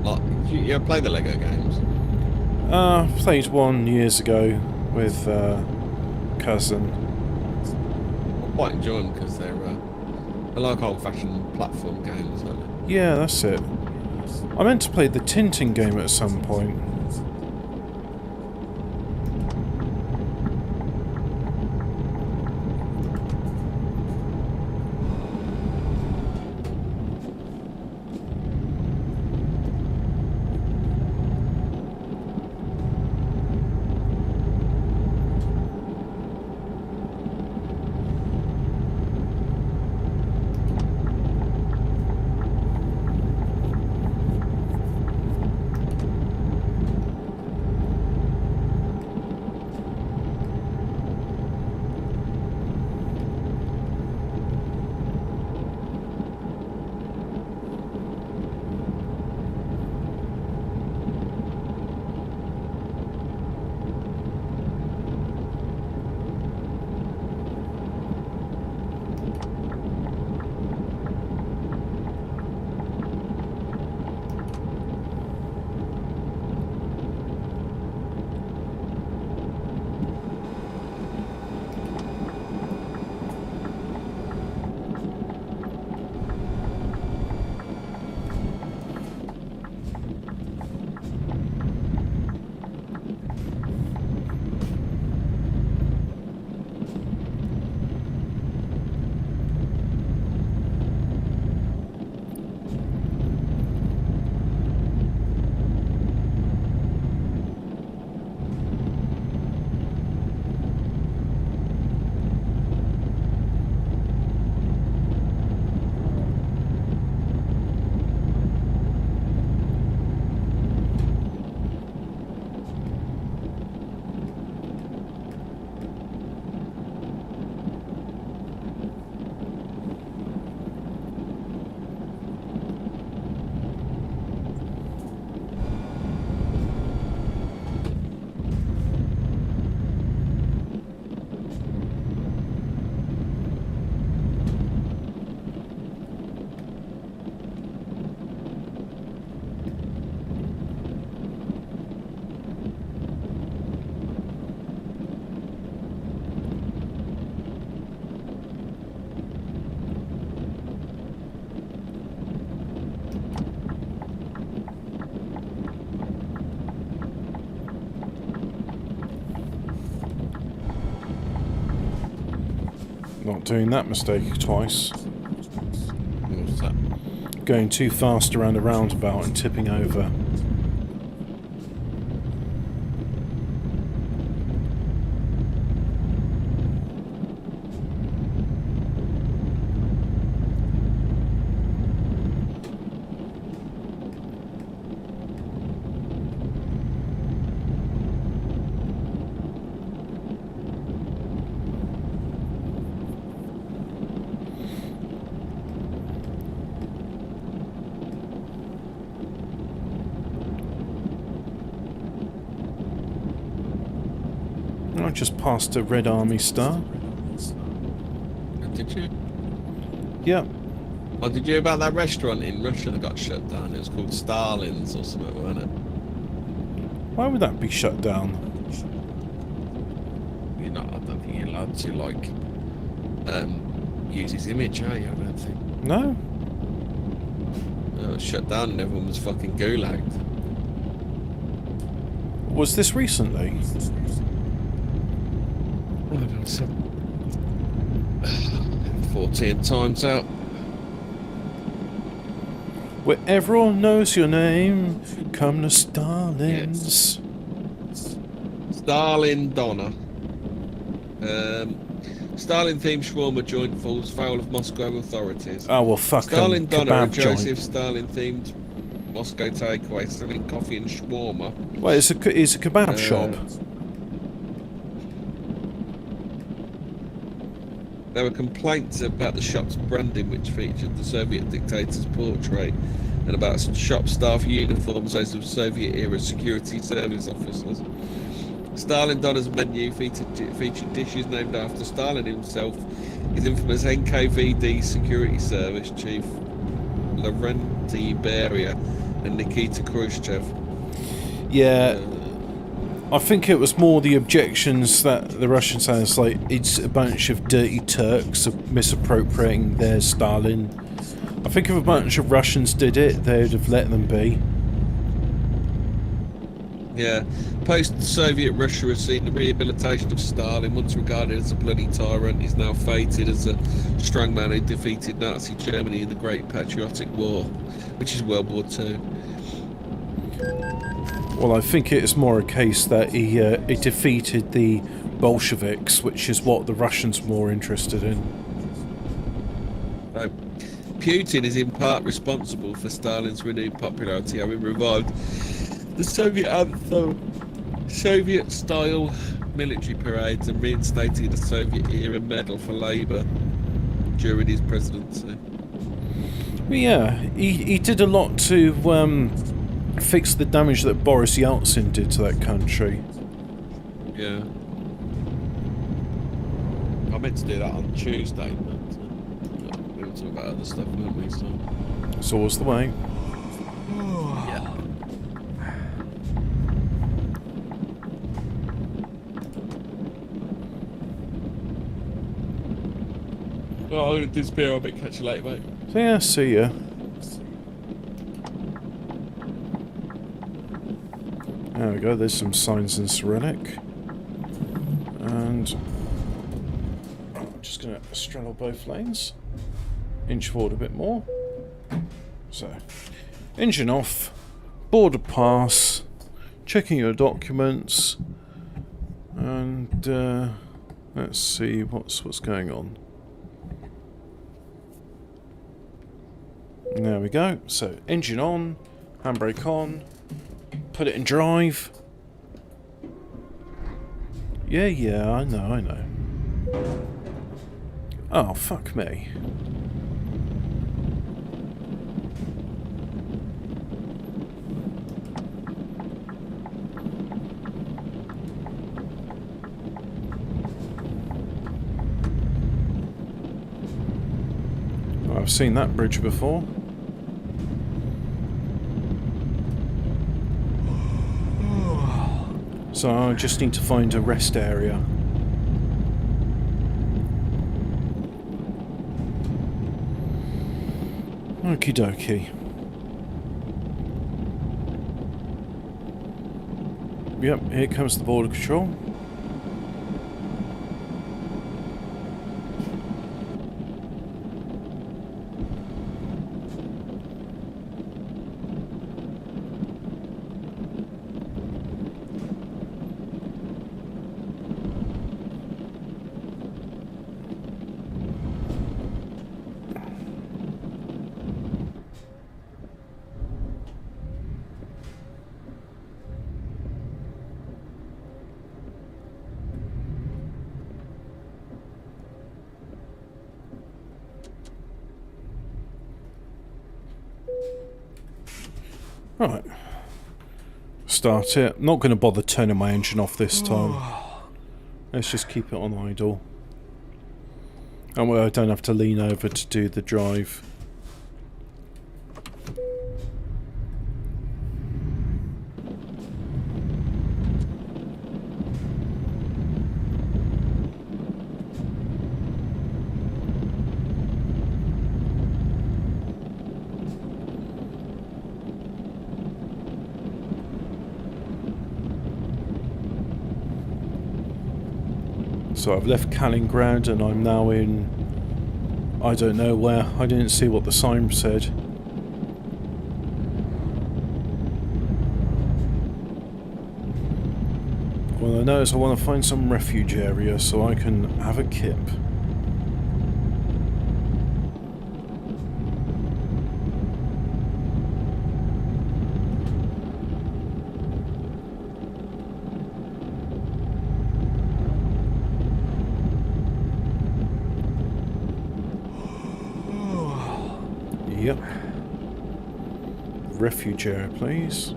Like, you ever play the Lego games? Played one years ago with cousin. I quite enjoy them because they're like old-fashioned platform games, aren't they? Yeah, that's it. I meant to play the Tintin game at some point. Not doing that mistake twice. What's that? Going too fast around a roundabout and tipping over. I just passed a red army star. Did you? Yep. Oh, did you hear about that restaurant in Russia that got shut down? It was called Stalin's or something, wasn't it? Why would that be shut down? You know, I don't think you're allowed to, like, use his image, are you? I don't think. No? It was shut down and everyone was fucking gulagged. Was this recently? 14 times out. Where everyone knows your name, come to Stalin's. Stalin Donna. Stalin themed shawarma joint falls foul of Moscow authorities. Oh well, fuck 'em. Stalin Donna, a Kebab joint. Joseph Stalin themed Moscow takeaway selling coffee and shawarma. Well, it's a kebab shop. There were complaints about the shop's branding, which featured the Soviet dictator's portrait, and about shop staff uniforms as of Soviet-era security service officers. Stalin Donna's menu featured dishes named after Stalin himself, his infamous NKVD security service chief, Lavrentiy Beria, and Nikita Khrushchev. Yeah. I think it was more the objections that the Russians had. It's like, it's a bunch of dirty Turks misappropriating their Stalin. I think if a bunch of Russians did it, they'd have let them be. Yeah. Post-Soviet Russia has seen the rehabilitation of Stalin, once regarded as a bloody tyrant, is now fated as a strongman who defeated Nazi Germany in the Great Patriotic War, which is World War II. Well, I think it's more a case that he defeated the Bolsheviks, which is what the Russians were more interested in. So, Putin is in part responsible for Stalin's renewed popularity, having revived the Soviet anthem, Soviet-style military parades, and reinstated a Soviet-era medal for labour during his presidency. But yeah, he did a lot to fix the damage that Boris Yeltsin did to that country. Yeah. I meant to do that on Tuesday, but we were talking about other stuff, weren't we? So. It's always the way. Yeah. Oh, I'm going to disappear. I'll catch you later, mate. So yeah, see ya. There we go, there's some signs in Cyrillic. And I'm just going to straddle both lanes. Inch forward a bit more. So, engine off, border pass, checking your documents, and let's see what's going on. There we go. So, engine on, handbrake on. Put it in drive. Yeah, I know. Oh, fuck me. I've seen that bridge before. So I just need to find a rest area. Okie dokie. Yep, here comes the border control. Right. Start it. Not going to bother turning my engine off this time. Let's just keep it on idle. And I don't have to lean over to do the drive. So I've left Kaliningrad and I'm now in... I don't know where. I didn't see what the sign said. All I know is I want to find some refuge area so I can have a kip. Yep. Refuge area, please.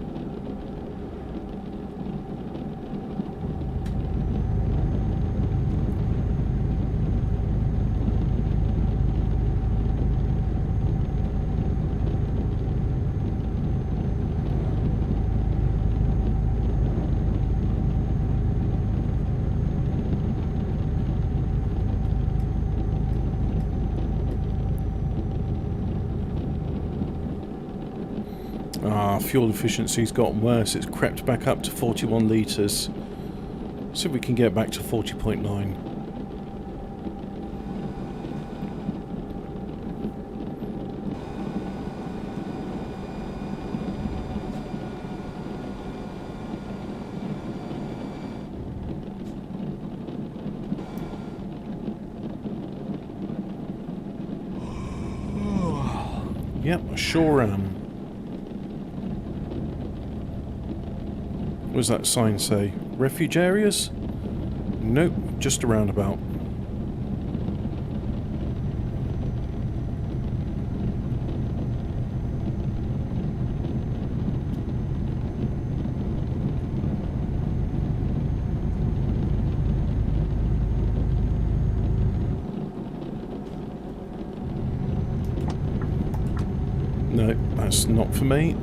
Fuel efficiency's gotten worse. It's crept back up to 41 litres. See if we can get back to 40.9. Yep, I sure am. What does that sign say? Refuge areas? Nope, just a roundabout. No, that's not for me.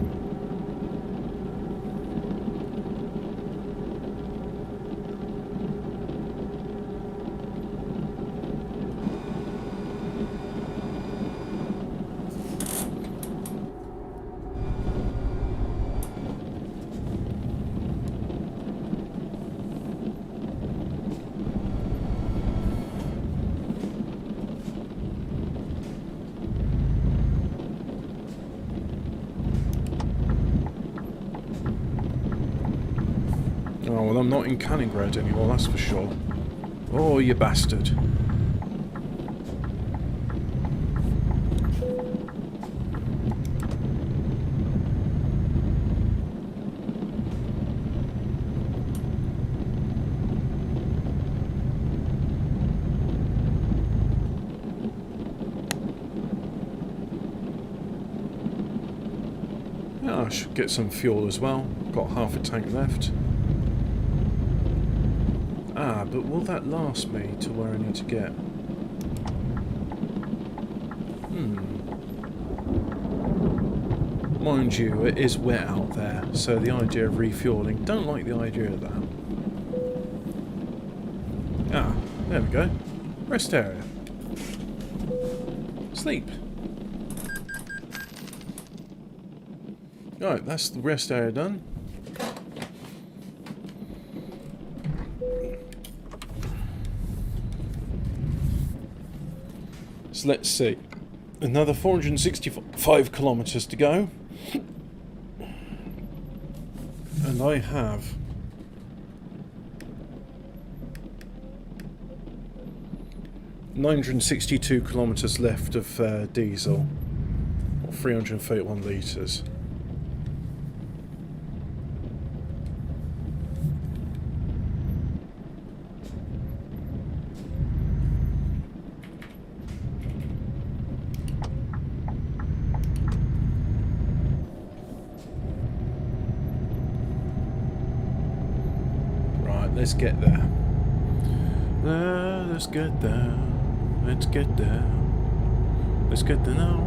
Oh, well, I'm not in Kaliningrad anymore, that's for sure. Oh, you bastard. Yeah, I should get some fuel as well. Got half a tank left. Ah, but will that last me to where I need to get? Mind you, it is wet out there, so the idea of refueling, don't like the idea of that. Ah, there we go. Rest area. Sleep. Right, that's the rest area done. So let's see. Another 465 kilometers to go. And I have $962 kilometers left of diesel, or 331 litres. let's get there. Let's get there. Let's get there. Let's get there now.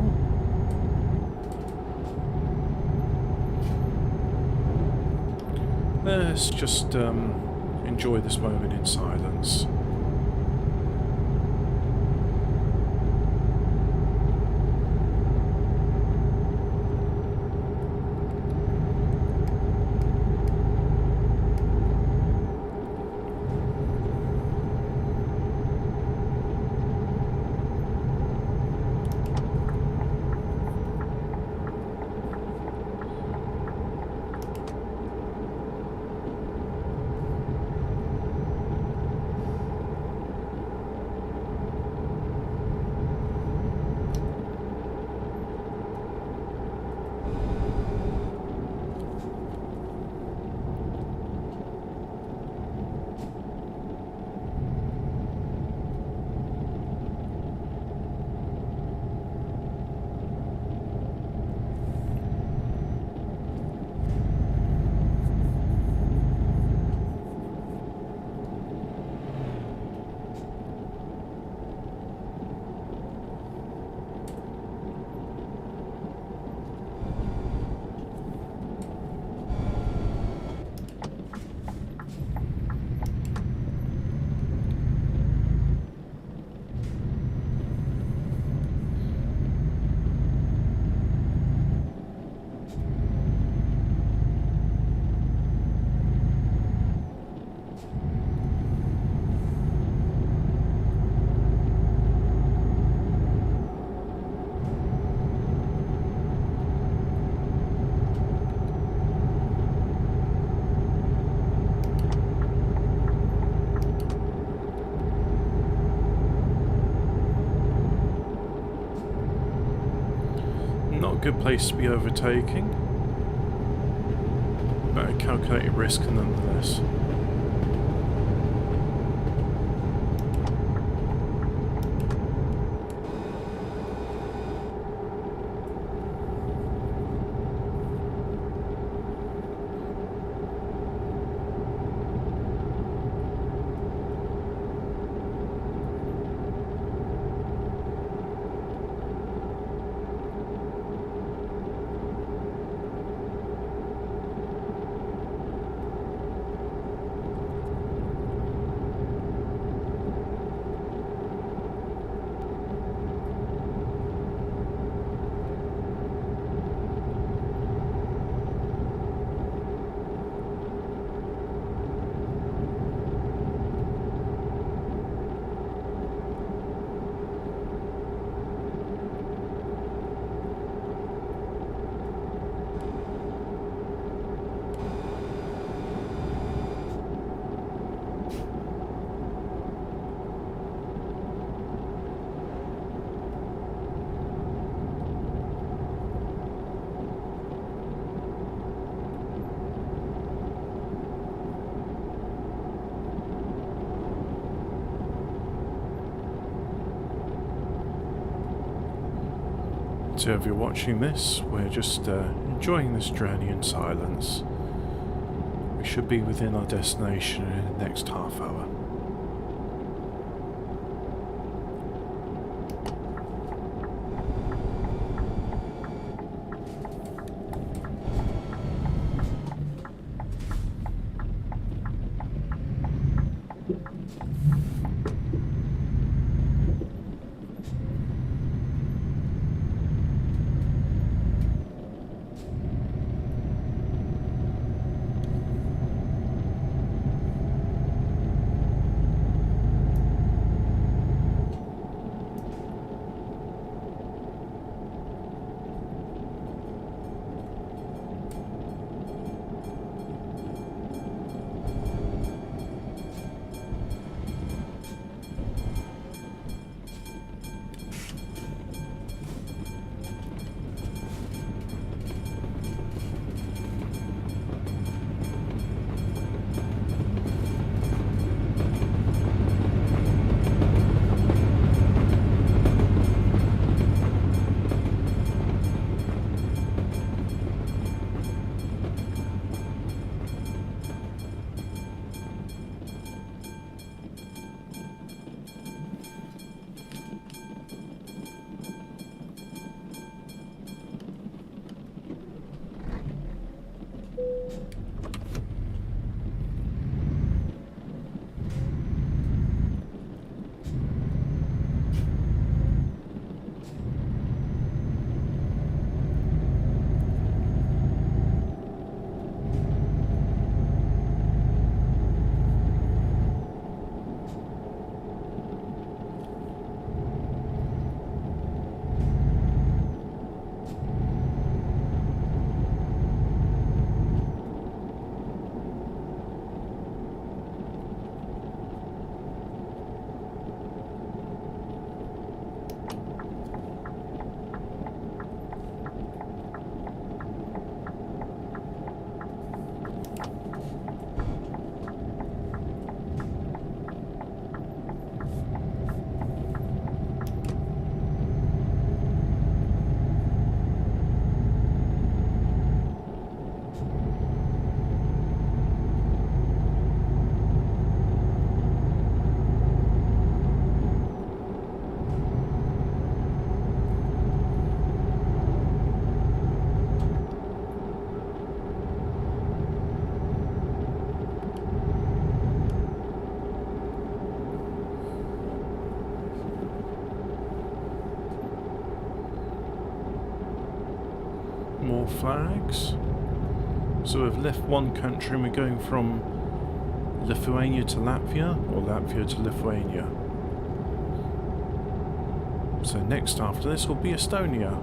Let's just enjoy this moment in silence. Not a good place to be overtaking, but a calculated risk nonetheless. So if you're watching this, we're just enjoying this journey in silence. We should be within our destination in the next half hour. more flags. So we've left one country and we're going from Lithuania to Latvia, or Latvia to Lithuania. So next after this will be Estonia.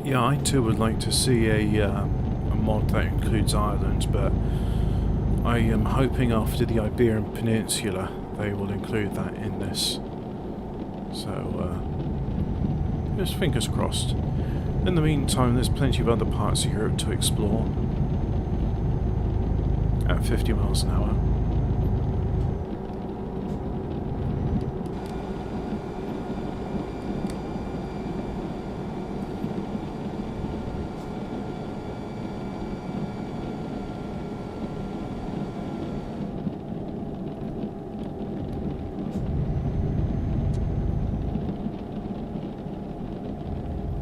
Yeah, I too would like to see a mod that includes Ireland, but I am hoping after the Iberian Peninsula they will include that in this. So, just fingers crossed. In the meantime, there's plenty of other parts of Europe to explore at 50 miles an hour.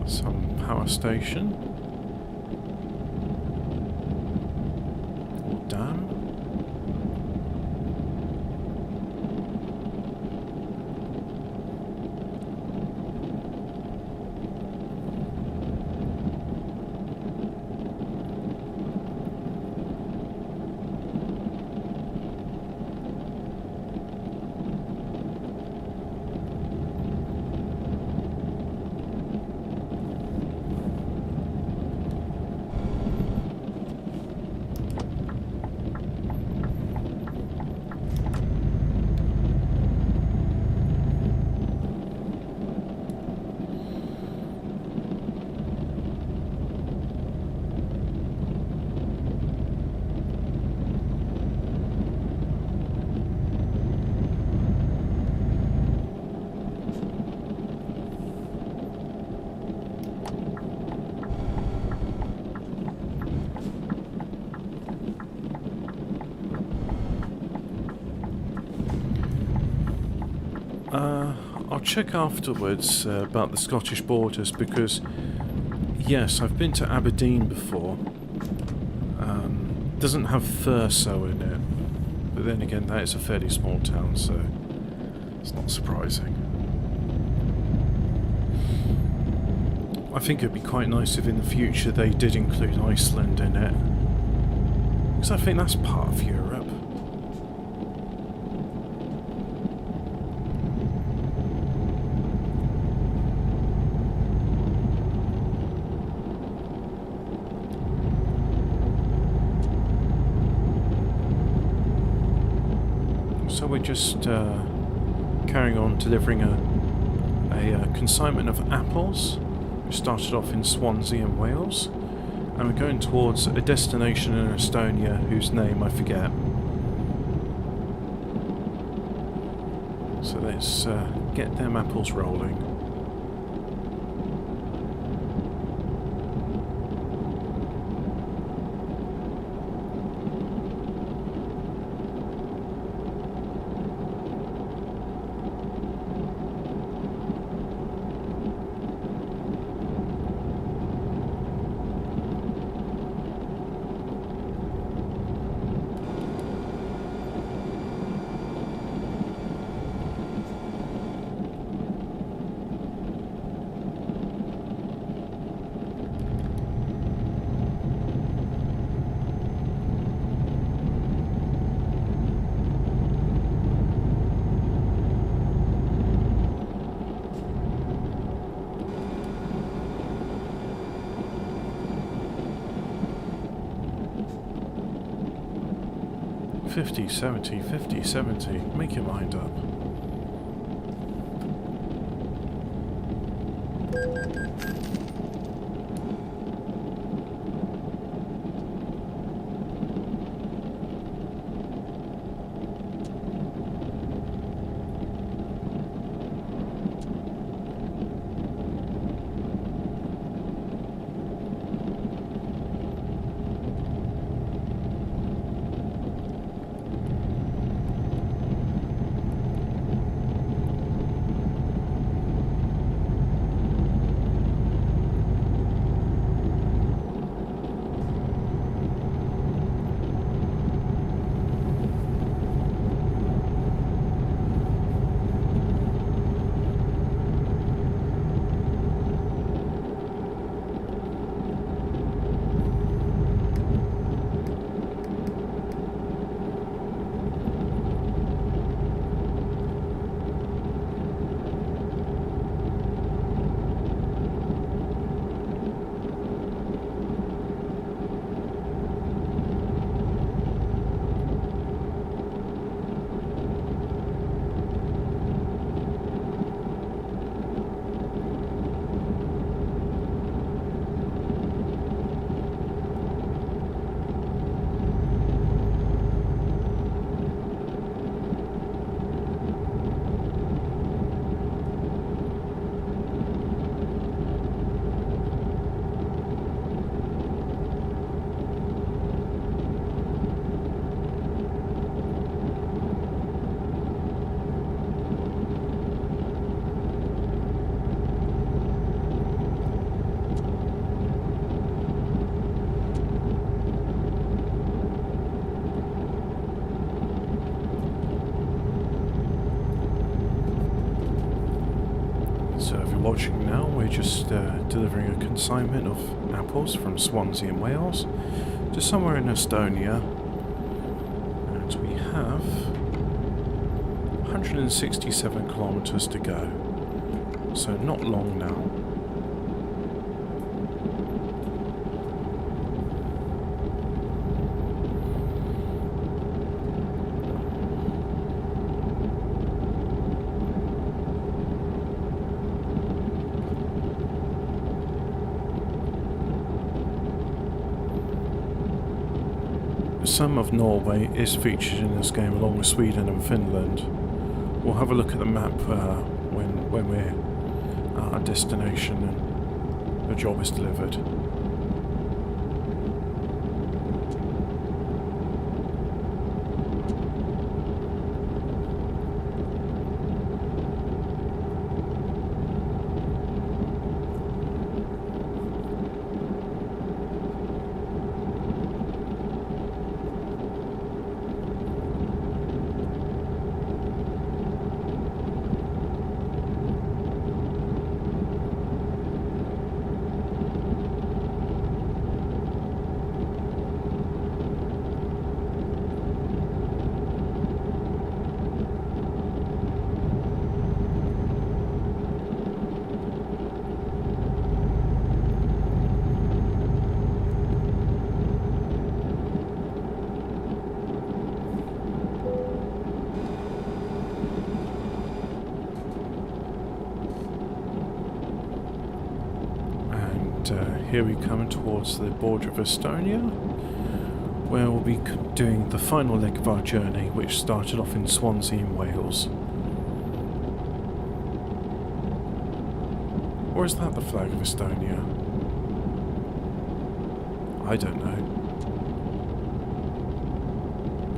Some power station or dam. I'll check afterwards about the Scottish borders because, yes, I've been to Aberdeen before. Doesn't have Thurso in it, but then again, that is a fairly small town, so It's not surprising. I think it'd be quite nice if in the future they did include Iceland in it. Because I think that's part of Europe. So we're just carrying on delivering a consignment of apples. We started off in Swansea in Wales, and we're going towards a destination in Estonia whose name I forget. So let's get them apples rolling. $50, $70, $50, $70. Make your mind up. Watching now, we're just delivering a consignment of apples from Swansea in Wales to somewhere in Estonia, and we have 167 kilometers to go, so not long now. Some of Norway is featured in this game along with Sweden and Finland. We'll have a look at the map when we're at our destination and the job is delivered. here we come towards the border of Estonia, where we'll be doing the final leg of our journey, which started off in Swansea in Wales. Or is that the flag of Estonia? I don't know.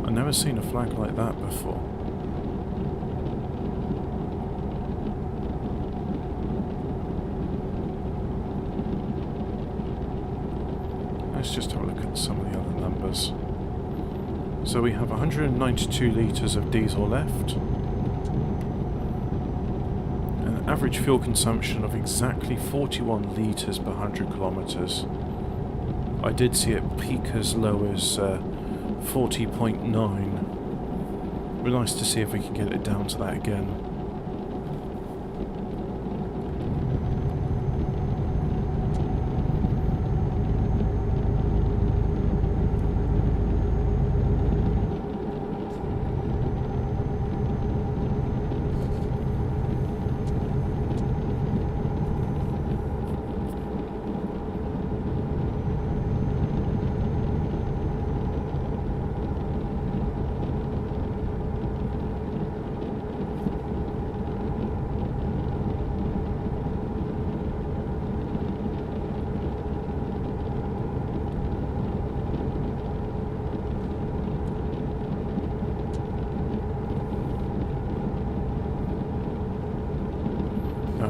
I've never seen a flag like that before. Let's just have a look at some of the other numbers. So we have 192 litres of diesel left. An average fuel consumption of exactly 41 litres per 100 kilometres. I did see it peak as low as 40.9. It'd be nice to see if we can get it down to that again.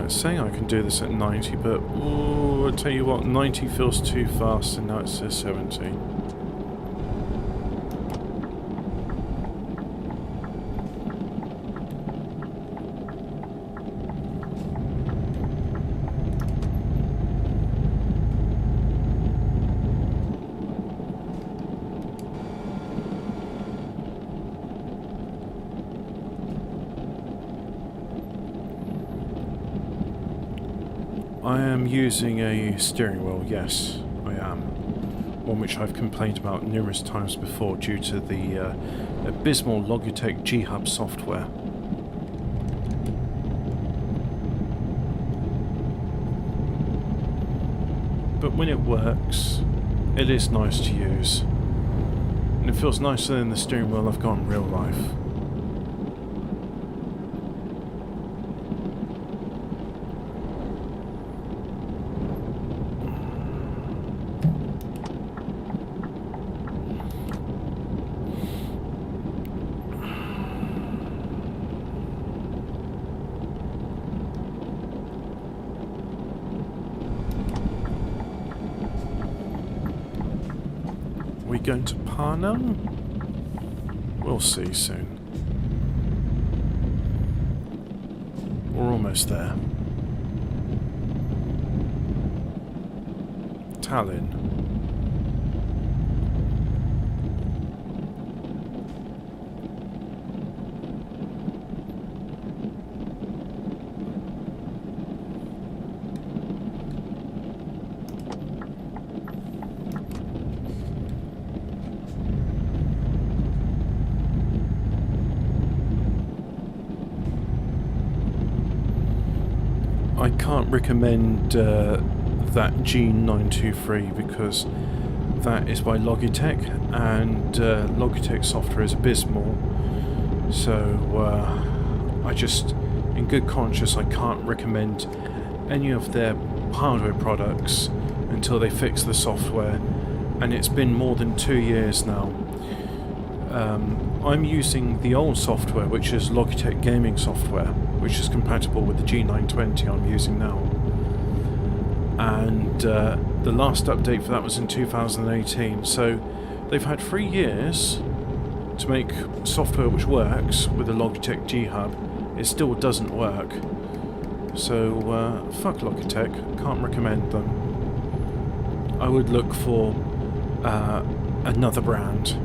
It's saying I can do this at 90, but ooh, I tell you what, 90 feels too fast, and now it says 70. I am using a steering wheel, yes, I am. One which I've complained about numerous times before due to the abysmal Logitech G-Hub software. But when it works, it is nice to use. And it feels nicer than the steering wheel I've got in real life. We going to Par now? We'll see soon. We're almost there. Tallinn. I can't recommend that G923 because that is by Logitech, and Logitech software is abysmal. So I just, in good conscience, I can't recommend any of their hardware products until they fix the software, and it's been more than 2 years now. I'm using the old software, which is Logitech gaming software, which is compatible with the G920 I'm using now. And the last update for that was in 2018, so they've had 3 years to make software which works with the Logitech G-Hub. It still doesn't work. So fuck Logitech, can't recommend them. I would look for another brand.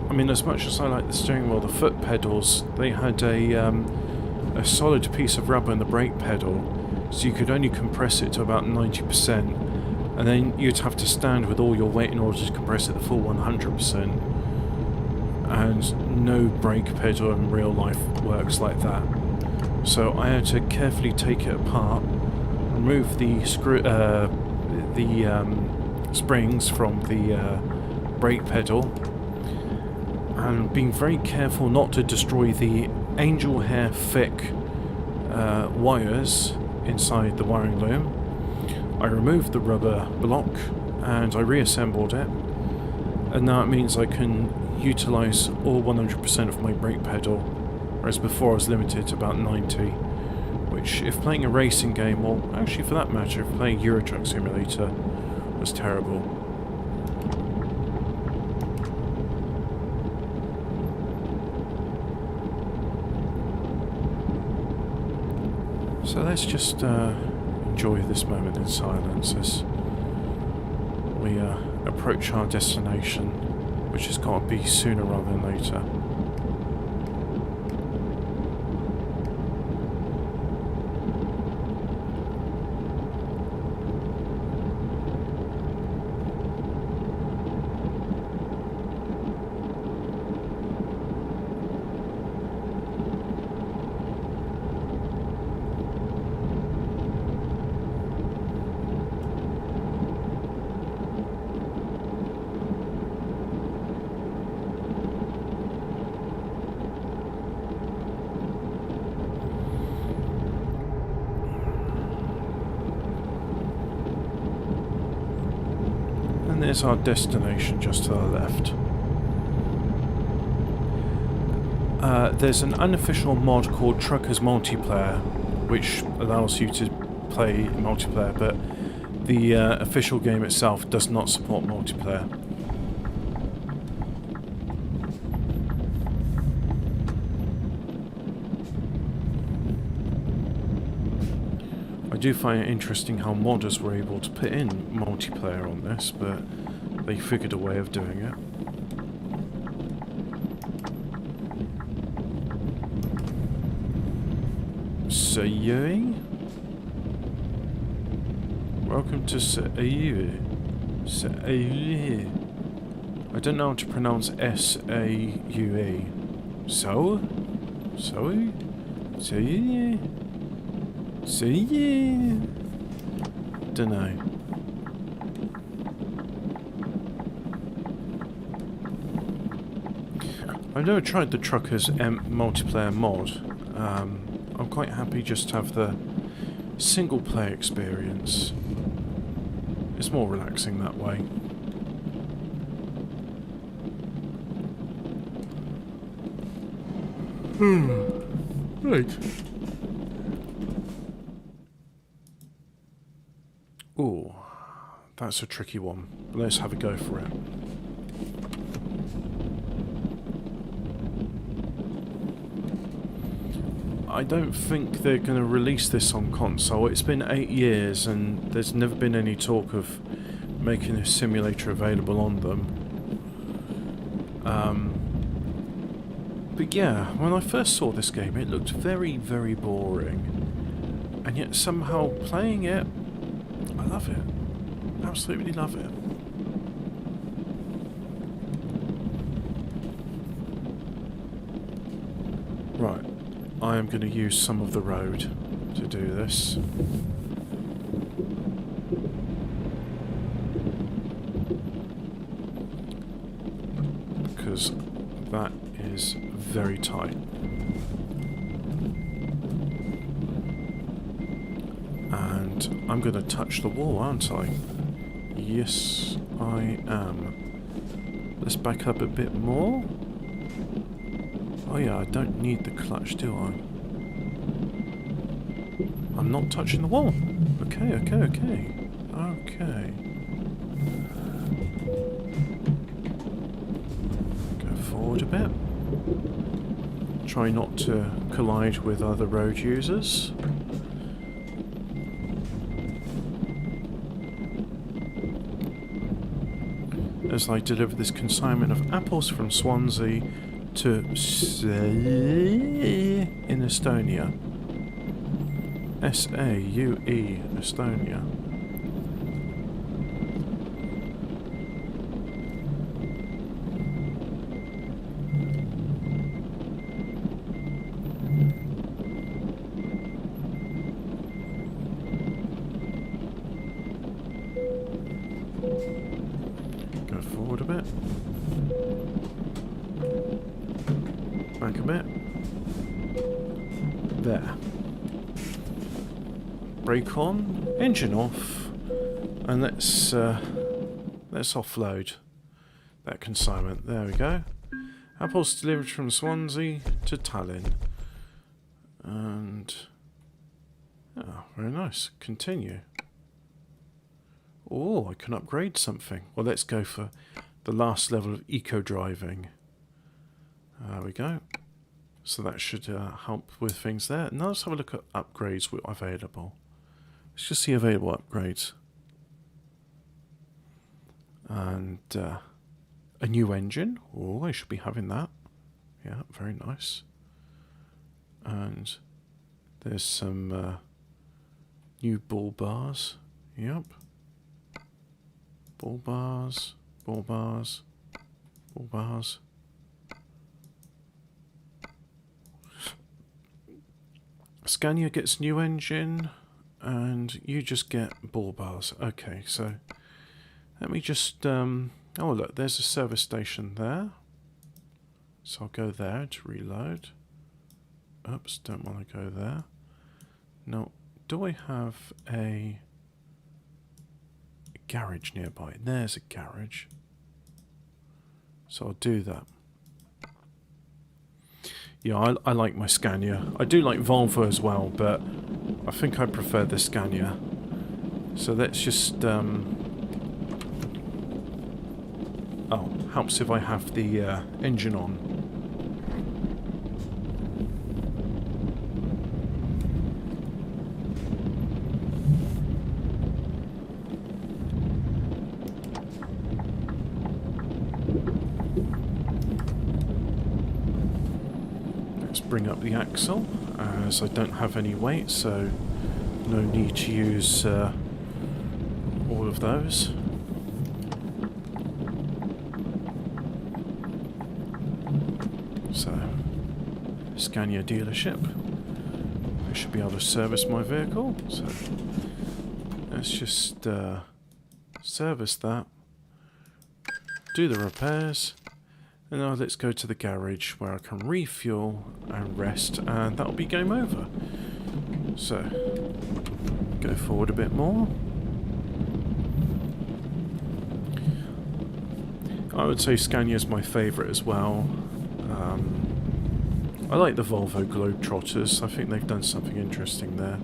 I mean, as much as I like the steering wheel, the foot pedals, they had a solid piece of rubber in the brake pedal, so you could only compress it to about 90%, and then you'd have to stand with all your weight in order to compress it the full 100%. and no brake pedal in real life works like that. So I had to carefully take it apart, remove the springs from the brake pedal, and being very careful not to destroy the angel hair thick wires inside the wiring loom. I removed the rubber block and I reassembled it, and now it means I can utilise all 100% of my brake pedal, whereas before I was limited to about 90, which, if playing a racing game, or actually for that matter, if playing Euro Truck Simulator, was terrible. So let's just enjoy this moment in silence as we approach our destination, which has got to be sooner rather than later. And there's our destination just to the left. There's an unofficial mod called Truckers Multiplayer, which allows you to play multiplayer, but the official game itself does not support multiplayer. I do find it interesting how modders were able to put in multiplayer on this, but they figured a way of doing it. Sayuri? Welcome to Sayuri. Sayuri. I don't know how to pronounce S-A-U-E. So? Sorry? Sayuri? Sayuri? Dunno. I've never tried the Truckers multiplayer mod. I'm quite happy just to have the single player experience. It's more relaxing that way. Right. Ooh, that's a tricky one. Let's have a go for it. I don't think they're going to release this on console. It's been 8 years and there's never been any talk of making a simulator available on them. But yeah, when I first saw this game it looked very, very boring. And yet somehow playing it, I love it. Absolutely love it. Right. I am going to use some of the road to do this. Because that is very tight. And I'm going to touch the wall, aren't I? Yes, I am. Let's back up a bit more. Oh yeah, I don't need the clutch, do I? I'm not touching the wall. Okay. Go forward a bit. Try not to collide with other road users. As I deliver this consignment of apples from Swansea to in Estonia. S-A-U-E, Estonia. forward a bit. Back a bit. There. Brake on, engine off, and let's offload that consignment. There we go. Apples delivered from Swansea to Tallinn. And oh, very nice. Continue. Oh, I can upgrade something. Well, let's go for the last level of eco driving. There we go. So that should help with things there. Now let's have a look at upgrades available. Let's just see available upgrades. And a new engine. Oh, I should be having that. Yeah, very nice. And there's some new bull bars. Yep. Bull bars, bull bars, bull bars. Scania gets new engine, and you just get bull bars. Okay, so let me just oh look, there's a service station there. So I'll go there to reload. Oops, don't want to go there. Now, do I have a garage nearby? There's a garage. So I'll do that. Yeah, I like my Scania. I do like Volvo as well, but I think I prefer the Scania. So let's just oh, helps if I have the engine on. Bring up the axle, as I don't have any weight, so no need to use all of those. So, Scania dealership. I should be able to service my vehicle, so let's just service that, do the repairs. And now let's go to the garage where I can refuel and rest, and that'll be game over. So, go forward a bit more. I would say Scania's my favourite as well. I like the Volvo Globetrotters. I think they've done something interesting there.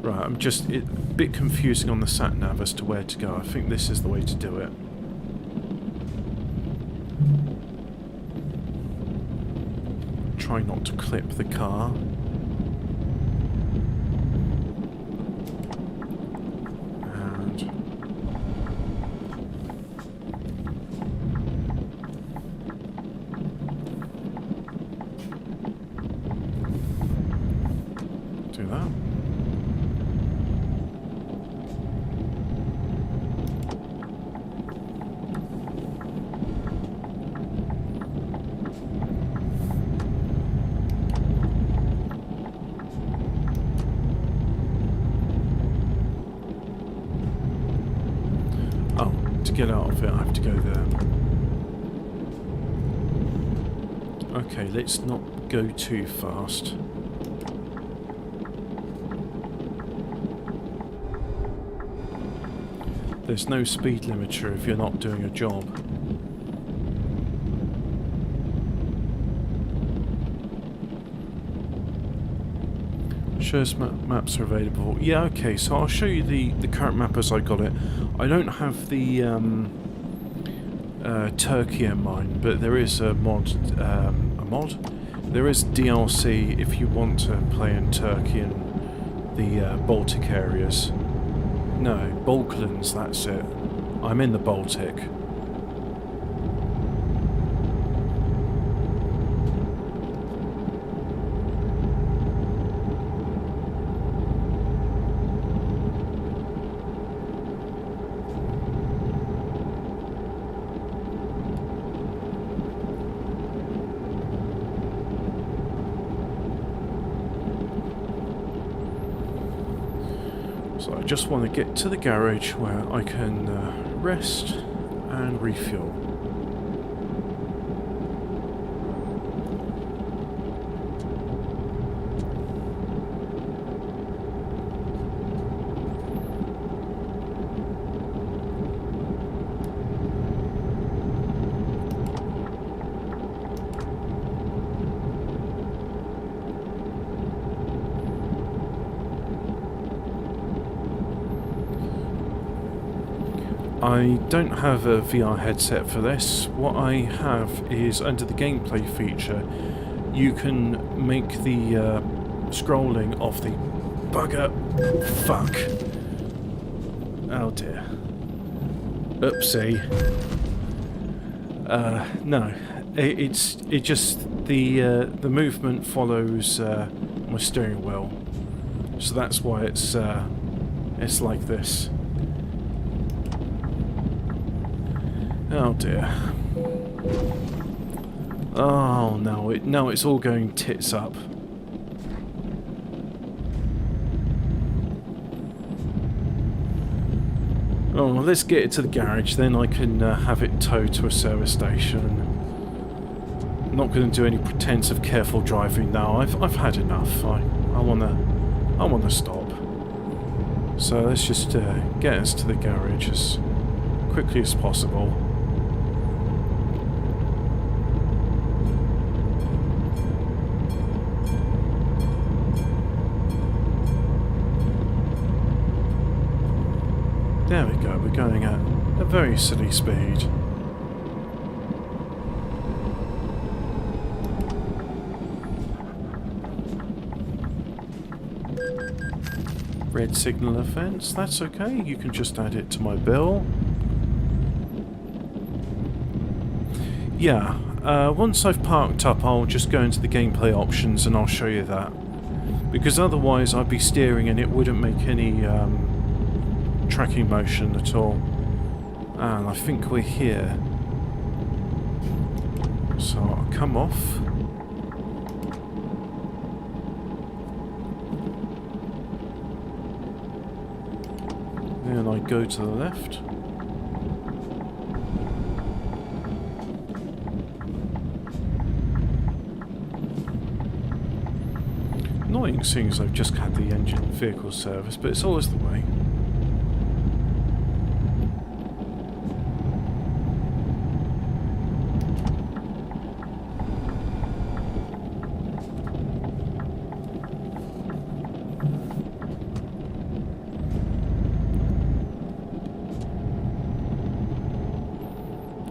Right, I'm just a bit confusing on the sat-nav as to where to go. I think this is the way to do it. Try not to clip the car. And do that. To get out of it, I have to go there. Okay, let's not go too fast. There's no speed limiter if you're not doing a job. Shows maps are available. Yeah, okay, so I'll show you the current map as I got it. I don't have the Turkey in mind, but there is a mod. There is DLC if you want to play in Turkey and the Baltic areas. No, Balkans, that's it. I'm in the Baltic. So I just want to get to the garage where I can rest and refuel. I don't have a VR headset for this. What I have is, under the gameplay feature, you can make the scrolling of the bugger. Fuck. Oh dear. Oopsie. No. It just the movement follows my steering wheel, so that's why it's like this. Oh dear. Oh no, now it's all going tits up. Oh, well, let's get it to the garage, then I can have it towed to a service station. I'm not going to do any pretense of careful driving now. I've had enough. I wanna stop. So let's just get us to the garage as quickly as possible. There we go, we're going at a very silly speed. Red signal offence, that's okay, you can just add it to my bill. Yeah, once I've parked up I'll just go into the gameplay options and I'll show you that. Because otherwise I'd be steering and it wouldn't make any tracking motion at all. And I think we're here. So I'll come off. Then I go to the left. Annoying seeing as I've just had the engine vehicle service, but it's always the way.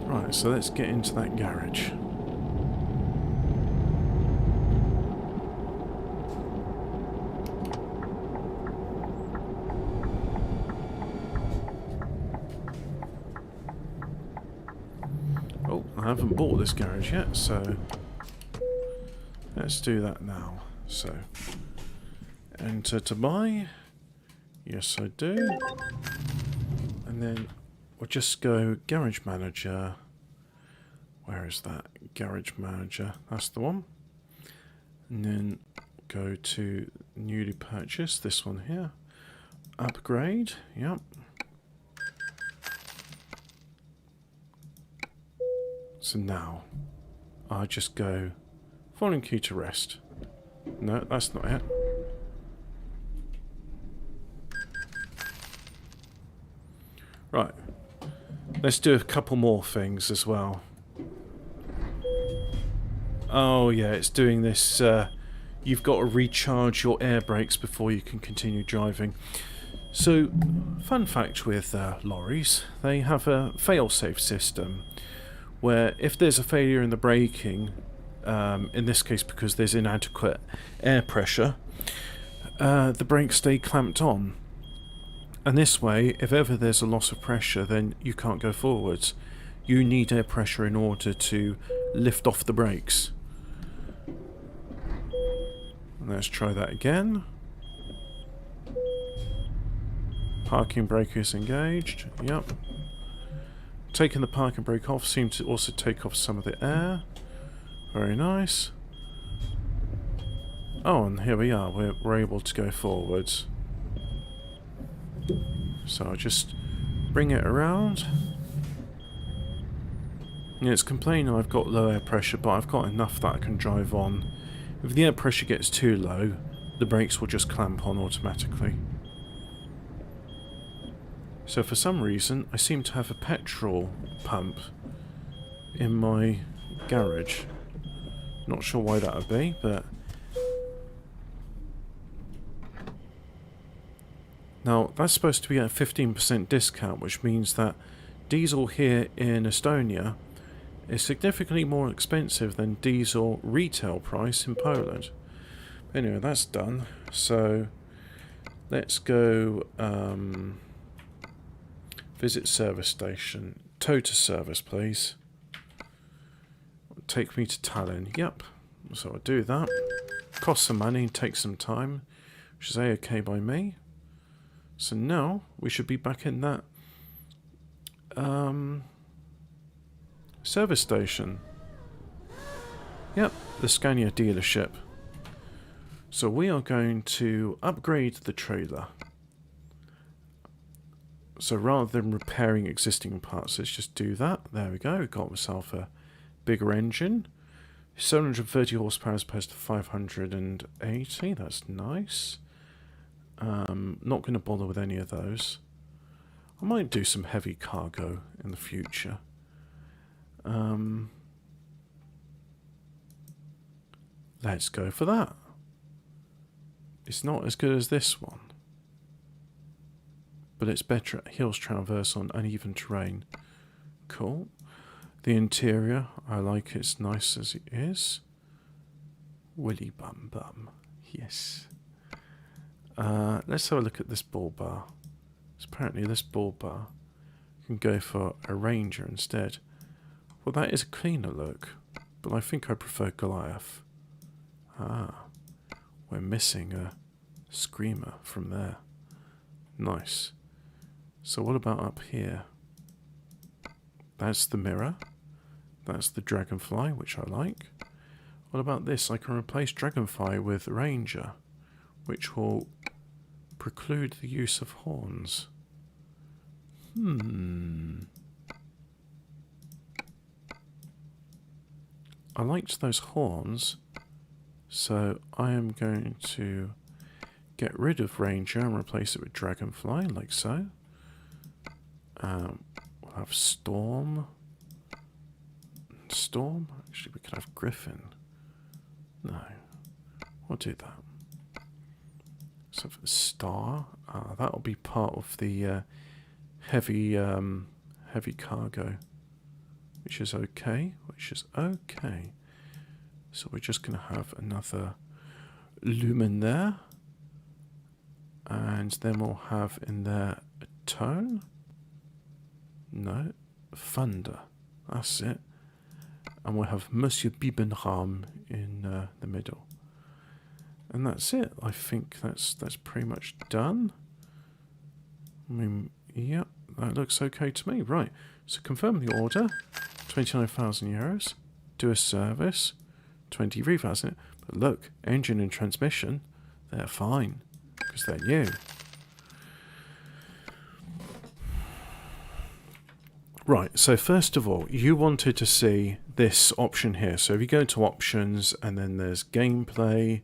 Right, so let's get into that garage. Oh, I haven't bought this garage yet, so let's do that now. So, enter to buy. Yes, I do. And then we'll just go Garage Manager. Where is that? Garage Manager. That's the one. And then go to newly purchased. This one here. Upgrade. Yep. So now I just go following key to rest. No, that's not it. Right. Let's do a couple more things as well. Oh yeah, it's doing this, you've got to recharge your air brakes before you can continue driving. So, fun fact with lorries, they have a fail-safe system where if there's a failure in the braking, in this case because there's inadequate air pressure, the brakes stay clamped on. And this way, if ever there's a loss of pressure, then you can't go forwards. You need air pressure in order to lift off the brakes. Let's try that again. Parking brake is engaged. Yep. Taking the parking brake off seemed to also take off some of the air. Very nice. Oh, and here we are. We're able to go forwards. So I'll just bring it around. Yeah, it's complaining I've got low air pressure, but I've got enough that I can drive on. If the air pressure gets too low, the brakes will just clamp on automatically. So for some reason, I seem to have a petrol pump in my garage. Not sure why that would be, but... Now, that's supposed to be at a 15% discount, which means that diesel here in Estonia is significantly more expensive than diesel retail price in Poland. Anyway, that's done. So, let's go visit service station. Tow to service, please. Take me to Tallinn. Yep. So I'll do that. Cost some money, take some time, which is A-okay by me. So now we should be back in that service station. Yep, the Scania dealership. So we are going to upgrade the trailer. So rather than repairing existing parts, let's just do that. There we go. Got myself a bigger engine. 730 horsepower as opposed to 580. That's nice. Not going to bother with any of those. I might do some heavy cargo in the future. Let's go for that. It's not as good as this one, but it's better at hills traverse on uneven terrain. Cool. The interior, I like it. It's nice as it is. Willy bum bum. Yes. Let's have a look at this bull bar. So apparently this bull bar can go for a Ranger instead. Well, that is a cleaner look, but I think I prefer Goliath. Ah, we're missing a Screamer from there. Nice. So what about up here? That's the mirror. That's the Dragonfly, which I like. What about this? I can replace Dragonfly with Ranger, which will preclude the use of horns. I liked those horns, so I am going to get rid of Ranger and replace it with Dragonfly, like so. We'll have Storm. Storm? Actually, we could have Griffin. No. We'll do that. So for the Star, that'll be part of the heavy cargo, which is okay. So we're just going to have another lumen there, and then we'll have in there a tone. No, thunder. That's it. And we'll have Monsieur Bibenram in the middle. And that's it. I think that's pretty much done. I mean, yeah, that looks okay to me. Right, so confirm the order. 29,000 euros. Do a service. 23,000. But look, engine and transmission, they're fine. Because they're new. Right, so first of all, you wanted to see this option here. So if you go to options, and then there's gameplay,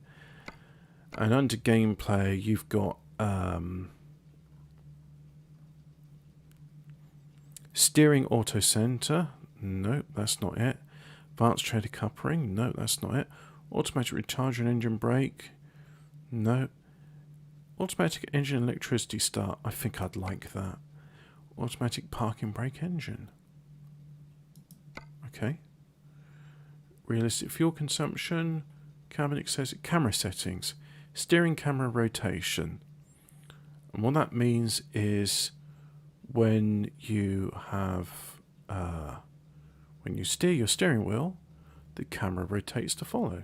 and under gameplay you've got steering auto center. No, that's not it. Advanced trader coupling. No, that's not it. Automatic recharge and engine brake. No. Automatic engine electricity start. I think I'd like that. Automatic parking brake engine. Okay. Realistic fuel consumption. Cabin accessory. Camera settings. Steering camera rotation. And what that means is when you have when you steer your steering wheel, the camera rotates to follow.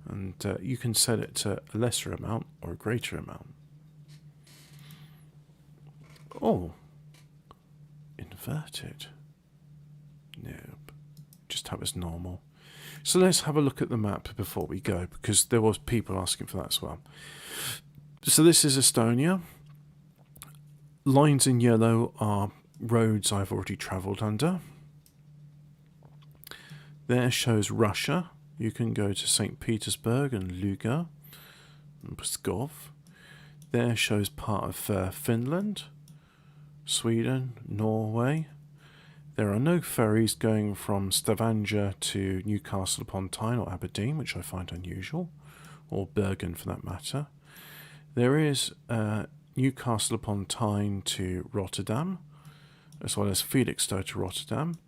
And you can set it to a lesser amount or a greater amount. Oh. Inverted. Nope. Just have as normal. So let's have a look at the map before we go, because there was people asking for that as well. So this is Estonia. lines in yellow are roads I've already travelled under. There shows Russia. You can go to St. Petersburg and Luga and Pskov. There shows part of Finland, Sweden, Norway. There are no ferries going from Stavanger to Newcastle upon Tyne or Aberdeen, which I find unusual, or Bergen for that matter. There is Newcastle upon Tyne to Rotterdam, as well as Felixstowe to Rotterdam.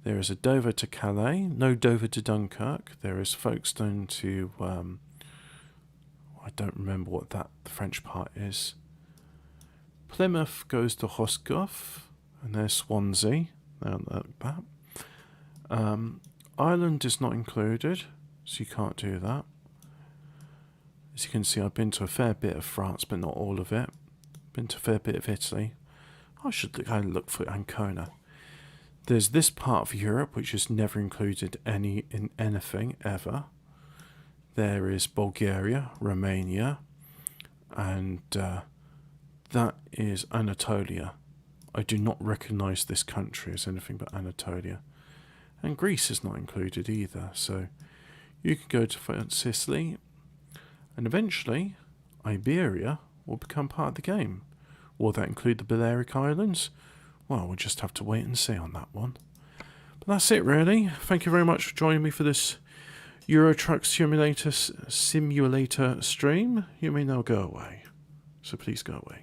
There is a Dover to Calais, no Dover to Dunkirk. There is Folkestone to, I don't remember what the French part is. Plymouth goes to Roscoff, and there's Swansea. Like that. Ireland is not included, so you can't do that. As you can see, I've been to a fair bit of France, but not all of it. Been to a fair bit of Italy. I should look for Ancona. There's this part of Europe which has never included in anything ever. There is Bulgaria, Romania, and that is Anatolia. I do not recognise this country as anything but Anatolia. And Greece is not included either, so you can go to Sicily, and eventually Iberia will become part of the game. Will that include the Balearic Islands? Well, we'll just have to wait and see on that one. But that's it really. Thank you very much for joining me for this Euro Truck Simulator stream. You may now go away. So please go away.